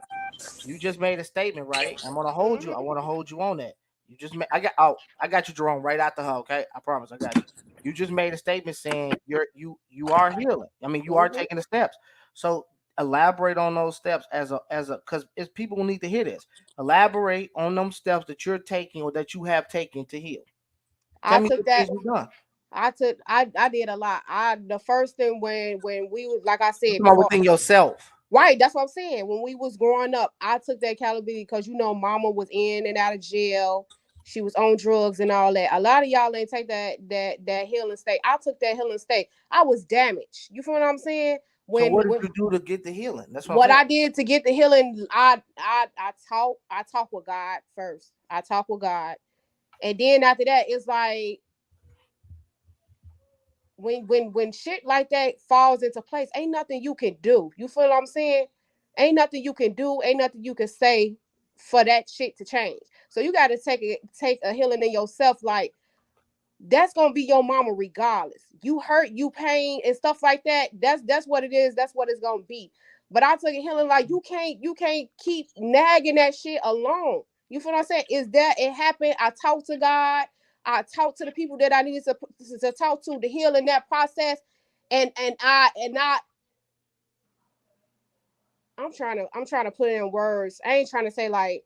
you just made a statement, right? I'm gonna hold you. Hmm. I want to hold you on that. You just made. I got. Oh, I got you, Jerome. Right out the hell. Okay, I promise. I got you. You just made a statement saying you are healing. I mean, you are Hmm. taking the steps. So elaborate on those steps as a because it's people who need to hear this. Elaborate on them steps that you're taking or that you have taken to heal. Tell I me took what it that. is you've done. I did a lot. The first thing when we was like I I'm said talking about before. within yourself. Right, that's what I'm saying. When we was growing up, I took that accountability because mama was in and out of jail. She was on drugs and all that. A lot of y'all ain't take that healing state. I took that healing state. I was damaged. You feel what I'm saying? So what did When you do to get the healing? That's what I'm what saying. I did to get the healing, I talk with God first. I talk with God. And then after that, it's like when shit like that falls into place, ain't nothing you can do. You feel what I'm saying? Ain't nothing you can do, ain't nothing you can say for that shit to change. So you gotta take a healing in yourself, like that's gonna be your mama regardless. You hurt, you pain and stuff like that. That's what it is. That's what it's gonna be. But I took a healing like you can't keep nagging that shit alone. You feel what I'm saying? Is that it happened? I talked to God. I talked to the people that I needed to talk to heal in that process. And I'm trying to put it in words. I ain't trying to say like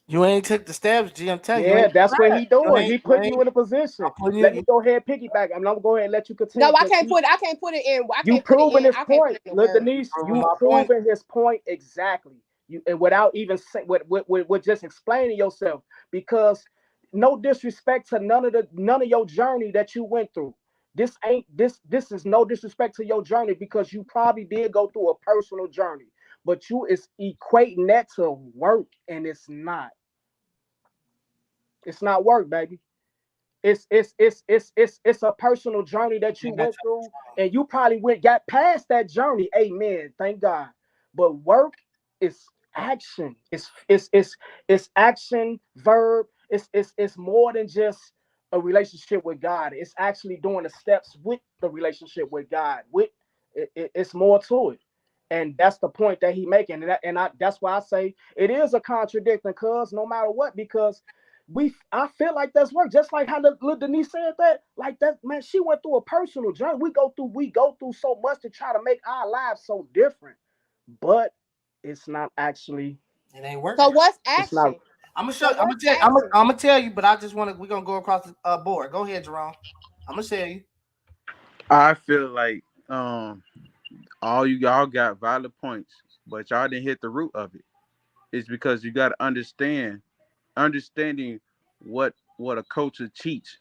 You ain't took the steps, G. I'm telling you, Yeah, ain't that's what tried. he doing. He You putting ain't. you in a I'm position. putting Let me you. go ahead and piggyback. I'm gonna go ahead and let you no, continue, because I can't put it in. I you can't put it proving in. his I can't put point. it in the Look, words. Denise, Proving you my point. proving his point exactly. You, and without even say, with just explaining yourself, because no disrespect to none of your journey that you went through. This is no disrespect to your journey, because you probably did go through a personal journey, but you is equating that to work, and it's not. It's not work, baby. It's a personal journey that you Ain't got went through, and you probably got past that journey. Amen. Thank God. But work is action. It's action verb. It's more than just a relationship with God. It's actually doing the steps with the relationship with God. It's more to it. And that's the point that he making. That's why I say it is a contradiction, cuz no matter what, because I feel like that's work. Just like how little Denise said that, like that, man, she went through a personal journey. We go through so much to try to make our lives so different. But it's not actually, It ain't So working. what's it's not. action? I'm gonna show. So I'm gonna what's tell. action? I'm gonna tell you, but I just want to. We're gonna go across the board. Go ahead, Jerome. I'm gonna tell you. I feel like all y'all got valid points, but y'all didn't hit the root of it. It's because you got to understand. understanding what a culture teach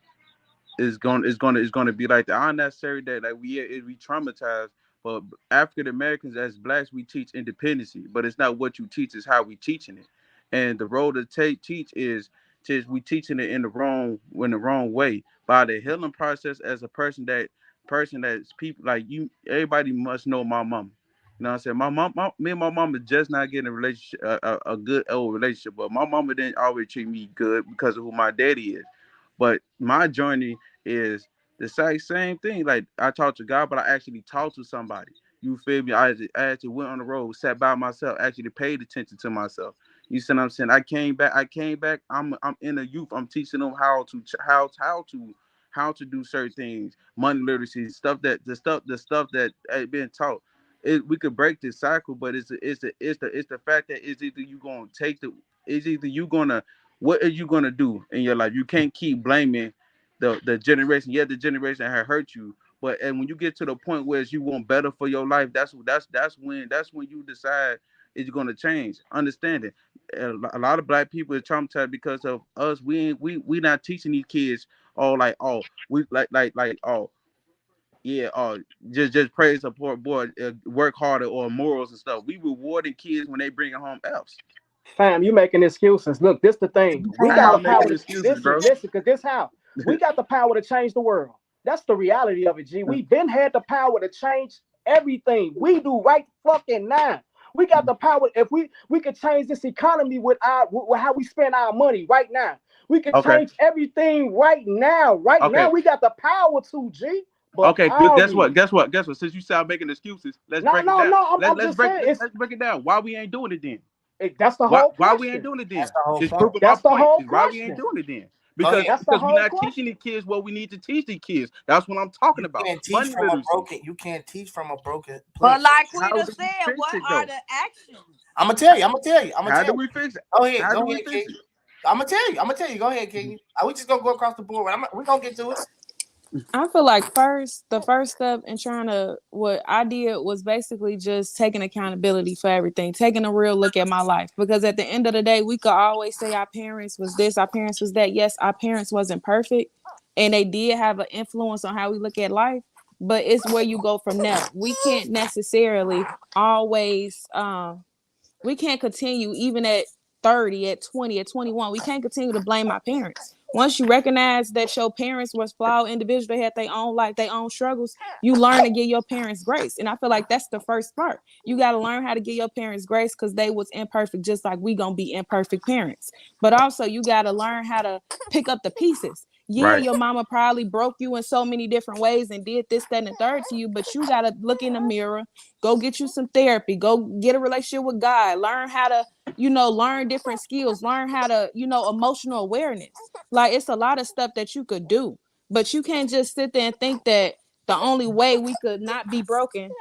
is gonna be like that. Not necessarily that like we traumatized, but African Americans as blacks we teach independency, but it's not what you teach, it's how we teaching it. And the role to teach is we teaching it in the wrong way by the healing process as a person that's people like you. Everybody must know my mama. You know what I'm saying? Me and my mama just not getting a relationship, a good old relationship, but my mama didn't always treat me good because of who my daddy is. But my journey is the same thing. Like I talked to God, but I actually talked to somebody. You feel me? I actually went on the road, sat by myself, actually paid attention to myself. You see what I'm saying? I came back. I'm in a youth. I'm teaching them how to do certain things, money literacy, the stuff that had been taught. We could break this cycle, but it's the fact that it's either you gonna take the it's either you gonna what are you gonna do in your life? You can't keep blaming the generation. Yeah, the generation had hurt you, but and when you get to the point where you want better for your life, that's when you decide it's gonna change. Understand it. A lot of black people are traumatized because of us. We not teaching these kids all like we like yeah, just praise support boy, work harder or morals and stuff. We rewarding kids when they bring home F's. Fam, you making excuses. Look, this the thing. We How got Prove the I'm power making to excuses, listen, bro. listen, because this how we got the power to change the world. That's the reality of it, G. We been had the power to change everything. We do right fucking now. We got the power. If we could change this economy with how we spend our money right now. We could Okay, change everything right now. Right now, okay, we got the power to, G. But okay. are Guess what? we? Guess what? Guess what? Since you start making excuses, let's No, break it no, down. no. I'm Let's just break saying. let's break it down. Why we ain't doing it then? That's the Why whole why we ain't question. doing it that's then? the whole Just point. proving my That's the point. whole Is why we ain't question. doing it then? Go Because ahead. That's the because we're whole not teaching question. the kids what we need to teach the kids. That's what I'm talking You about. can't teach Money from a literacy. broken. You can't teach from a broken But place. like How Quita do we said, fix what it are though? the actions? I'm gonna tell you. I'm gonna tell you. I'm gonna How tell do you. we fix it? Go ahead. How do Go we ahead, fix King. it? I'm gonna tell you. I'm gonna tell you. Go ahead, King. Are we just gonna go across the board? We're gonna get to it. I feel like the first step in trying to what I did was basically just taking accountability for everything, taking a real look at my life. Because at the end of the day, we could always say our parents was this, our parents was that. Yes, our parents wasn't perfect, and they did have an influence on how we look at life. But it's where you go from there. We can't necessarily always we can't continue even at 30, at 20, at 21. We can't continue to blame our parents. Once you recognize that your parents was flawed individuals, they had their own life, their own struggles, you learn to give your parents grace. And I feel like that's the first part. You got to learn how to give your parents grace because they was imperfect, just like we gonna be imperfect parents. But also you got to learn how to pick up the pieces. Yeah, Right, your mama probably broke you in so many different ways and did this, that, and the third to you, but you got to look in the mirror, go get you some therapy, go get a relationship with God, learn how to, learn different skills, learn how to, emotional awareness. Like it's a lot of stuff that you could do, but you can't just sit there and think that the only way we could not be broken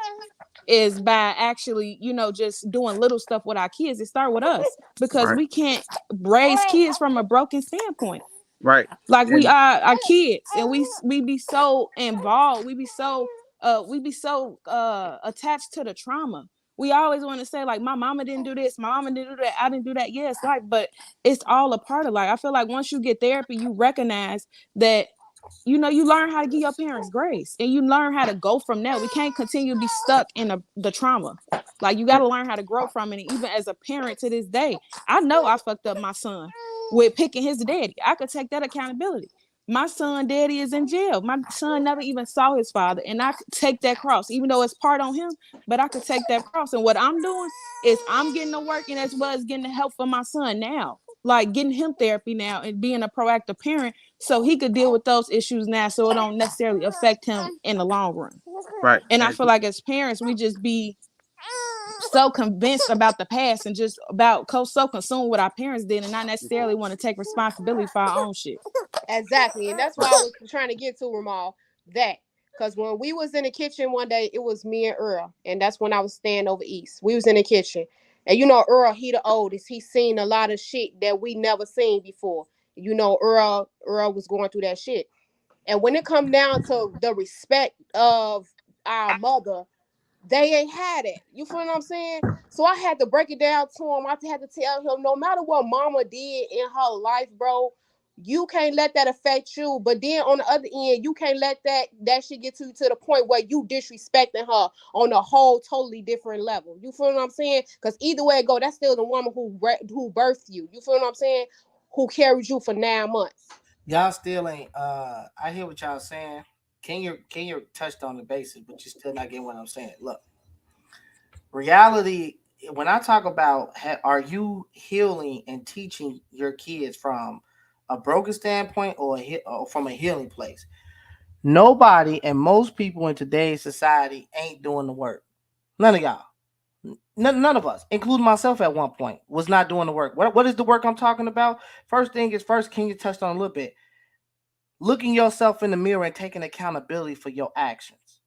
is by actually, just doing little stuff with our kids. It start with us because right, we can't raise kids from a broken standpoint. right. Like we And are our kids, and we be so involved, we be so attached to the trauma. We always want to say like my mama didn't do this, my mama didn't do that, I didn't do that. Yes, like, but it's all a part of life. I feel like once you get therapy, you recognize that you learn how to give your parents grace and you learn how to go from there. We can't continue to be stuck in the trauma. Like you got to learn how to grow from it. And even as a parent to this day, I know I fucked up my son with picking his daddy. I could take that accountability. My son daddy is in jail. My son never even saw his father, and I could take that cross, even though it's part on him, but I could take that cross. And what I'm doing is I'm getting to work and as well as getting the help for my son now, like getting him therapy now and being a proactive parent so he could deal with those issues now so it don't necessarily affect him in the long run. right, And I and feel like as parents, we just be so convinced about the past and just about so consumed with our parents did and not necessarily want to take responsibility for our own shit. Exactly. And that's right, why I was trying to get to Ramal that. Because when we was in the kitchen one day, it was me and Earl. And that's when I was staying over east. We was in the kitchen. And Earl, he the oldest. He seen a lot of shit that we never seen before. Earl was going through that shit. And when it come down to the respect of our mother, They ain't had it. You feel what I'm saying? So I had to break it down to him. I had to tell him, no matter what mama did in her life, bro, you can't let that affect you. But then on the other end, you can't let that shit get to the point where you disrespecting her on a whole totally different level. You feel what I'm saying? Because either way it go, that's still the woman who birthed you. You feel what I'm saying? Who carried you for 9 months. Y'all still ain't. I hear what y'all saying. Kenya touched on the basics, but you still not getting what I'm saying. Look, reality. When I talk about, are you healing and teaching your kids from a broken standpoint or from a healing place? Nobody and most people in today's society ain't doing the work. None of y'all. None of us, including myself at one point, was not doing the work. What is the work I'm talking about? First thing is first, Kenya touched on a little bit. Looking yourself in the mirror and taking accountability for your actions.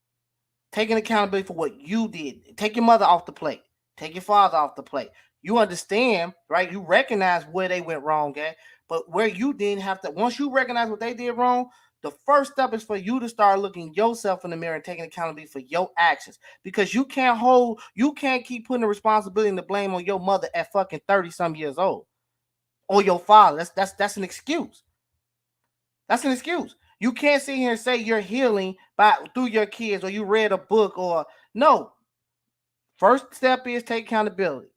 Taking accountability for what you did. Take your mother off the plate. Take your father off the plate. You understand, right? You recognize where they went wrong at, but where you didn't have to. Once you recognize what they did wrong, the first step is for you to start looking yourself in the mirror and taking accountability for your actions. Because you can't keep putting the responsibility and the blame on your mother at fucking 30 some years old. Or your father. That's an excuse. That's an excuse. You can't sit here and say you're healing through your kids or you read a book or no. First step is take accountability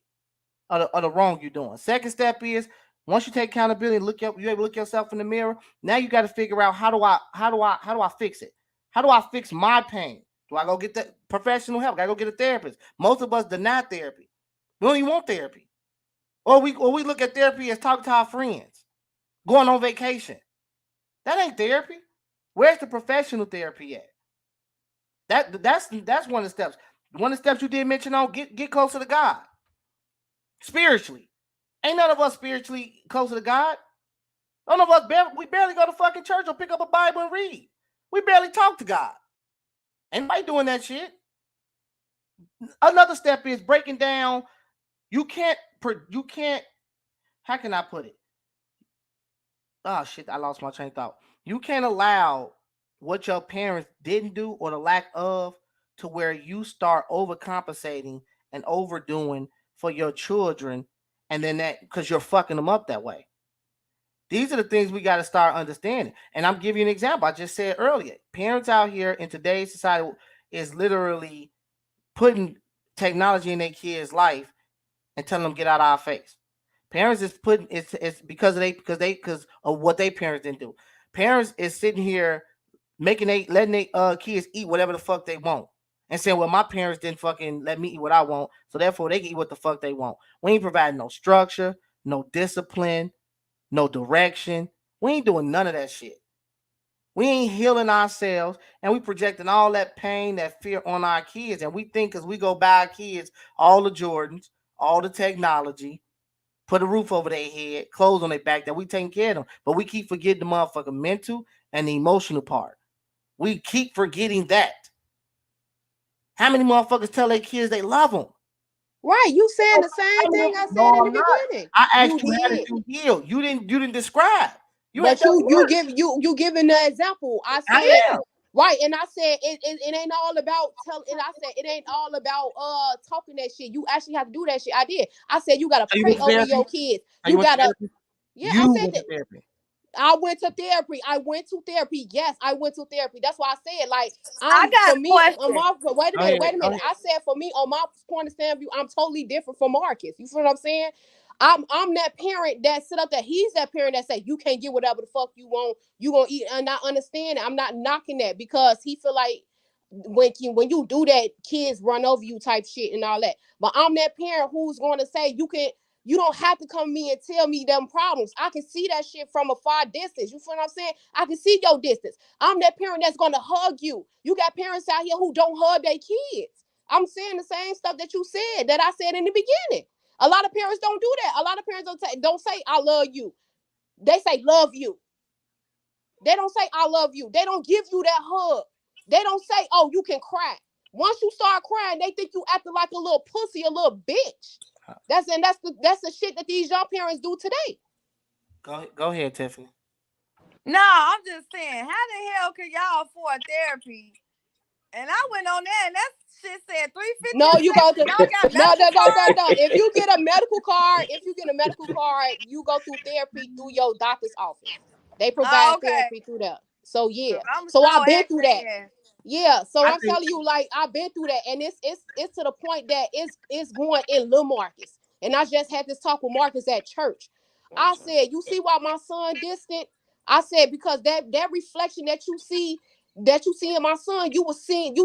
of the wrong you're doing. Second step is once you take accountability and you able to look yourself in the mirror. Now you got to figure out how do I fix it? How do I fix my pain? Do I go get the professional help? I go get a therapist. Most of us deny therapy. We don't even want therapy. Or we look at therapy as talking to our friends, going on vacation. That ain't therapy. Where's the professional therapy at? That's one of the steps. One of the steps you did mention on get closer to God spiritually. Ain't none of us spiritually closer to God. None of us we barely go to fucking church or pick up a Bible and read. We barely talk to God. Ain't nobody doing that shit. Another step is breaking down. You can't. How can I put it? Oh shit! I lost my train of thought. You can't allow what your parents didn't do or the lack of to where you start overcompensating and overdoing for your children, and then that because you're fucking them up that way. These are the things we got to start understanding. And I'm giving you an example. I just said earlier, parents out here in today's society is literally putting technology in their kids' life and telling them get out of our face. Parents is putting it's because of what they parents didn't do. Parents is sitting here letting they kids eat whatever the fuck they want. And saying, well, my parents didn't fucking let me eat what I want, so therefore they can eat what the fuck they want. We ain't providing no structure, no discipline, no direction. We ain't doing none of that shit. We ain't healing ourselves, and we projecting all that pain, that fear on our kids. And we think because we go buy our kids all the Jordans, all the technology, put a roof over their head, clothes on their back, that we taking care of them. But we keep forgetting the motherfucking mental and the emotional part. We keep forgetting that. How many motherfuckers tell their kids they love them? Right, you saying the same thing I said No, in the I'm not. beginning. I You asked you how did did. you heal. You didn't describe. You ain't But done you the you work. give you giving the example. I said I am. right, and I said it ain't all about tell. And I said it ain't all about talking that shit. You actually have to do that shit. I did. I said you gotta Are you pray went to over therapy? your kids. Are you You went to gotta. therapy? Yeah, I You said went to that. therapy. I went to therapy. I went to therapy. Yes, I went to therapy. That's why I said, like, I got for a me, on question. my, wait a Go minute, ahead. wait a Go minute. ahead. I said, for me, on my point of stand view, I'm totally different from Marcus. You feel what I'm saying? I'm that parent that sit up there. He's that parent that say you can't get whatever the fuck you want. You gonna eat and not understand it. I'm not knocking that because he feel like when you do that, kids run over you type shit and all that. But I'm that parent who's going to say you don't have to come to me and tell me them problems. I can see that shit from a far distance. You feel what I'm saying? I can see your distance. I'm that parent that's gonna hug you. You got parents out here who don't hug their kids. I'm saying the same stuff that you said that I said in the beginning. A lot of parents don't do that. A lot of parents don't say I love you. They say love you. They don't say I love you. They don't give you that hug. They don't say, oh, you can cry. Once you start crying, they think you acting like a little pussy, a little bitch. That's the shit that these young parents do today. Go ahead, Tiffany. No, I'm just saying, how the hell can y'all afford therapy And I went on there and that shit said 350 No, a you go session. to Y'all got no, medical no, no, no, cards? no. If you get a medical card, you go through therapy through your doctor's office. They Oh, provide okay. therapy through there. So Cause yeah. I'm So so I've been ask through that. that. Yeah. So I I'm think telling you, like I've been through that, and it's to the point that it's going in little Marcus. And I just had this talk with Marcus at church. I said, you see why my son distant? I said because that reflection that you see in my son, you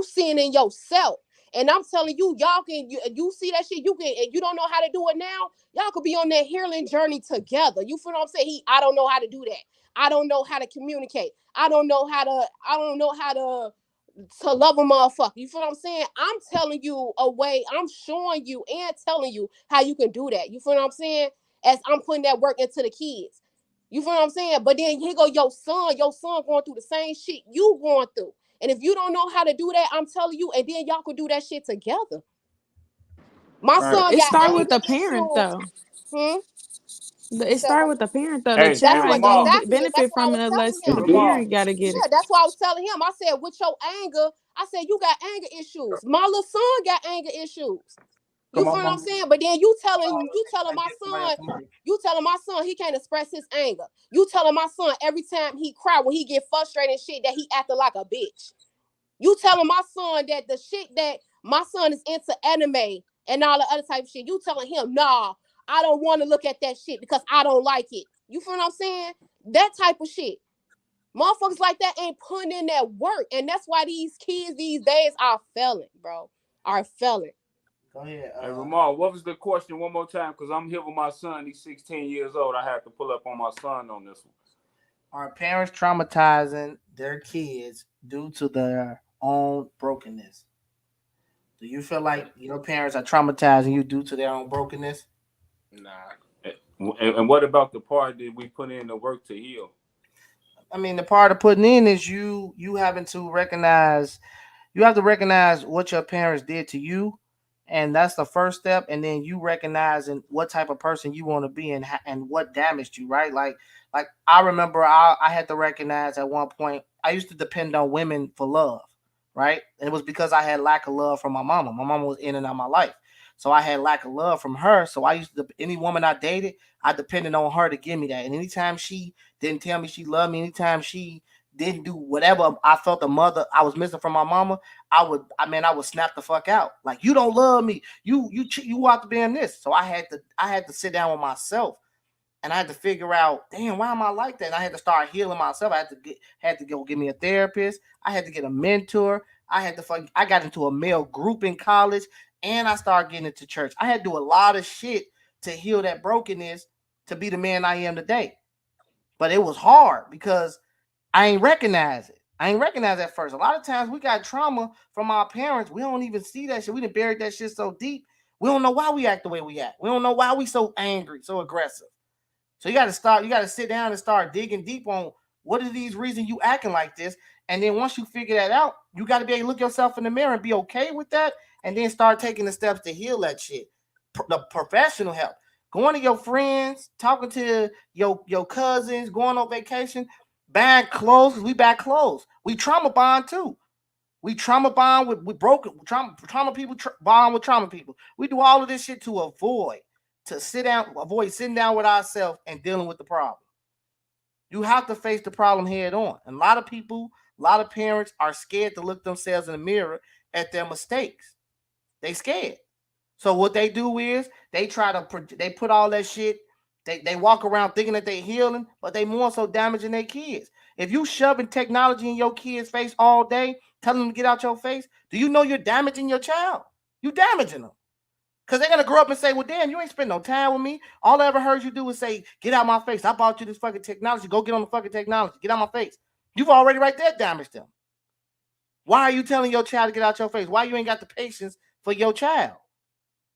seeing in yourself. And I'm telling you, y'all you see that shit, you can, and you don't know how to do it now. Y'all could be on that healing journey together. You feel what I'm saying? I don't know how to do that. I don't know how to communicate. I don't know how to love a motherfucker. You feel what I'm saying? I'm telling you a way, I'm showing you and telling you how you can do that. You feel what I'm saying? As I'm putting that work into the kids. You feel what I'm saying? But then here go your son going through the same shit you going through. And if you don't know how to do that, I'm telling you, and then y'all could do that shit together. My right. son It got start with anger the parent issues. though. Hmm? You It said start what? with the parent though. The Hey, hey, That's child what ain't that gonna Ramal. get exactly. That's benefit what I from was it telling unless Hey, him. the Ramal. parent gotta get it. Yeah, that's why I was telling him. I said, with your anger, I said, you got anger issues. My little son got anger issues. You Come feel on, what I'm mama. saying? But then you telling I my get somebody else son, the mic. you telling my son he can't express his anger. You telling my son every time he cry when he get frustrated and shit that he acting like a bitch. You telling my son that the shit that my son is into anime and all the other type of shit. You telling him, nah, I don't want to look at that shit because I don't like it. You feel what I'm saying? That type of shit. Motherfuckers like that ain't putting in that work. And that's why these kids these days are failing, bro. Are failing. Go ahead. Hey, Ramal, what was the question one more time? Because I'm here with my son. He's 16 years old. I have to pull up on my son on this one. Are parents traumatizing their kids due to their own brokenness? Do you feel like your parents are traumatizing you due to their own brokenness? Nah. And what about the part that we put in the work to heal? I mean, the part of putting in is you having to recognize you have to recognize what your parents did to you, and that's the first step. And then you recognizing what type of person you want to be and what damaged you, right? Like I remember I had to recognize at one point I used to depend on women for love, right? And it was because I had lack of love from my mama. My mama was in and out of my life, so I had lack of love from her. So I used to any woman I dated, I depended on her to give me that. And anytime she didn't tell me she loved me, anytime she didn't do whatever I felt the mother I was missing from my mama, I would snap the fuck out. Like, you don't love me. You ought to be in this. So I had to sit down with myself and I had to figure out, damn, why am I like that? And I had to start healing myself. I had to go get me a therapist. I had to get a mentor. I got into a male group in college and I started getting into church. I had to do a lot of shit to heal that brokenness to be the man I am today. But it was hard because I ain't recognize it. I ain't recognize at first. A lot of times we got trauma from our parents. We don't even see that shit. We done buried that shit so deep. We don't know why we act the way we act. We don't know why we so angry, so aggressive. So you got to sit down and start digging deep on what are these reasons you acting like this. And then once you figure that out, you got to be able to look yourself in the mirror and be okay with that. And then start taking the steps to heal that shit. The professional help. Going to your friends, talking to your cousins, going on vacation, buying clothes. We buy clothes. We trauma bond too. We trauma bond with broken trauma people bond with trauma people. We do all of this shit to avoid sitting down with ourselves and dealing with the problem. You have to face the problem head on. And a lot of parents are scared to look themselves in the mirror at their mistakes. They scared. So what they do is they put all that shit. They walk around thinking that they healing, but they more so damaging their kids. If you shoving technology in your kid's face all day, telling them to get out your face, do you know you're damaging your child? You damaging them. Cause they're gonna grow up and say, well, damn, you ain't spend no time with me. All I ever heard you do is say, get out my face. I bought you this fucking technology. Go get on the fucking technology. Get out my face. You've already right there damaged them. Why are you telling your child to get out your face? Why you ain't got the patience for your child?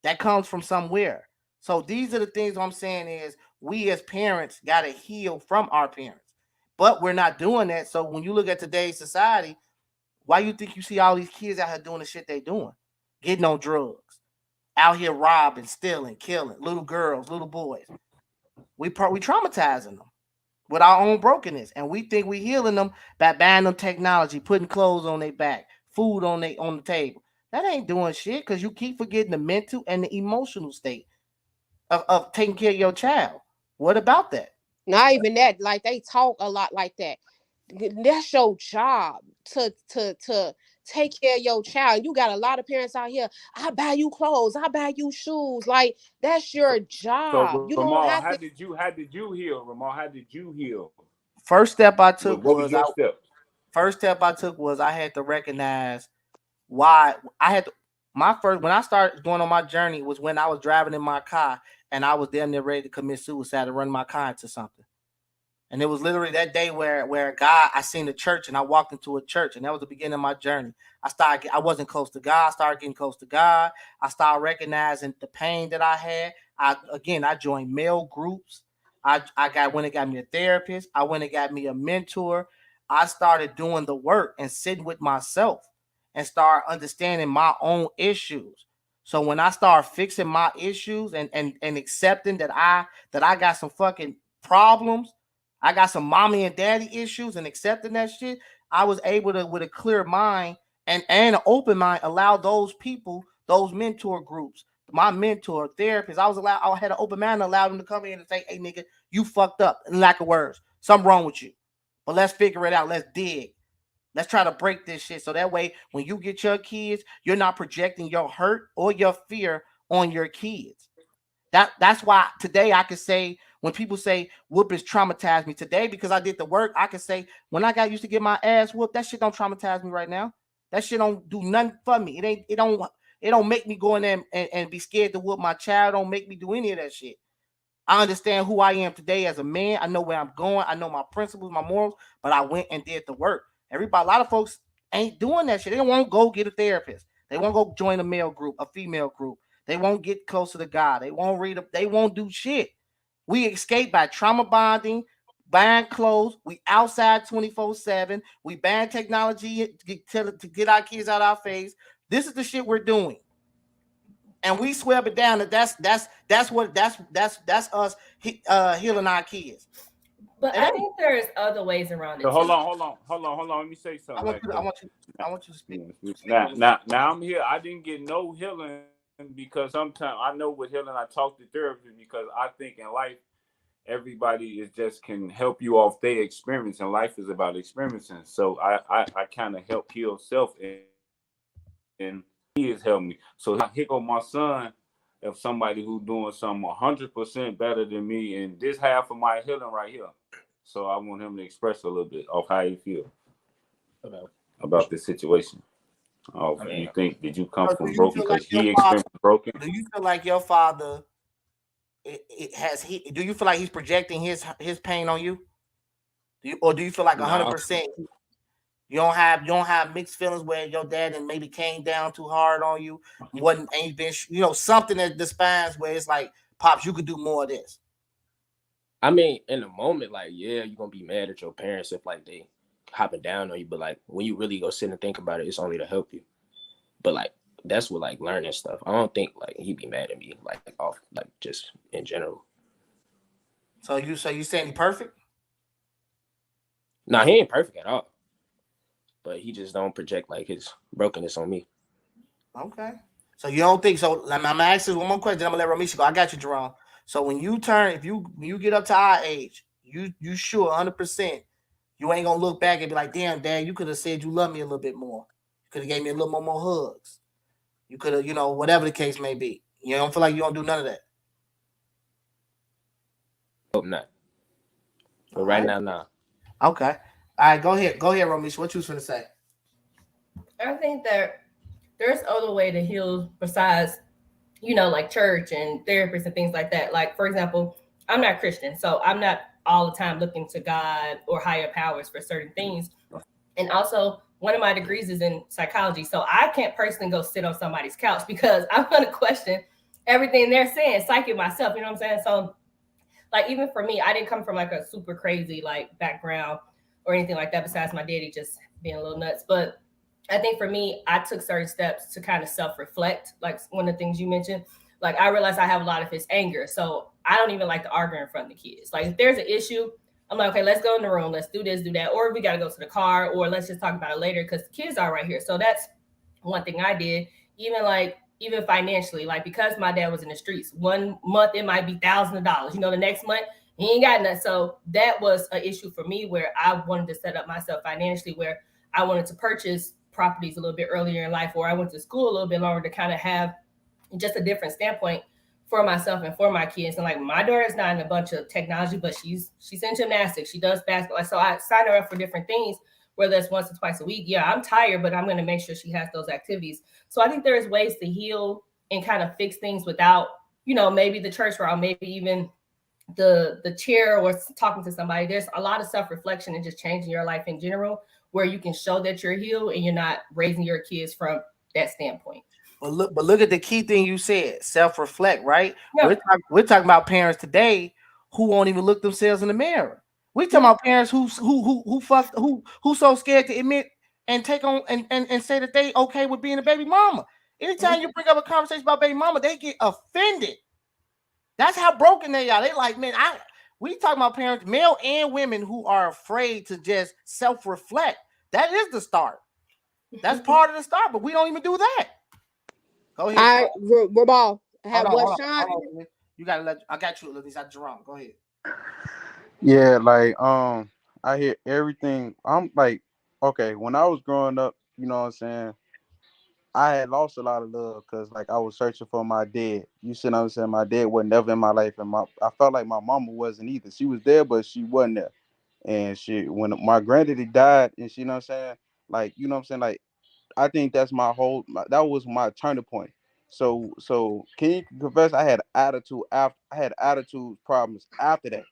That comes from somewhere. So these are the things I'm saying is we as parents gotta heal from our parents. But we're not doing that. So when you look at today's society, why you think you see all these kids out here doing the shit they doing? Getting on drugs, out here robbing, stealing, killing, little girls, little boys. We traumatizing them with our own brokenness, and we think we healing them by buying them technology, putting clothes on their back, food on the table. That ain't doing shit because you keep forgetting the mental and the emotional state of taking care of your child. What about that? Not even that. Like they talk a lot like that. That's your job to take care of your child. You got a lot of parents out here. I buy you clothes. I buy you shoes. Like that's your job. So You don't Ramal, have to. how did you heal? Ramal, how did you heal? First step I What took was was your step? I had to recognize why I had to, my first when I started going on my journey was when I was driving in my car and I was damn near ready to commit suicide and run my car into something. And it was literally that day where God, I seen the church and I walked into a church, and that was the beginning of my journey. I wasn't close to God. I started getting close to God. I started recognizing the pain that I had. I joined male groups. I went and got me a therapist. I went and got me a mentor. I started doing the work and sitting with myself and start understanding my own issues. So when I start fixing my issues and accepting that I got some fucking problems, I got some mommy and daddy issues, and accepting that shit, I was able to, with a clear mind and an open mind, allow those people, those mentor groups, my mentor, therapist, I had an open mind and allowed them to come in and say, hey nigga, you fucked up, in lack of words. Something wrong with you. But let's figure it out. Let's dig. Let's try to break this shit. So that way, when you get your kids, you're not projecting your hurt or your fear on your kids. That's why today I can say when people say whoopings traumatized me today because I did the work, I can say when I got used to get my ass whooped, that shit don't traumatize me right now. That shit don't do nothing for me. It don't make me go in there and be scared to whoop my child. Don't make me do any of that shit. I understand who I am today as a man. I know where I'm going. I know my principles, my morals, but I went and did the work. A lot of folks ain't doing that shit. They don't want to go get a therapist. They won't go join a male group, a female group. They won't get closer to God. They won't read. They won't do shit. We escape by trauma bonding, buying clothes. We outside 24/7. We ban technology to get our kids out of our face. This is the shit we're doing, and we swear it down that that's us healing our kids. But It I ain't. think there's other ways around So it too. hold on. Let me say I something want right you. To, quick. I want you to speak. Speak Now, over me. now, now I'm here. I didn't get no healing because sometimes I know with healing I talk to therapists because I think in life everybody is just can help you off their experience, and life is about experiencing. So I kind of help heal self, and he has helped me. So here go my son of somebody who doing something 100% better than me, and this half of my healing right here. So I want him to express a little bit of how he feel about this situation. Oh, I mean, you think did you come So from broken feel like because your he father? experienced broken? Do you feel like your father? It has he? Do you feel like he's projecting his pain on you? Or do you feel like no, 100%? You don't have mixed feelings where your dad and maybe came down too hard on you, wasn't ain't been something that despise where it's like, pops, you could do more of this. I mean, in the moment, like, yeah, you're gonna be mad at your parents if like they hopping down on you, but like when you really go sit and think about it, it's only to help you. But like that's what like learning stuff. I don't think like he'd be mad at me like off like just in general. So you saying he perfect? Nah, he ain't perfect at all, but he just don't project like his brokenness on me. Okay. So you don't think so? I'm gonna ask you one more question. Then I'm gonna let Ramisha go. I got you, Jerome. So when you get up to our age, you sure 100% you ain't gonna look back and be like, damn, dad, you could have said you love me a little bit more. You could have gave me a little more hugs. You could have, whatever the case may be. You don't feel like you don't do none of that. Hope not. But All right right. now, nah. Okay. All right. Go ahead. Go ahead, Ramisha. What you was gonna say? I think that there's other way to heal besides, like church and therapists and things like that. Like, for example, I'm not Christian, so I'm not all the time looking to God or higher powers for certain things. And also, one of my degrees is in psychology, so I can't personally go sit on somebody's couch because I'm going to question everything they're saying, psychic myself. You know what I'm saying? So, like, even for me, I didn't come from like a super crazy like background or anything like that. Besides my daddy just being a little nuts, but I think for me, I took certain steps to kind of self-reflect. Like one of the things you mentioned, like I realized I have a lot of his anger, so I don't even like to argue in front of the kids. Like if there's an issue, I'm like, okay, let's go in the room. Let's do this, do that. Or we got to go to the car, or let's just talk about it later because the kids are right here. So that's one thing I did. Even financially, like because my dad was in the streets, 1 month it might be thousands of dollars. The next month he ain't got nothing. So that was an issue for me where I wanted to set up myself financially, where I wanted to purchase properties a little bit earlier in life, or I went to school a little bit longer to kind of have just a different standpoint for myself and for my kids. And like my daughter's not in a bunch of technology, but she's in gymnastics. She does basketball. So I sign her up for different things, whether it's once or twice a week. Yeah, I'm tired, but I'm going to make sure she has those activities. So I think there's ways to heal and kind of fix things without, maybe the church route, maybe even the chair or talking to somebody. There's a lot of self-reflection and just changing your life in general where you can show that you're healed and you're not raising your kids from that standpoint. But look at the key thing you said: self-reflect. Right? Yeah. We're talking about parents today who won't even look themselves in the mirror. We talking about parents who so scared to admit and take on and say that they okay with being a baby mama. Anytime you bring up a conversation about baby mama, they get offended. That's how broken they are. They like, man, we talking about parents, male and women, who are afraid to just self-reflect. That is the start. That's part of the start, but we don't even do that. Go ahead, Sean. Rabal, Hold have on, what hold on, Sean? hold on. You gotta I got you, Lisa Jerome. Go ahead. Yeah, like I hear everything. I'm like, okay, when I was growing up, you know what I'm saying, I had lost a lot of love because like I was searching for my dad. You see what I'm saying? My dad was never in my life, and I felt like my mama wasn't either. She was there, but she wasn't there. And she when my granddaddy died, and she, you know what I'm saying, like, you know what I'm saying, like, I think that's that was my turning point. So can you confess I had attitude after I had attitude problems after that.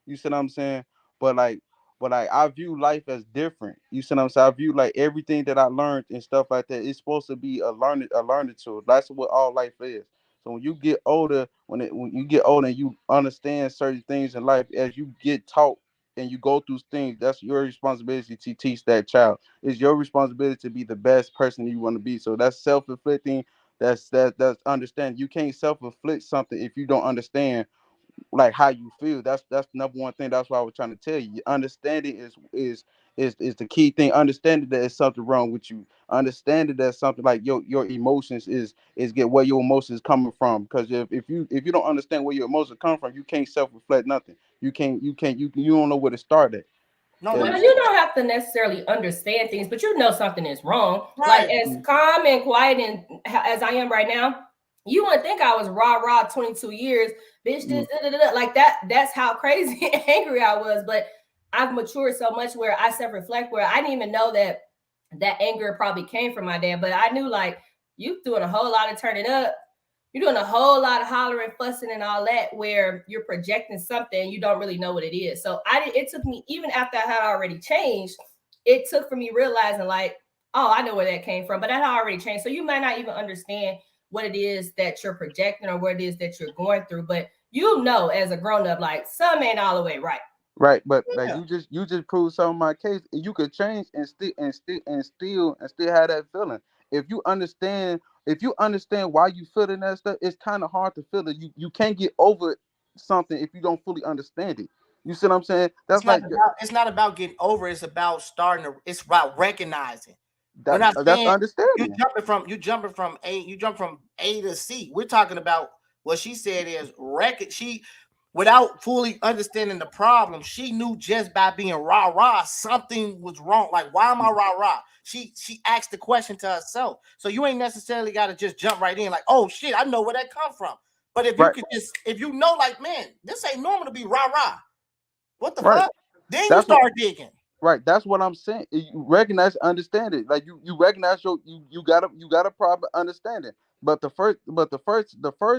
You see what I'm saying? But like I view life as different. You see what I'm saying? I view like everything that I learned and stuff like that. It's supposed to be a learning tool. That's what all life is. So when you get older, when you get older and you understand certain things in life, as you get taught and you go through things, that's your responsibility to teach that child. It's your responsibility to be the best person you want to be. So that's self-inflicting. That's understanding. You can't self-inflict something if you don't understand like how you feel. That's number one thing. That's what I was trying to tell you. Understanding is the key thing. Understanding that there's something wrong with you. Understanding that something like your emotions is get where your emotions coming from. Because if you don't understand where your emotions come from, you can't self-reflect nothing. You don't know where to start at. No, let me Well, say you don't have to necessarily understand things, but you know something is wrong. Like right. as calm and quiet and as I am right now, you wouldn't think I was rah 22 years, bitch. This like that. That's how crazy and angry I was. But I've matured so much where I self reflect, where I didn't even know that anger probably came from my dad, but I knew like you doing a whole lot of turning up. You're doing a whole lot of hollering, fussing, and all that, where you're projecting something you don't really know what it is. So it took me, even after I had already changed, it took for me realizing like, oh, I know where that came from, but that had already changed. So you might not even understand what it is that you're projecting or what it is that you're going through, but you know as a grown up, like some ain't all the way right. Right, but like Yeah. you just proved some of my case, and you could change and still have that feeling. If you understand why you feeling that stuff, it's kind of hard to feel it. You can't get over something if you don't fully understand it. You see what I'm saying? It's That's not like about it's not about getting over. It's about starting to. It's about recognizing. We're that. not That's saying you understanding. jumping from A to C. We're talking about what she said is she without fully understanding the problem, she knew just by being rah rah something was wrong. Like, why am I rah rah? She asked the question to herself. So you ain't necessarily got to just jump right in like, oh shit, I know where that come from. But Right, if you know, like, man, this ain't normal to be rah rah. What the right. fuck? Then you That's what. start digging. Right, that's what I'm saying. You recognize, understand it. Like you recognize you got a proper understanding. But the first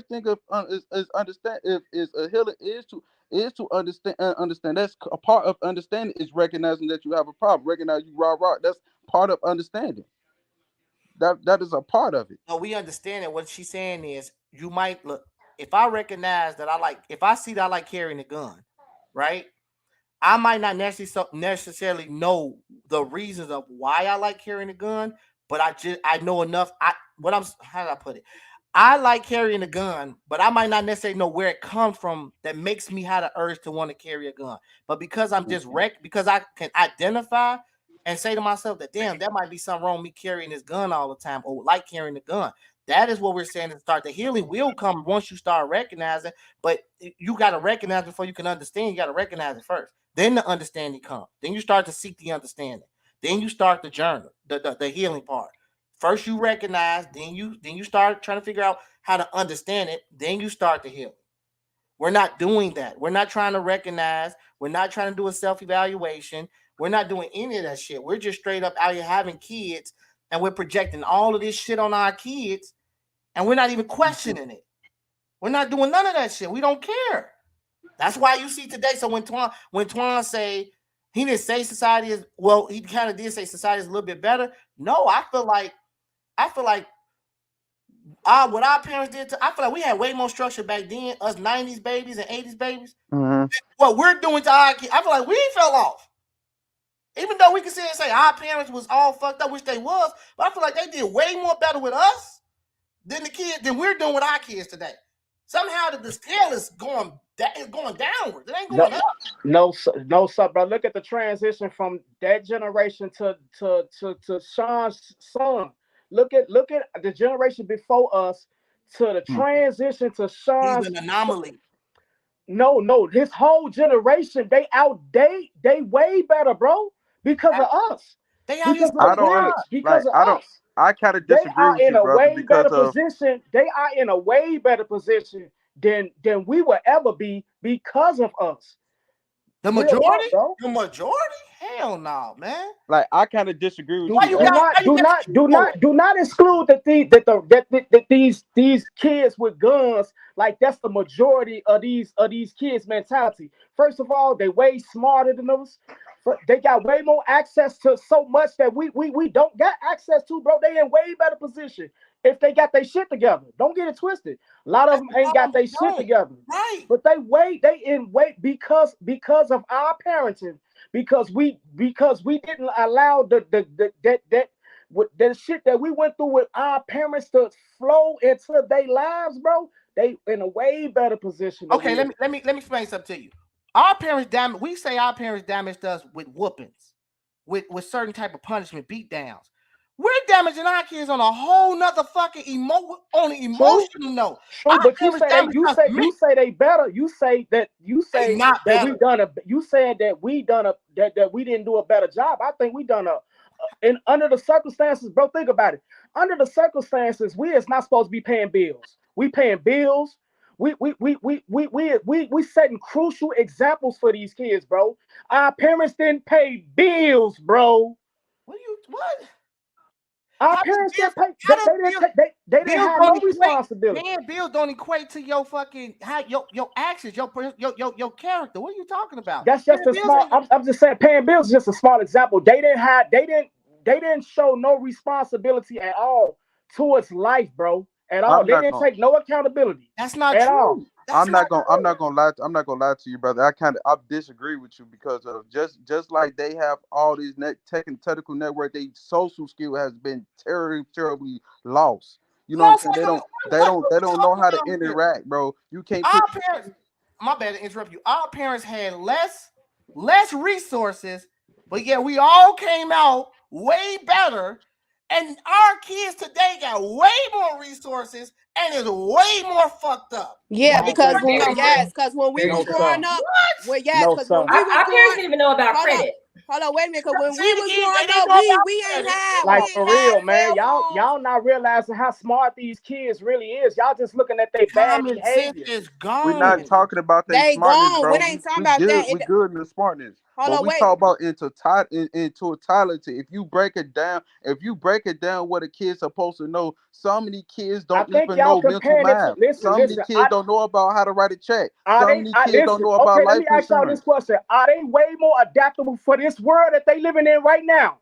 thing is understand if is a healer is to understand. That's a part of understanding is recognizing that you have a problem. Recognize you raw. That's part of understanding. That is a part of it. No, we understand that what she's saying is you might look if I recognize that if I see that I like carrying a gun, right? I might not necessarily know the reasons of why I like carrying a gun, but I know enough. How did I put it? I like carrying a gun, but I might not necessarily know where it comes from that makes me have the urge to want to carry a gun. But because I'm just because I can identify and say to myself that damn, there might be something wrong with me carrying this gun all the time or like carrying the gun. That is what we're saying to start. The healing will come once you start recognizing, but you got to recognize before you can understand. You got to recognize it first. Then the understanding comes. Then you start to seek the understanding. Then you start the journey, the healing part. First you recognize, then you start trying to figure out how to understand it, then you start to heal. We're not doing that. We're not trying to recognize, we're not trying to do a self-evaluation. We're not doing any of that shit. We're just straight up out here having kids and we're projecting all of this shit on our kids and we're not even questioning it. We're not doing none of that shit. We don't care. That's why you see today. So when Twan say he didn't say society is well, he kind of did say society is a little bit better. No, I feel like what our parents did I feel like we had way more structure back then, us 90s babies and 80s babies. Mm-hmm. What we're doing to our kids, I feel like we fell off. Even though we can sit and say our parents was all fucked up, which they was, but I feel like they did way more better with us than we're doing with our kids today. Somehow the scale is going downward. It ain't going up. No, sir, bro. Look at the transition from that generation to Sean's son. Look at the generation before us to the transition to Sean's. He's an anomaly. No, this whole generation they way better, bro, because of us. They out Because here. of the kids, because of us. I kind of They disagree are with in you, a brother, way because better of position. They are in a way better position than we will ever be because of us. The Real majority? talk, bro. The majority? Hell no, man. like I kind of disagree with Do you. not exclude that these kids with guns, like that's the majority of these kids' mentality. First of all, they way smarter than us. They got way more access to so much that we don't got access to, bro. They in way better position if they got their shit together. Don't get it twisted. A lot of them ain't got their shit together. Right. But they in wait because of our parenting. Because we didn't allow that shit that we went through with our parents to flow into their lives, bro. They in a way better position. Okay, let me explain something to you. We say our parents damaged us with whoopings, with certain type of punishment, beat downs. We're damaging our kids on a whole nother fucking emotional note. True, but you say they better. You say that not that better. we done a. You said that we didn't do a better job. I think we done and under the circumstances, bro. Think about it. Under the circumstances, we is not supposed to be paying bills. We paying bills. We setting crucial examples for these kids, bro. Our parents didn't pay bills, bro. What? Our parents didn't pay. They didn't have no responsibility. Man, bills don't equate to your fucking your actions, your character. What are you talking about? That's just a small. I'm just saying, paying bills is just a small example. They didn't show no responsibility at all towards life, bro. At all. They didn't take no accountability. That's not at true. all. I'm not gonna lie to you, brother. I disagree with you because of just like they have all these technical network, their social skill has been terribly lost. You know what I'm saying? They don't know how to interact, bro. You can't our parents. My bad to interrupt you. Our parents had less resources, but yet we all came out way better. And our kids today got way more resources and is way more fucked up. Yeah, because when we was growing up, our parents didn't even know about credit. Hold on, wait a minute, because when we was growing up, we ain't had like for real, man. Y'all not realizing how smart these kids really is. Y'all just looking at their bad behavior. Is gone. We're not talking about their smartness, gone. bro. We ain't talking about that. We're good in the smartness. Hold on, we talk about in totality. If you break it down, what a kid's supposed to know, so many kids don't even know mental math. So many kids don't know about how to write a check. So many kids don't know about life let me ask y'all this question. Are they way more adaptable for this world that they living in right now?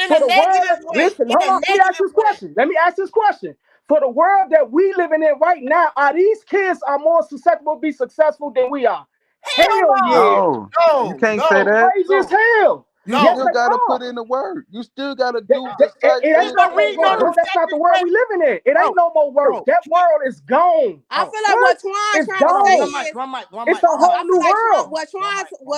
For the world, listen, hold on. Let me ask this question. For the world that we living in right now, are these kids more susceptible to be successful than we are? Hell yeah. No, you can't say that. Crazy as hell. You No. Yes, still they gotta put are. in the work. You still gotta do the It site ain't no more visit. reading on work, them bro. That's not the second world grade. we living in. It ain't no more work. Bro, That world is gone. I bro. feel like What? what Twan It's trying to Hold on, say gone. is one It's mic. a Hold on. whole I feel new like world. What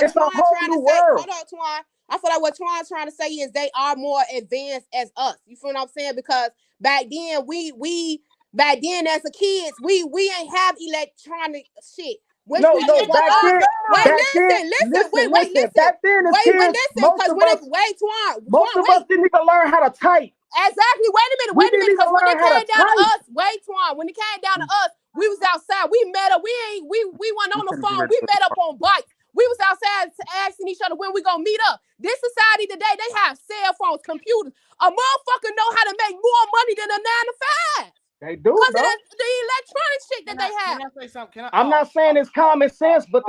It's a Twan whole trying new to say. world. Hold on, Twan. I feel like what Twan's trying to say is they are more advanced as us. You feel what I'm saying? Because back then back then as a kids we ain't have electronic shit. Which No, we no. what Back us then, wait back then. wait Listen. listen Back then, as wait kids, listen because when it wait most Twan of us wait. didn't even learn how to type. Exactly. We Wait a didn't minute. even Because when learn it how to came down to type. us, wait, Twan. When it came down to us, we was outside. We met up. We went I'm on the finna get phone. ready We for the met up park. on bikes. We was outside asking each other when we gonna meet up. This society today, they have cell phones, computers. A motherfucker know how to make more money than a 9 to 5 They do, because of bro. the electronic shit that they have. Can I say something? Can I I'm not saying it's common sense, but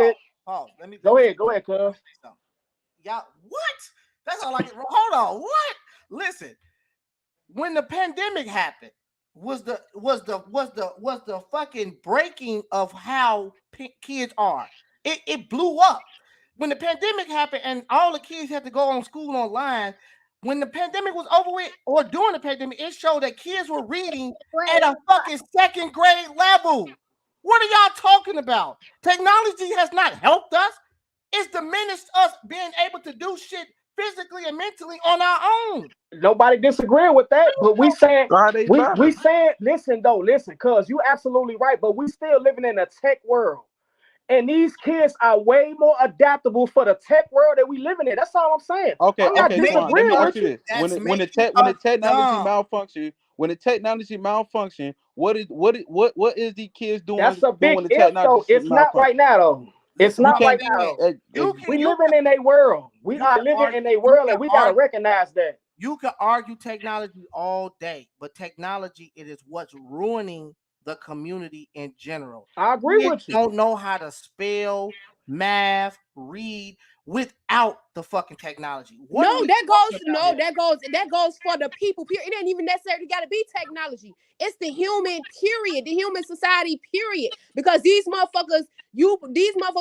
pause. Let me go say ahead, cuz. something. Y'all, what? That's all I get. Hold on. What? Listen. When the pandemic happened, was the fucking breaking of how kids are. It blew up. When the pandemic happened and all the kids had to go on school online, when the pandemic was over with or during the pandemic, it showed that kids were reading at a fucking second grade level. What are y'all talking about? Technology has not helped us. It's diminished us being able to do shit physically and mentally on our own. Nobody disagreeing with that, but we saying Why they we better? saying listen, cuz you absolutely right, but we still living in a tech world. And these kids are way more adaptable for the tech world that we living in. That's all I'm saying. Okay, I'm not okay, Twan. Let me disagreeing ask with you you. this: That's when us the technology dumb. malfunction, what is the kids That's doing a doing big when the if though. technology It's not right malfunction? now though. It's Listen, what You not I'm right can't. now saying. though. You can We you living in a world. We you are can living argue in a you world can and we gotta argue recognize that. you can argue technology all day, but technology it is what's ruining the community in general. I agree Kids with you. don't know how to spell, math, read without the fucking technology. What are we talking about here? That goes for the people. Period. It ain't even necessarily got to be technology. It's the human period, the human society period. Because these motherfuckers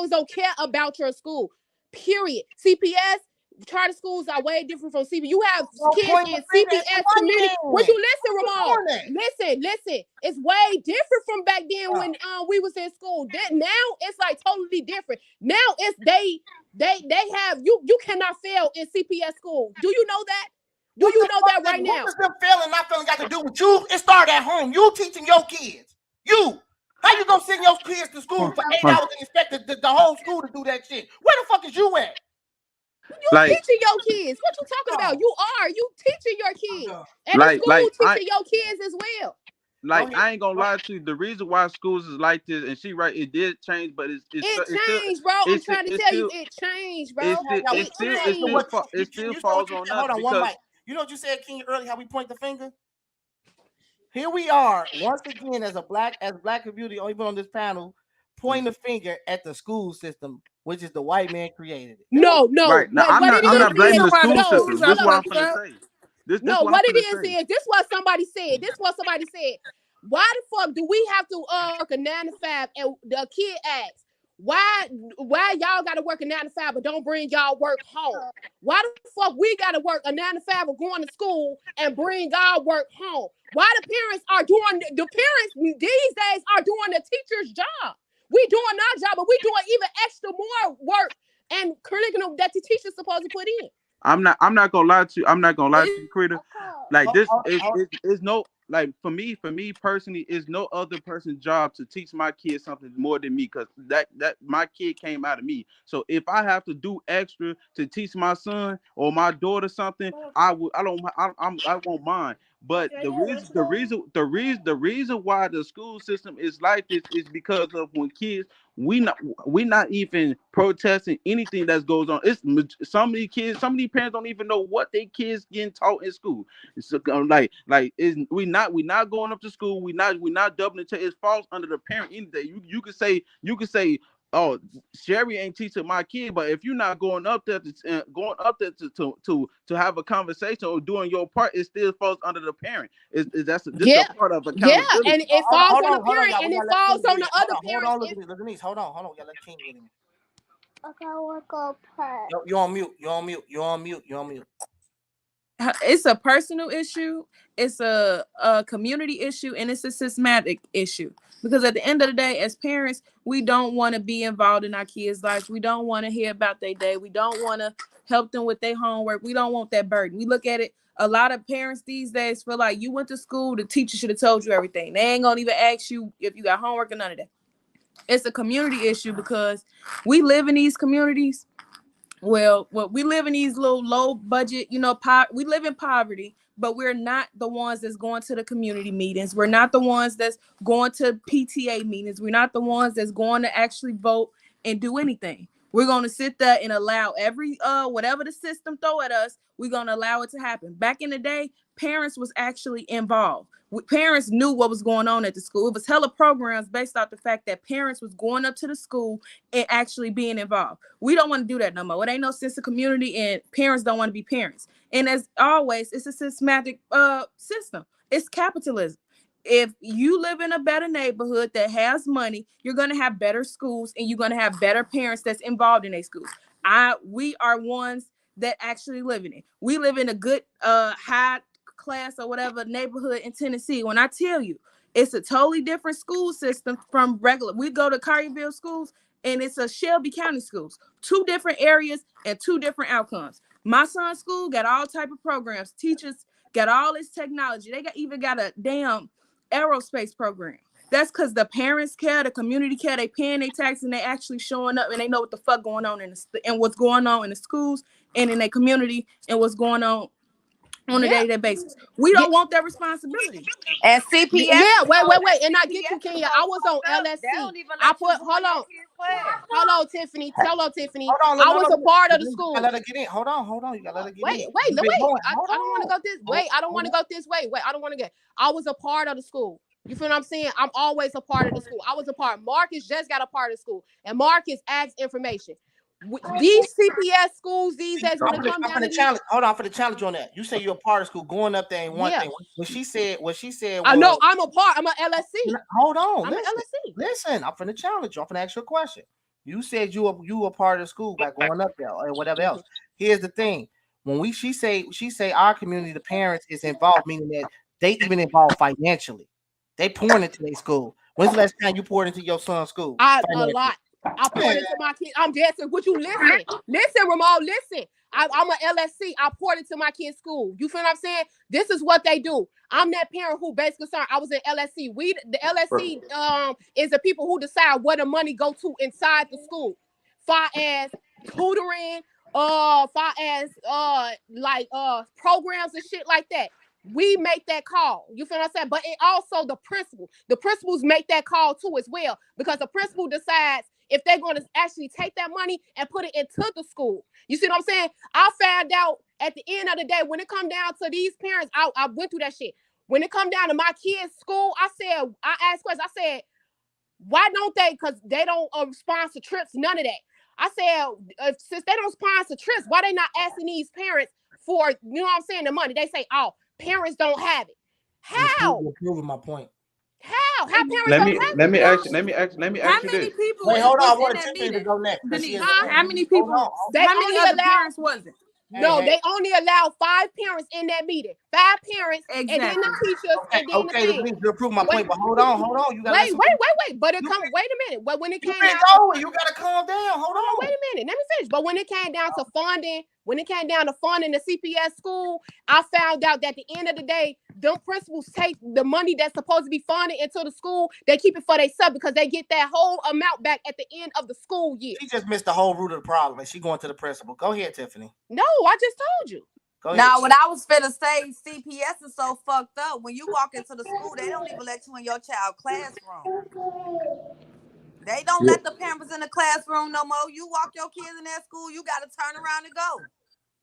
don't care about your school. Period. CPS charter schools are way different from CPS. You have Don't kids point the in finger at CPS community. Would one you listen, Ramon? doing that. Listen. It's way different from back then Oh, when we was in school. Now it's like totally different. Now it's they have you cannot fail in CPS school. Do you know that? Do what you the know fuck that right what now? does them failing not failing got to do with you? It started at home. You teaching your kids. You. How you gonna send your kids to school for 8 hours and expect the whole school to do that shit? Where the fuck is you at? You Like, teaching your kids. What you talking about? Oh, You teaching your I'm kids. done. And the school I teaching your kids as well. Go like ahead. I ain't gonna lie to you. The reason why schools is like this, and she right, it did change, but It changed, bro. I'm trying to it's tell you, still it changed, bro. it's still It changed. it still You saw what falls you on said. us Hold on, one because mic. You know what you said, King, earlier, how we point the finger? Here we are, once again, as black community, or even on this panel, pointing the finger at the school system, which is the white man created it. No. right now What it I'm Good not thing blaming is, the somebody school no, system. schools This are is hold what on. I'm fucked finna up. say. This No, what I'm what it finna is, say. this what somebody said. Why the fuck do we have to work a 9 to 5? And the kid asks, why y'all gotta work a 9 to 5 but don't bring y'all work home? Why the fuck we gotta work a 9 to 5 or going to school and bring our work home? Why the parents these days are doing the teacher's job? We doing our job, but we doing even extra more work and curriculum that the teacher's supposed to put in. I'm not gonna lie to you. I'm not gonna lie to you, Creator. Like Hold, this hold, hold. is no like for me personally, is no other person's job to teach my kids something more than me, because that my kid came out of me. So if I have to do extra to teach my son or my daughter something, I won't mind. But the reason why the school system is like this is because of when kids we not even protesting anything that goes on. It's some of these kids, some of these parents don't even know what their kids getting taught in school. It's is we not going up to school. We not doubling check. It falls under the parent any day. You could say, oh, Sherry ain't teaching my kid, but if you're not going up there to have a conversation or doing your part, it still falls under the parent. This Yeah, a part of yeah, accountability. and it falls on the Hold on, parent y'all. and We it gotta let falls King on get the in. other Hold parents. on. Look at this. Hold on. We gotta let King get in. You on mute. You on mute. You on mute. You on mute. It's a personal issue, it's a community issue, and it's a systematic issue. Because at the end of the day, as parents, we don't want to be involved in our kids' lives. We don't want to hear about their day. We don't want to help them with their homework. We don't want that burden. We look at it. A lot of parents these days feel like you went to school, the teacher should have told you everything. They ain't gonna even ask you if you got homework or none of that. It's a community issue because we live in these communities. Well, we live in these little low budget, we live in poverty, but we're not the ones that's going to the community meetings. We're not the ones that's going to PTA meetings. We're not the ones that's going to actually vote and do anything. We're going to sit there and allow every whatever the system throw at us, we're going to allow it to happen. Back in the day, parents was actually involved. Parents knew what was going on at the school. It was hella programs based off the fact that parents was going up to the school and actually being involved. We don't want to do that no more. It ain't no sense of community, and parents don't want to be parents. And as always, it's a systematic system. It's capitalism. If you live in a better neighborhood that has money, you're going to have better schools, and you're going to have better parents that's involved in their schools. We are ones that actually live in it. We live in a good high class or whatever neighborhood in Tennessee. When I tell you, it's a totally different school system from regular. We go to Collierville schools, and it's a Shelby County schools. Two different areas and two different outcomes. My son's school got all type of programs. Teachers got all this technology. They even got a damn aerospace program. That's because the parents care, the community care, they paying their taxes, and they actually showing up, and they know what the fuck going on and what's going on in the schools and in their community and what's going on a day-to-day basis. We don't want that responsibility. And CPS. Yeah, wait. And I get you, Kenya. I was on LSC. I put, hold on, Tiffany. Hold on, Tiffany. Hold on, I was a part of the you school. gotta let her get in. Hold on. You gotta let her get in. Wait. I don't want to go this way. I don't want to go this way. Wait, I don't want to get. I was a part of the school. You feel what I'm saying? I'm always a part of the school. I was a part. Marcus just got a part of the school, and Marcus asked information. These CPS schools these days, when it comes down to challenge. Hold on for the challenge on that. You say you're a part of school. Going up there ain't one thing. What she said. I know I'm a part. I'm a LSC. Hold on. I'm an LSC. Listen, I'm finna challenge you. I'm finna ask you a question. You said you were part of the school by going up there or whatever else. Here's the thing. When she say our community, the parents is involved, meaning that they even involved financially. They pouring into their school. When's the last time you poured into your son's school? A lot. I poured into my kids. I'm dancing. Would you listen? Listen, Ramon, listen. I'm a LSC. I poured into my kid's school. You feel what I'm saying? This is what they do. I'm that parent who basically concerned. I was in LSC. The LSC is the people who decide where the money go to inside the school. Far as tutoring, far as programs and shit like that. We make that call. You feel what I'm saying? But it also the principals make that call too as well, because the principal decides if they're going to actually take that money and put it into the school. You see what I'm saying? I found out at the end of the day, when it come down to these parents, I went through that shit. When it come down to my kids' school, I asked questions. I said, why don't they? Because they don't sponsor trips, none of that. I said, since they don't sponsor trips, why they not asking these parents for, you know what I'm saying, the money? They say, oh, parents don't have it. How? You're proving my point. How parents don't have it? Let me ask you this. People? Wait, hold on. I want Tiffany to go next. How many people? How many other parents was it? No, they only allow 5 parents in that meeting. 5 parents, and then the teachers, and then the thing. You're proving my point, but hold on. You gotta wait. But it come. Wait a minute. But when it came down, you gotta calm down. Hold on. Wait a minute. Let me finish. But when it came down to funding, the CPS school, I found out that at the end of the day, them principals take the money that's supposed to be funded into the school. They keep it for themselves because they get that whole amount back at the end of the school year. She just missed the whole root of the problem, and she going to the principal. Go ahead, Tiffany. No, I just told you. Now, what I was finna say, CPS is so fucked up. When you walk into the school, they don't even let you in your child's classroom. They don't let the parents in the classroom no more. You walk your kids in that school, you got to turn around and go.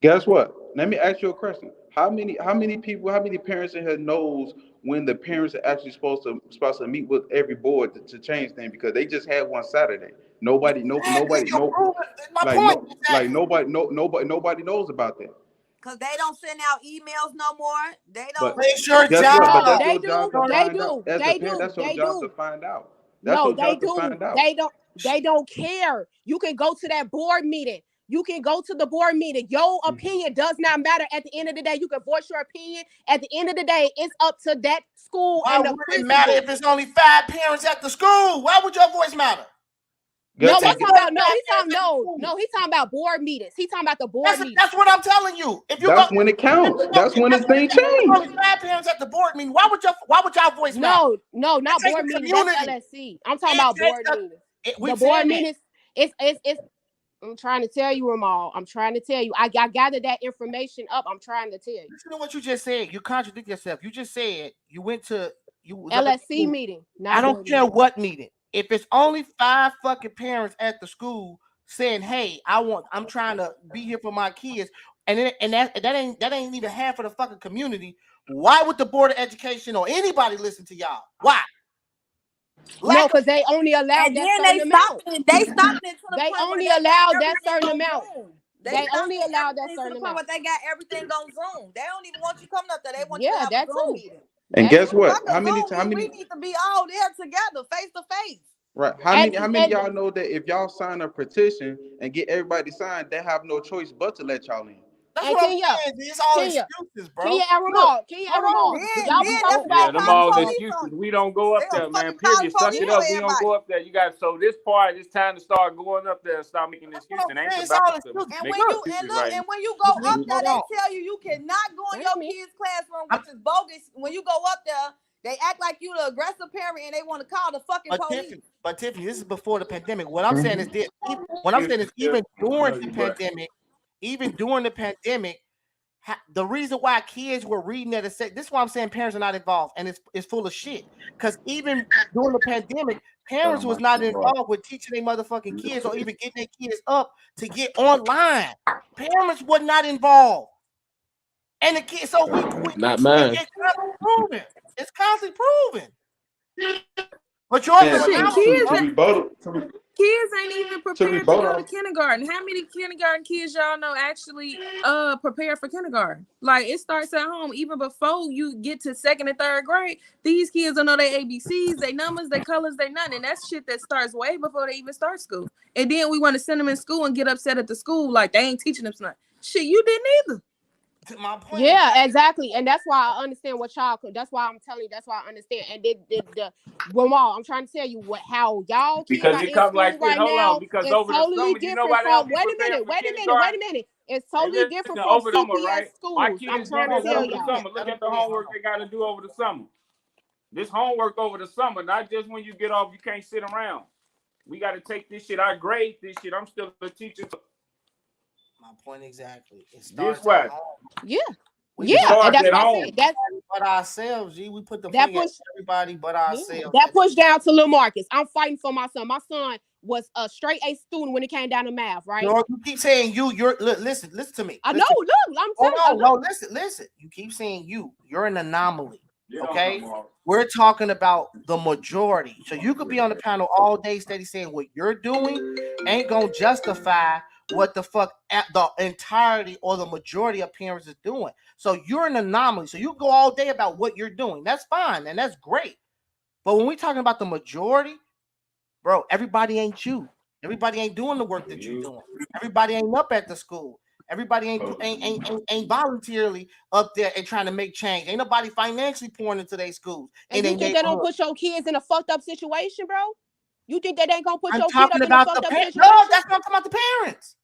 Guess what? Let me ask you a question. How many parents in here knows when the parents are actually supposed to meet with every board to change things? Because they just had one Saturday. Nobody knows about that. Because they don't send out emails no more. They don't. It's your job. They do. That's your job to find out. They do. They don't care. You can go to that board meeting. You can go to the board meeting. Your opinion does not matter at the end of the day. You can voice your opinion. At the end of the day, it's up to that school Why and the would it principal. matter if it's only 5 parents at the school? Why would your voice matter? No, I'm Guts, talking about he's talking about board meetings. He's talking about the board meetings. That's what I'm telling you. If you That's go, when it counts. That's when this thing if there's only changed. 5 parents at the board meeting, why would y'all voice matter? No, not takes board a meetings. That's community. LSC. I'm talking It about takes board a- meetings. we The board saying that. meetings. It's. I'm trying to tell you, Ramal. I'm trying to tell you. I gathered that information up. I'm trying to tell you. Listen to what you just said. You contradict yourself. You just said you went to you was up at the LSC school. meeting. I don't board care meeting. what meeting. If it's only 5 fucking parents at the school saying, "Hey, I'm trying to be here for my kids," and that ain't even half of the fucking community. Why would the Board of Education or anybody listen to y'all? Why? No, because they only allowed that certain amount. They stopped it to the They point only where they got allowed that everything certain on amount. Zoom. They stopped only allowed that certain to the point where amount. they got everything on Zoom. They don't even want you coming up there. They want you Yeah, to have that a Zoom too. meeting. And guess what? How many? We need to be all there together, face to face. Right. How many of y'all know that if y'all sign a petition and get everybody signed, they have no choice but to let y'all in? That's what I'm saying. It's all excuses, bro. Kenya and Ramal. Y'all be that's talking why about them all excuses. We don't go up there, man. Period. Suck it up. We don't go up there. You got this part. It's time to start going up there and start making excuses. It ain't about to make excuses right now. And when you go up there, they tell you cannot go in your kid's classroom, which is bogus. When you go up there, they act like you the aggressive parent and they want to call the fucking police. But Tiffany, this is before the pandemic. What I'm saying is this. What I'm saying is even during the pandemic, the reason why kids were reading at this is why I'm saying parents are not involved, and it's full of shit. Because even during the pandemic, parents was not involved with teaching their motherfucking kids or even getting their kids up to get online. Parents were not involved, and the kids. So we not mine. It's constantly proven. It's constantly proven. But yours are kids ain't even prepared to go to kindergarten. How many kindergarten kids y'all know actually prepare for kindergarten? Like it starts at home. Even before you get to 2nd and 3rd grade, these kids don't know their ABCs, their numbers, their colors, they nothing. And that's shit that starts way before they even start school. And then we want to send them in school and get upset at the school like they ain't teaching them something. Shit, you didn't either. My point. Yeah, exactly, and that's why I understand what y'all. That's why I'm telling you. That's why I understand. And the Ramal, I'm trying to tell you how y'all kids because are it in comes school like this. right Hold now. on, because It's over the totally summer, you know different why they from. don't Wait a minute. It's totally different from over the summer, CPS right? schools. My I'm kids trying don't to go tell over the y'all. summer. Look at the homework they got to do over the summer. This homework over the summer, not just when you get off, you can't sit around. We got to take this shit. I grade this shit. I'm still a teacher. My point exactly. It This starts way. at home. Yeah. We And that's what I said. That's but ourselves, G. We put the that finger push at everybody but ourselves. that push down to Lil Marcus. I'm fighting for my son. My son was a straight A student when it came down to math, right? You keep saying you're listen to me. I know, look, I'm telling you. Listen. You keep saying you're an anomaly. Okay? We're talking about the majority. So you could be on the panel all day steady saying what you're doing ain't gonna justify what the fuck the entirety or the majority of parents is doing. So you're an anomaly. So you go all day about what you're doing. That's fine and that's great. But when we're talking about the majority, bro, everybody ain't you. Everybody ain't doing the work that you're doing. Everybody ain't up at the school. Everybody ain't voluntarily up there and trying to make change. Ain't nobody financially pouring into their schools. And you think they don't put your kids in a fucked up situation, bro? You think that ain't gonna put your kid up in a fucked up situation? No, that's not talking about the parents.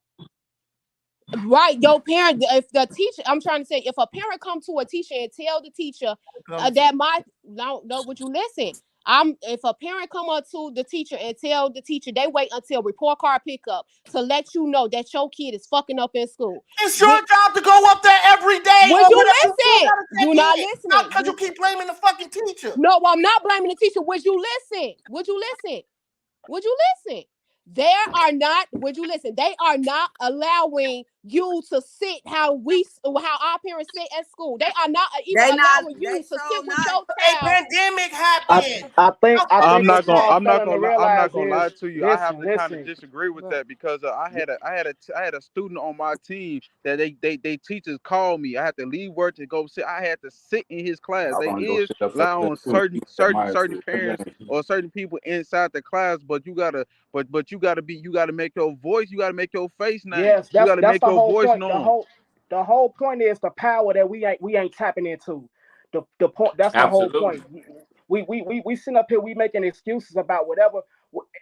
Right, your parent. If the teacher, I'm trying to say, if a parent come to a teacher and tell the teacher that would you listen? If a parent come up to the teacher and tell the teacher, they wait until report card pickup to let you know that your kid is fucking up in school. It's your job to go up there every day. Would you listen? You're not listening. Not because you keep blaming the fucking teacher. No, I'm not blaming the teacher. Would you listen? They are not allowing you to sit how our parents sit at school. They are not even They not. allowing They you to so sit with not. your A child. pandemic I happened. I think How I fuck think I'm you what not gonna y'all expect? I'm not failing to gonna lie, I'm not realize gonna lie is to you. I have to kind of listen. disagree with that because I had a student on my team that they teachers called me. I had to leave work to go sit. I had to sit in his class. I They want to go is sit up for allowing that too. certain parents or certain people inside the class, but you gotta make your voice. You gotta make your face known. Yes, You that's gotta that's make the your whole voice point. known. The whole point is the power that we ain't tapping into. The point that's the whole Absolutely. point. We sit up here, we making excuses about whatever.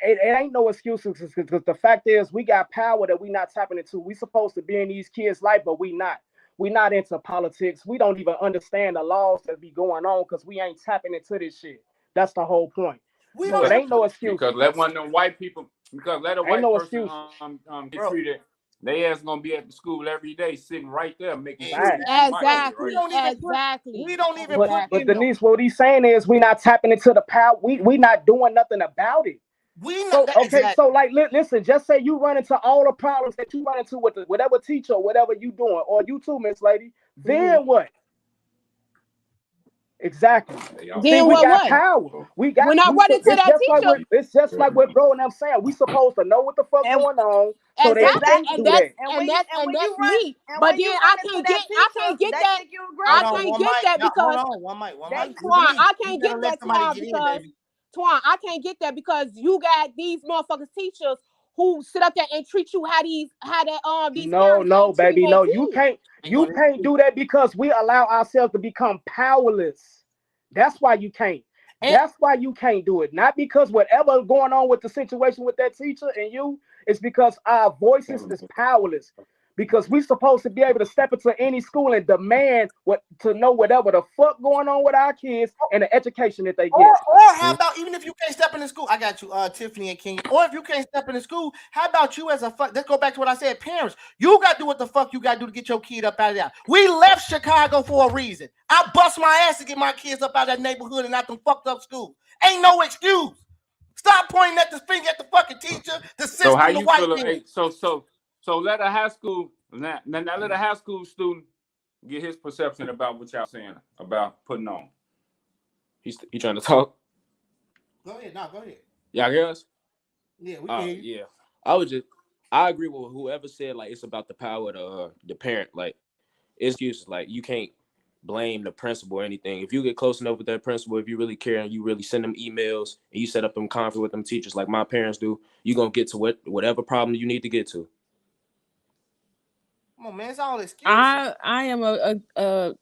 It ain't no excuses because the fact is we got power that we not tapping into. We supposed to be in these kids' life, but we not. We not into politics. We don't even understand the laws that be going on because we ain't tapping into this shit. That's the whole point. We So don't it Because even ain't no because excuses. let one of them white people let a Ain't white no person excuses. get bro. treated. They ass gonna be at the school every day, sitting right there, making sure Exactly, you Facts. do my bro. shit, We right? Exactly, don't even put exactly, we don't even put But in exactly. them. Denise, what he's saying is we not tapping into the power. We not doing nothing about it. We not So that okay, exactly. so like listen, just say you run into all the problems that you run into with whatever teacher or whatever you doing, or you too, Miss Lady. Mhm. Then what? Exactly. They all See, Then we fucking what? got What? power. When I run into It's that just like teacher, what bro and I'm saying. We supposed to know what the fuck And going on so they exactly, can't and do exactly. that's that. And and when you that's and and when you that's run me. and But when then you run into that I teacher, can't get they that. think you Hold I on, aggressive. can't one get mic. that Y'all, hold because on, one mic, one They mic. Twan, I You can't get gotta let that somebody Twan get in, because baby. Twan, I can't get that because you got these motherfuckers teachers who sit up there and treat you how that these No, parents no, ain't treating baby, their no. kids. They gonna You can't do that because we allow ourselves to become powerless. That's why you can't. and That's why you can't do it. Not because whatever going on with the situation with that teacher and you, it's because our voices is powerless. Because we supposed to be able to step into any school and demand what to know whatever the fuck going on with our kids and the education that they get. or how about even if you can't step into school? I got you, Tiffany and King. Or if you can't step into school, how about you as a fuck? Let's go back to what I said. Parents, you got to do what the fuck you got to do to get your kid up out of there. We left Chicago for a reason. I bust my ass to get my kids up out of that neighborhood and out them fucked up schools. Ain't no excuse. Stop pointing at the finger at the fucking teacher, the So how system, the you white feel? man. Hey, so let a high school now let a high school student get his perception about what y'all saying about putting on. He trying to talk. Go ahead, no, go ahead. Y'all hear us? Yeah, we can hear you. Yeah. I agree with whoever said like it's about the power of the parent. Like it's excuses. Like you can't blame the principal or anything. If you get close enough with that principal, if you really care and you really send them emails and you set up them conference with them teachers like my parents do, you're gonna get to whatever problem you need to get to. Come on, man, it's all excuses. I am a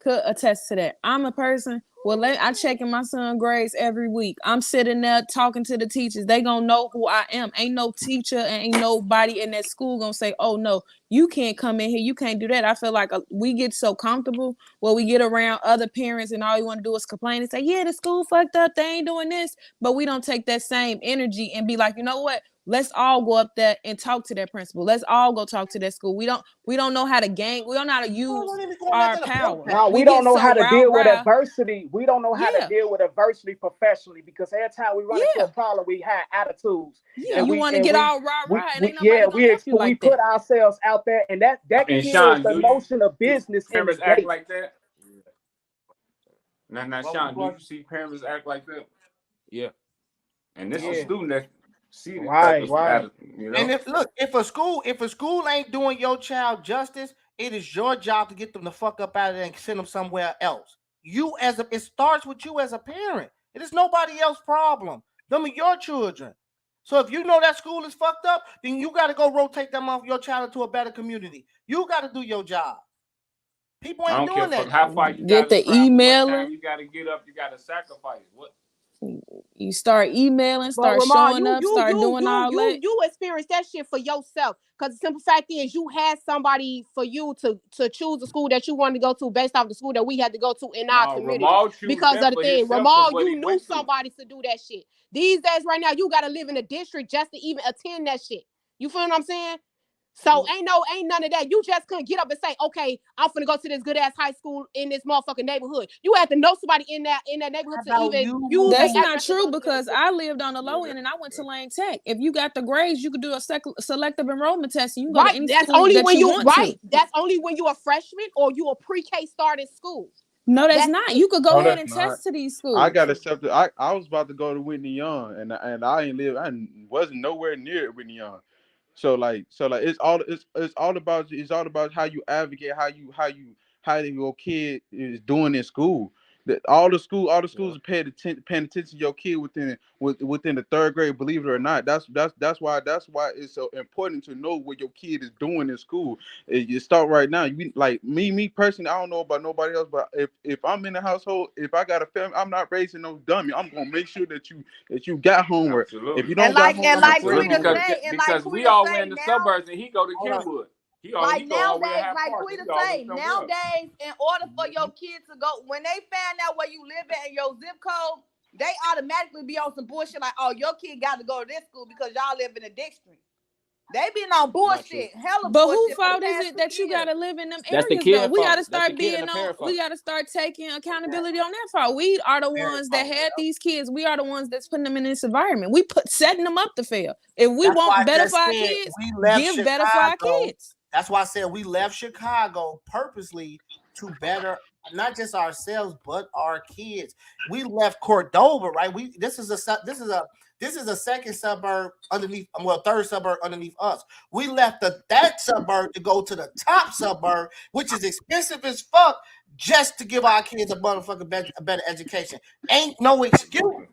could attest to that. I'm a person. Well, I checking my son grades every week. I'm sitting there talking to the teachers. They gonna know who I am. Ain't no teacher and ain't nobody in that school gonna say, "Oh no, you can't come in here. You can't do that." I feel like we get so comfortable where we get around other parents and all you want to do is complain and say, "Yeah, the school fucked up. They ain't doing this." But we don't take that same energy and be like, you know what? Let's all go up there and talk to that principal. Let's all go talk to that school. We don't know how to gang. We don't know how to Oh, use don't even going back our to the power. protest. No, We we don't get know so how to deal with rah. adversity. We don't know how to Yeah, deal with adversity professionally because every time we run into a yeah, problem, we have attitudes, yeah. Yeah. and You we want to and get we all rah we, rah, and we ain't yeah nobody gonna help you we like that. put ourselves out there, and that And kills Sean, the do you notion of see business in the parents act gate. like that? Now, Sean, do you see parents act like that? yeah. And this is a Yeah, student that see this type right, of right. attitude, you And know? if a school ain't doing your child justice, it is your job to get them the fuck up out of there and send them somewhere else. It starts with you as a parent. It is nobody else's problem. Them are your children. So if you know that school is fucked up, then you got to go rotate them off your child into a better community. You got to do your job. People I ain't don't care doing for that how shit. far you Get gotta the travel, what time emailing. you gotta get up, you gotta sacrifice. What You start emailing, But start Ramon, showing up, start doing all that. you experience that shit for yourself. Because the simple fact is, you had somebody for you to choose the school that you wanted to go to based off the school that we had to go to in our no, community. Ramal choose Because that of the for thing, himself because Ramon, what you he knew went through. somebody to do that shit. These days, right now, you got to live in a district just to even attend that shit. You feel what I'm saying? So ain't none of that. You just couldn't get up and say, okay, I'm finna go to this good ass high school in this motherfucking neighborhood. You had to know somebody in that neighborhood to How about even you use their That's moving? not address to true go to because the I lived on the low end and I went to Lane Tech. If you got the grades, you could do a selective enrollment test and you can go to right. any That's school only that when you you want right. to. That's only when you're a freshman or you a pre-K starting school. No, that's That's not. it. You could go No, ahead that's and not. test to these I schools. got accepted. I was about to go to Whitney Young, and I ain't live. I wasn't nowhere near Whitney Young. So like it's all about how you advocate, how your kid is doing in school. That all the Yeah. schools are paying attention to your kid within the third grade. Believe it or not, that's why it's so important to know what your kid is doing in school. You start right now. You like me personally. I don't know about nobody else, but if I'm in the household, if I got a family, I'm not raising no dummy. I'm gonna make sure that you got homework. If you Absolutely. don't got And homework, I'm like bringing Absolutely, Quita because homework. say, we all way in the now, suburbs, and he go to Hold on. Kenwood. He like go all the way to nowadays, Half like Park. Quita He always say, somewhere else. nowadays, in order for your kids to go, when they find out where you live at and your zip code, they automatically be on some bullshit like, oh, your kid got to go to this school because y'all live in a district. They been on Not true. bullshit, hella But who bullshit for the fault is past it two that you years. gotta live in them That's the areas though? kid We fault. gotta That's the start kid and being the on parent we fault. gotta start taking accountability on that fault. We are the Very ones that fault. had these kids. We are the ones that's putting them in this environment. We put setting them up to fail. If we That's why want I better for just our said kids, we left give better for our Chicago. kids. That's why I said we left Chicago purposely to better not just ourselves but our kids. We left Cordova, right? This is a second suburb underneath, well, third suburb underneath us. We left that suburb to go to the top suburb, which is expensive as fuck, just to give our kids a motherfucking a better education. Ain't no excuse.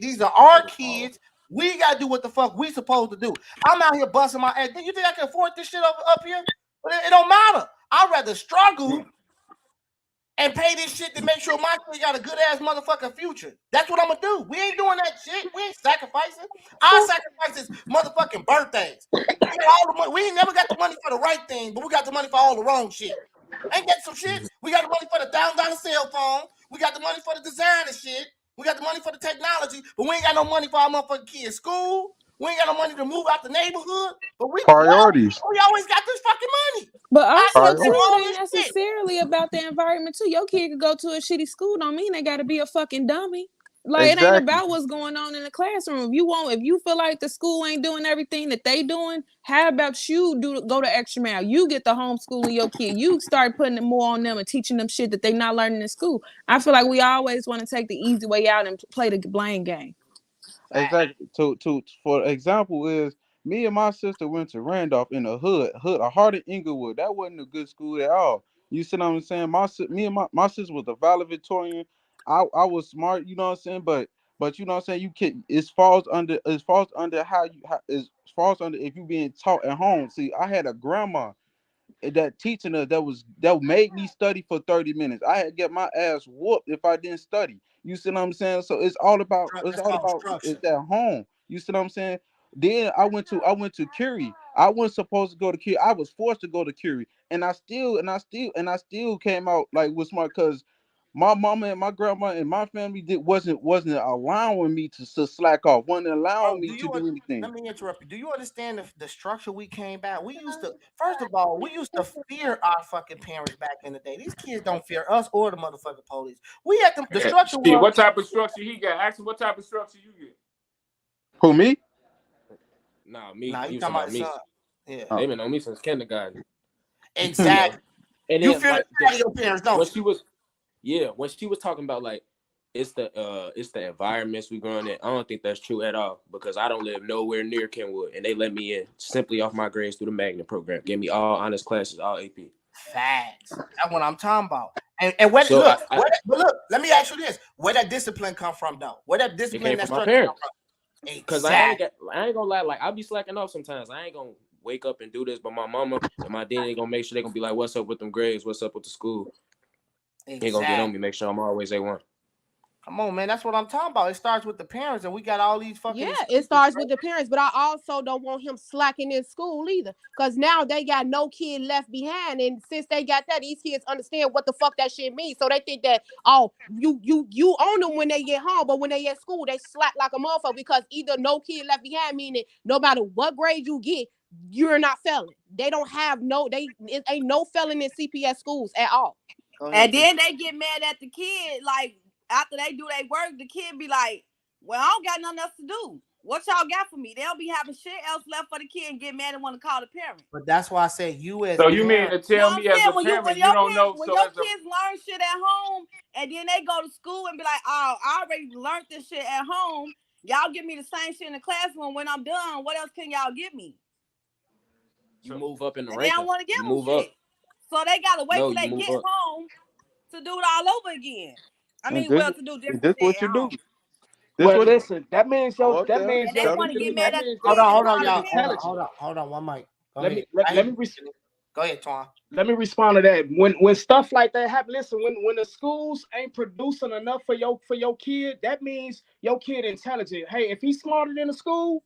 These are our kids. We gotta do what the fuck we supposed to do. I'm out here busting my ass. You think I can afford this shit up here? But it don't matter. I'd rather struggle and pay this shit to make sure my kid got a good ass motherfucking future. That's what I'm gonna do. We ain't doing that shit. We ain't sacrificing. Our sacrifice is motherfucking birthdays. We got all the money. We ain't never got the money for the right thing, but we got the money for all the wrong shit. Ain't that some shit? We got the money for the $1,000 cell phone. We got the money for the designer shit. We got the money for the technology, but we ain't got no money for our motherfucking kids' school. We ain't got no money to move out the neighborhood. But Priorities. we always got this fucking money. But I also do too, Priorities. it all ain't this shit. necessarily about the environment too. Your kid could go to a shitty school, don't mean they gotta be a fucking dummy. Like it ain't Exactly. about what's going on in the classroom. If you feel like the school ain't doing everything that they doing, how about you go the extra mile? You get the homeschooling your kid. You start putting it more on them and teaching them shit that they not learning in school. I feel like we always want to take the easy way out and play the blame game. Exactly. To for example is me and my sister went to Randolph in the hood, a heart of Inglewood. That wasn't a good school at all. You see what I'm saying? Me and my sister was a valedictorian. I was smart, you know what I'm saying? But you know what I'm saying? You can it falls under how you how, it falls under if you being taught at home. See, I had a grandma that teaching us that made me study for 30 minutes. I had to get my ass whooped if I didn't study. You see what I'm saying? So it's That's all called about structure. it's at home. You see what I'm saying? Then I went to Curie. I wasn't supposed to go to Curie. I was forced to go to Curie. And I still came out like with smart because my mama and my grandma and my family wasn't allowing me to slack off, wasn't Bro, allowing do me to you do anything. let me interrupt you. Do you understand the structure we came back? We used to, first of all, we used to fear our fucking parents back in the day. These kids don't fear us or the motherfucking police. We had the structure Shit, was what type of structure he got? Ask him what type of structure you get. Who me? Nah, me. nah, you He was talking talking about about the me. son. Yeah. Oh. They been on me since kindergarten. You know. Exactly. And You then fear the like shit out of your parents, when don't you? she was when she was talking about like it's the environments we growing in. I don't think that's true at all because I don't live nowhere near Kenwood and they let me in simply off my grades through the magnet program. Give me all honors classes, all AP. Facts. That's what I'm talking about. And where So but look, let me ask you this. Where that discipline come from though? Where that it discipline came and that from my structure come parents. from? Cause Exactly. I ain't gonna lie, like I'll be slacking off sometimes. I ain't gonna wake up and do this, but my mama and my daddy gonna make sure they gonna be like, what's up with them grades? What's up with the school? They gonna get on Exactly. me, make sure I'm always A1. Come on, man. That's what I'm talking about. It starts with the parents, and we got all these Yeah, fucking it excuses, starts bro. with the parents, but I also don't want him slacking in school either. Cause now they got no kid left behind. And since they got that, these kids understand what the fuck that shit means. So they think that, oh, you own them when they get home, but when they at school, they slack like a motherfucker because either no kid left behind, meaning no matter what grade you get, you're not failing. They don't have it ain't no failing in CPS schools at all. And then they get mad at the kid, like after they do their work, the kid be like, "Well, I don't got nothing else to do. What y'all got for me?" They'll be having shit else left for the kid and get mad and want to call the parent. But that's why I said you as So you mean parents. to tell me as a When parent you your don't know? when So your as a kids learn shit at home and then they go to school and be like, "Oh, I already learned this shit at home. Y'all give me the same shit in the classroom. When I'm done, what else can y'all give me?" You move up in the And they don't ranking. want to give You them move up. shit. So they gotta wait No, till you they move get up. home to do it all over again. I And mean, this well, to do and different this shit what at you do. home. This Well, what listen, that means go yo, up that there, means And they your tell want them to to get leave. mad that at means the Hold kid on, and hold on, call the y'all. parent. let me Go let ahead. me Go ahead, Twan. let me respond to that. When stuff like that happen, listen, when the schools ain't producing enough for your kid, that means your kid intelligent. Hey, if he's smarter than the school,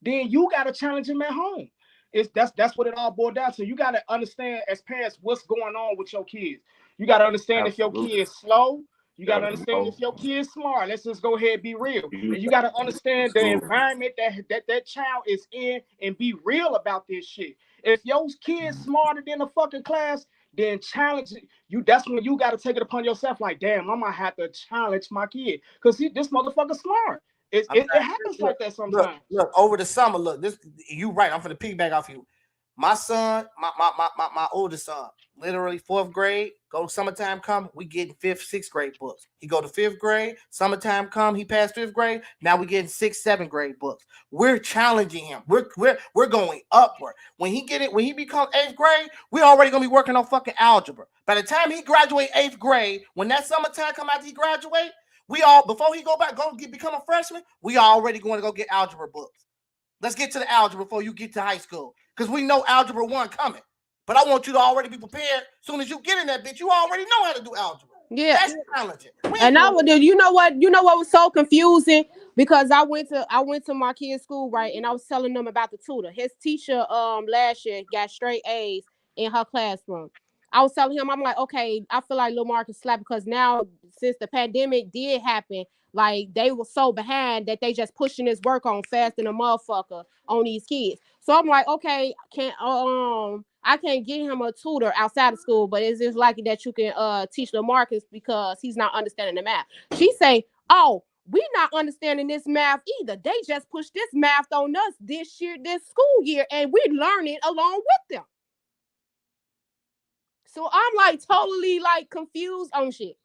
then you gotta challenge him at home. That's what it all boiled down to. You gotta understand as parents what's going on with your kids. You gotta understand if your absolutely. kid is slow. You gotta Gotta understand know. if your kid's smart. Let's just go ahead and be real. You And you gotta understand the absolutely. environment that child is in and be real about this shit. If your kid's smarter than the fucking class, then challenge it. That's when you gotta take it upon yourself. Like, damn, I might have to challenge my kid because this motherfucker smart. It happens Look, like that look, sometimes. look. Over the summer, look. This you right. I'm for the piggyback off you. My son, my oldest son, literally fourth grade. Go summertime come, we getting fifth, sixth grade books. He go to fifth grade. Summertime come, he passed fifth grade. Now we getting sixth, seventh grade books. We're challenging him. We're going upward. When he becomes eighth grade, we're already gonna be working on fucking algebra. By the time he graduate eighth grade, when that summertime come after he graduate, we all before he become a freshman, we already going to go get algebra books. Let's get to the algebra before you get to high school. Because we know algebra 1 coming. But I want you to already be prepared. As soon as you get in that bitch, you already know how to do algebra. Yeah. That's challenging. And I would, you know what? You know what was so confusing because I went to my kid's school, right, and I was telling them about the tutor. His teacher last year got straight A's in her classroom. I was telling him, I'm like, okay, I feel like Lil Mark is slapped because now since the pandemic did happen, like they were so behind that they just pushing this work on fast than a motherfucker on these kids. So I'm like, okay, I can't get him a tutor outside of school, but it's just likely that you can teach the Marcus because he's not understanding the math. She say, "Oh, we not understanding this math either. They just pushed this math on us this school year, and we're learning along with them." So I'm like totally like confused on shit.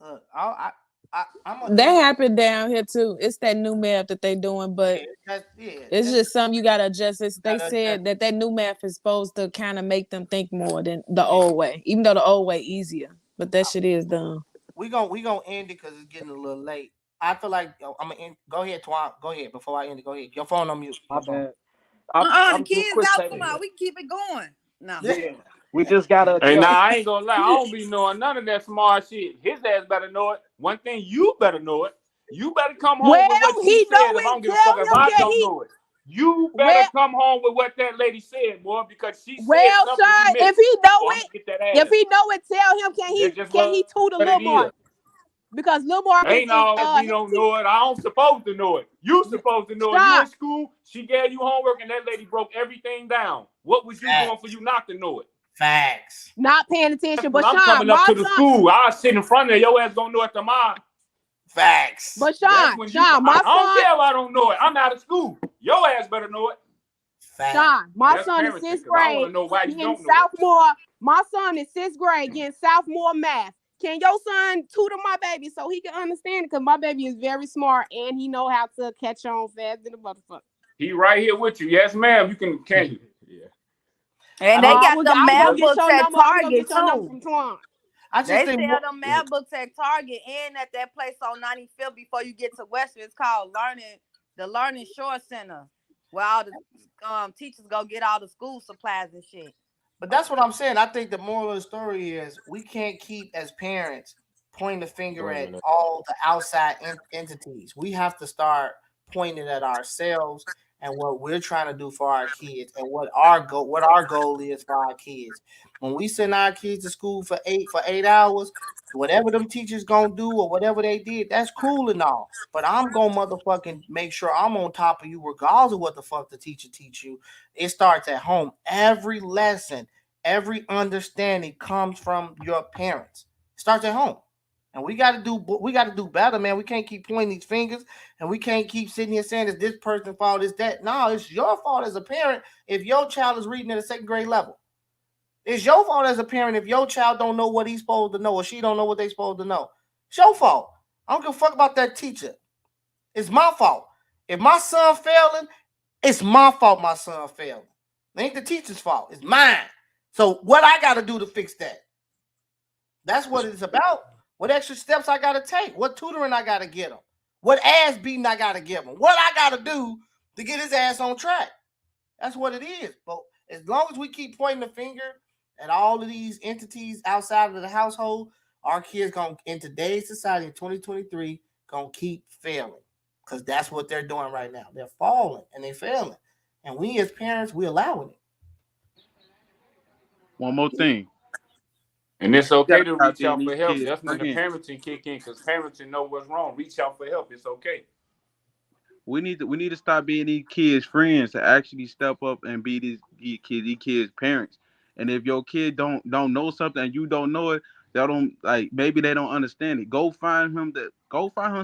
Look, I'm gonna That end. happened down here too. It's that new math that they doing, but it's just something you gotta adjust. They said that new math is supposed to kind of make them think more than the old way, even though the old way easier. But that shit is dumb. We gonna end it because it's getting a little late. I feel like I'm gonna end. Go ahead, Twan. Go ahead before I end it. Go ahead. Your phone on mute. My Your phone. bad. I The was just kids quick out saying, tomorrow. We can keep it going. No. yeah, we just gotta Hey, nah, adjust. I ain't gonna lie. I don't be knowing none of that smart shit. His ass better know it. One thing, you better know it. You better come home Well, with what she he know said if I it. don't give a fuck if Tell him, I yeah, don't he know it. You better well, come home with what that lady said, boy, because she said well, something you son. missed. If he know Or I'm it, gonna get that if ass. he know it, tell him That's just can he what tutor it Lil is. Marcus because Lil Marcus Ain't is all that we his don't know it. I don't supposed to know it. You supposed to know it. You Sean. in school, she gave you homework, and that lady broke everything down. What was you doing for you not to know it? Facts. Not paying That's attention. when But I'm Sean, coming up my to the son, school. I sit in front of your ass gonna know it tomorrow. Facts. but That's Sean, when you. Sean, I my don't son, care if I don't know it. I'm out of school. Your ass better know it. Facts. Sean, my That's son is parenting sixth because I want grade to know why you getting don't know it. sophomore. My son is sixth grade getting sophomore math. Can your son tutor my baby so he can understand it? Because my baby is very smart and he know how to catch on fast than a motherfucker. He right here with you. Yes, ma'am. You can you? Yeah. And I they mean, got the I was gonna math get books your at number. I was gonna get Target your number too. from Twan. I just They think sell more. them math books at Target and at that place on 95th before you get to Western. It's called the Learning Shore Center, where all the teachers go get all the school supplies and shit. But that's what I'm saying. I think the moral of the story is we can't keep as parents pointing the finger at Blaming it. all the outside entities. We have to start pointing at ourselves and what we're trying to do for our kids, and what our goal is for our kids. When we send our kids to school for 8 hours, whatever them teachers gonna do or whatever they did, that's cool and all. But I'm gonna motherfucking make sure I'm on top of you, regardless of what the fuck the teacher teach you. It starts at home. Every lesson, every understanding comes from your parents. It starts at home. And we got to do better, man. We can't keep pointing these fingers, and we can't keep sitting here saying it's this person's fault, it's that. No, it's your fault as a parent if your child is reading at a second grade level. It's your fault as a parent if your child don't know what he's supposed to know or she don't know what they supposed to know. It's your fault. I don't give a fuck about that teacher. It's my fault. If my son failing, it's my fault my son failing. It ain't the teacher's fault. It's mine. So what I got to do to fix that? That's what it's about. What extra steps I got to take? What tutoring I got to get him? What ass beating I got to give him? What I got to do to get his ass on track? That's what it is. But as long as we keep pointing the finger at all of these entities outside of the household, our kids going in today's society in 2023 gonna keep failing. Because that's what they're doing right now. They're falling and they're failing. And we as parents, we allowing it. One more thing. And it's You okay gotta to stop reach being out these for help. kids' That's when the friends. parenting kick in, because parenting know what's wrong. Reach out for help. It's okay. We need to stop being these kids' friends to actually step up and be these kids' parents. And if your kid don't know something and you don't know it, they don't like maybe they don't understand it. Go find him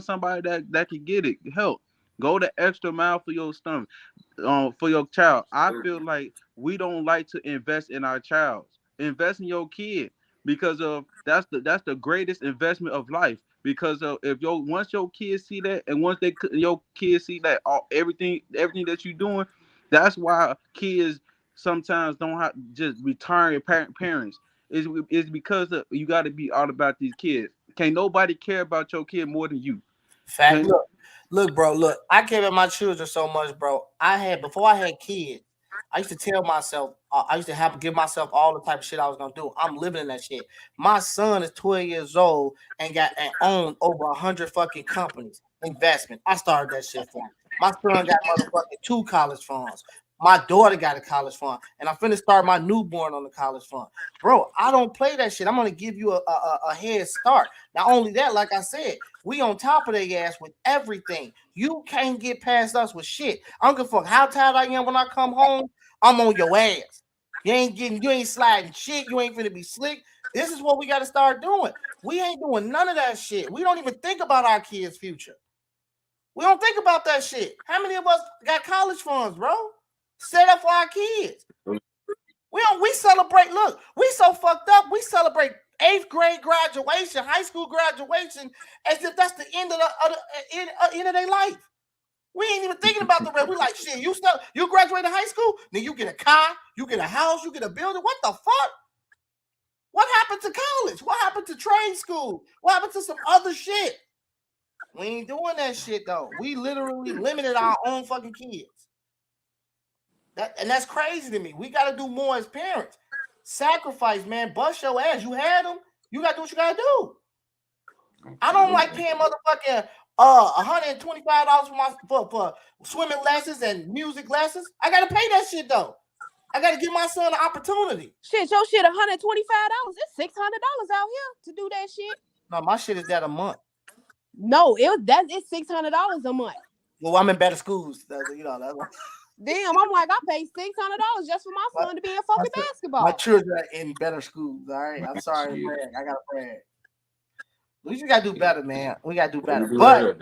somebody that can get it help. Go the extra mile for your stomach, for your child. I feel like we don't like to invest in our child. Invest in your kid because of that's the greatest investment of life. Because of if your once your kids see that, and once your kids see that everything that you're doing, that's why kids sometimes don't have just retiring parents. Is because you got to be all about these kids. Can't nobody care about your kid more than you. Fact. Can't Look, bro. Look, I care about my children so much, bro. Before I had kids, I used to tell myself, I used to have to give myself all the type of shit I was gonna do. I'm living in that shit. My son is 12 years old and owned over 100 fucking companies, investment. I started that shit for him. My son got motherfucking 2 college funds. My daughter got a college fund, and I'm finna start my newborn on the college fund. Bro, I don't play that shit. I'm gonna give you a head start. Not only that, like I said, we on top of their ass with everything. You can't get past us with shit. I don't give a fuck how tired I am when I come home. I'm on your ass. You ain't sliding shit. You ain't finna be slick. This is what we got to start doing. We ain't doing none of that shit. We don't even think about our kids' future. We don't think about that shit. How many of us got college funds, bro? Set up for our kids. We celebrate. Look, we so fucked up. We celebrate 8th grade graduation, high school graduation, as if that's the end of their life. We ain't even thinking about the rest. We like shit. You graduated high school, then you get a car, you get a house, you get a building. What the fuck? What happened to college? What happened to trade school? What happened to some other shit? We ain't doing that shit though. We literally limited our own fucking kids. That's crazy to me. We got to do more as parents. Sacrifice, man. Bust your ass. You had them. You got to do what you got to do. I don't like paying motherfucking $125 for swimming lessons and music lessons. I got to pay that shit though. I got to give my son an opportunity. Shit, your shit $125. It's $600 out here to do that shit. No, my shit is that a month. No, it's $600 a month. Well, I'm in better schools. That's what. Damn, I'm like, I paid $600 just for my son to be in fucking basketball. My children are in better schools. All right, I'm sorry to brag. I gotta brag. We just gotta do better, man. We gotta do better. But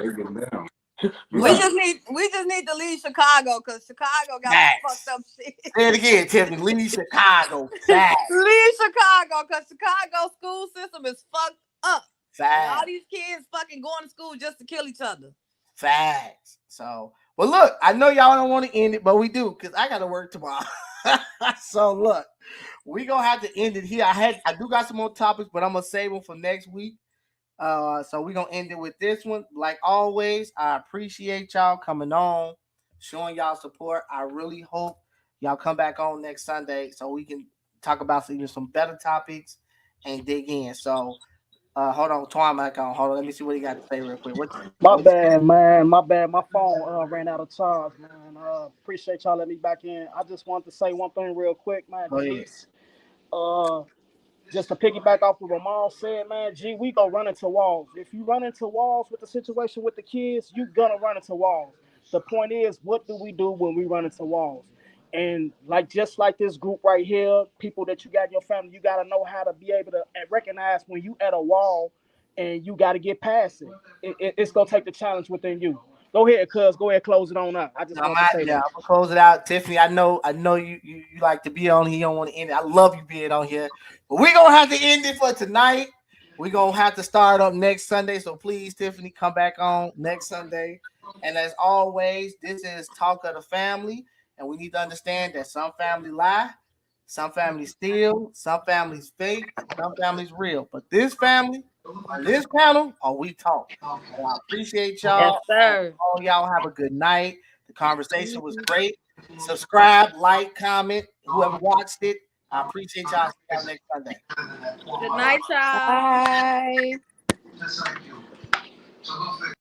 we just need to leave Chicago because Chicago got some fucked up shit. Say it again, Tiffany. Leave Chicago. Facts. Leave Chicago because Chicago school system is fucked up. Facts. All these kids fucking going to school just to kill each other. Facts. So, well, look, I know y'all don't want to end it, but we do because I gotta work tomorrow. So look, we gonna have to end it here. I do got some more topics, but I'm gonna save them for next week. So we're gonna end it with this one. Like always, I appreciate y'all coming on, showing y'all support. I really hope y'all come back on next Sunday so we can talk about even some better topics and dig in. So Hold on, Twine back on. Hold on, let me see what he got to say real quick. My What bad, man. My bad. My phone ran out of charge, man. Appreciate y'all letting me back in. I just want to say one thing real quick, man. Go ahead. Janice, just to piggyback off of what Mom said, man, we go run into walls. If you run into walls with the situation with the kids, you gonna run into walls. The point is, what do we do when we run into walls? And like just like this group right here, people that you got in your family, you gotta know how to be able to recognize when you at a wall, and you gotta get past it. It's gonna take the challenge within you. Go ahead, cuz. Go ahead, close it on up. I just I'm want to out say there. I'm that. gonna close it out, Tiffany. I know you like to be on here. You don't want to end it. I love you being on here, but we're gonna have to end it for tonight. We're gonna have to start up next Sunday. So please, Tiffany, come back on next Sunday. And as always, this is Talk of the Family, and we need to understand that some family lie, some families steal, some families fake, and some families real. But this family on this panel, we talk. And I appreciate Yes, y'all. sir. All y'all have a good night. The conversation was great. Subscribe, like, comment. Whoever watched it, I appreciate y'all. See y'all next Sunday. Good night, y'all. Bye.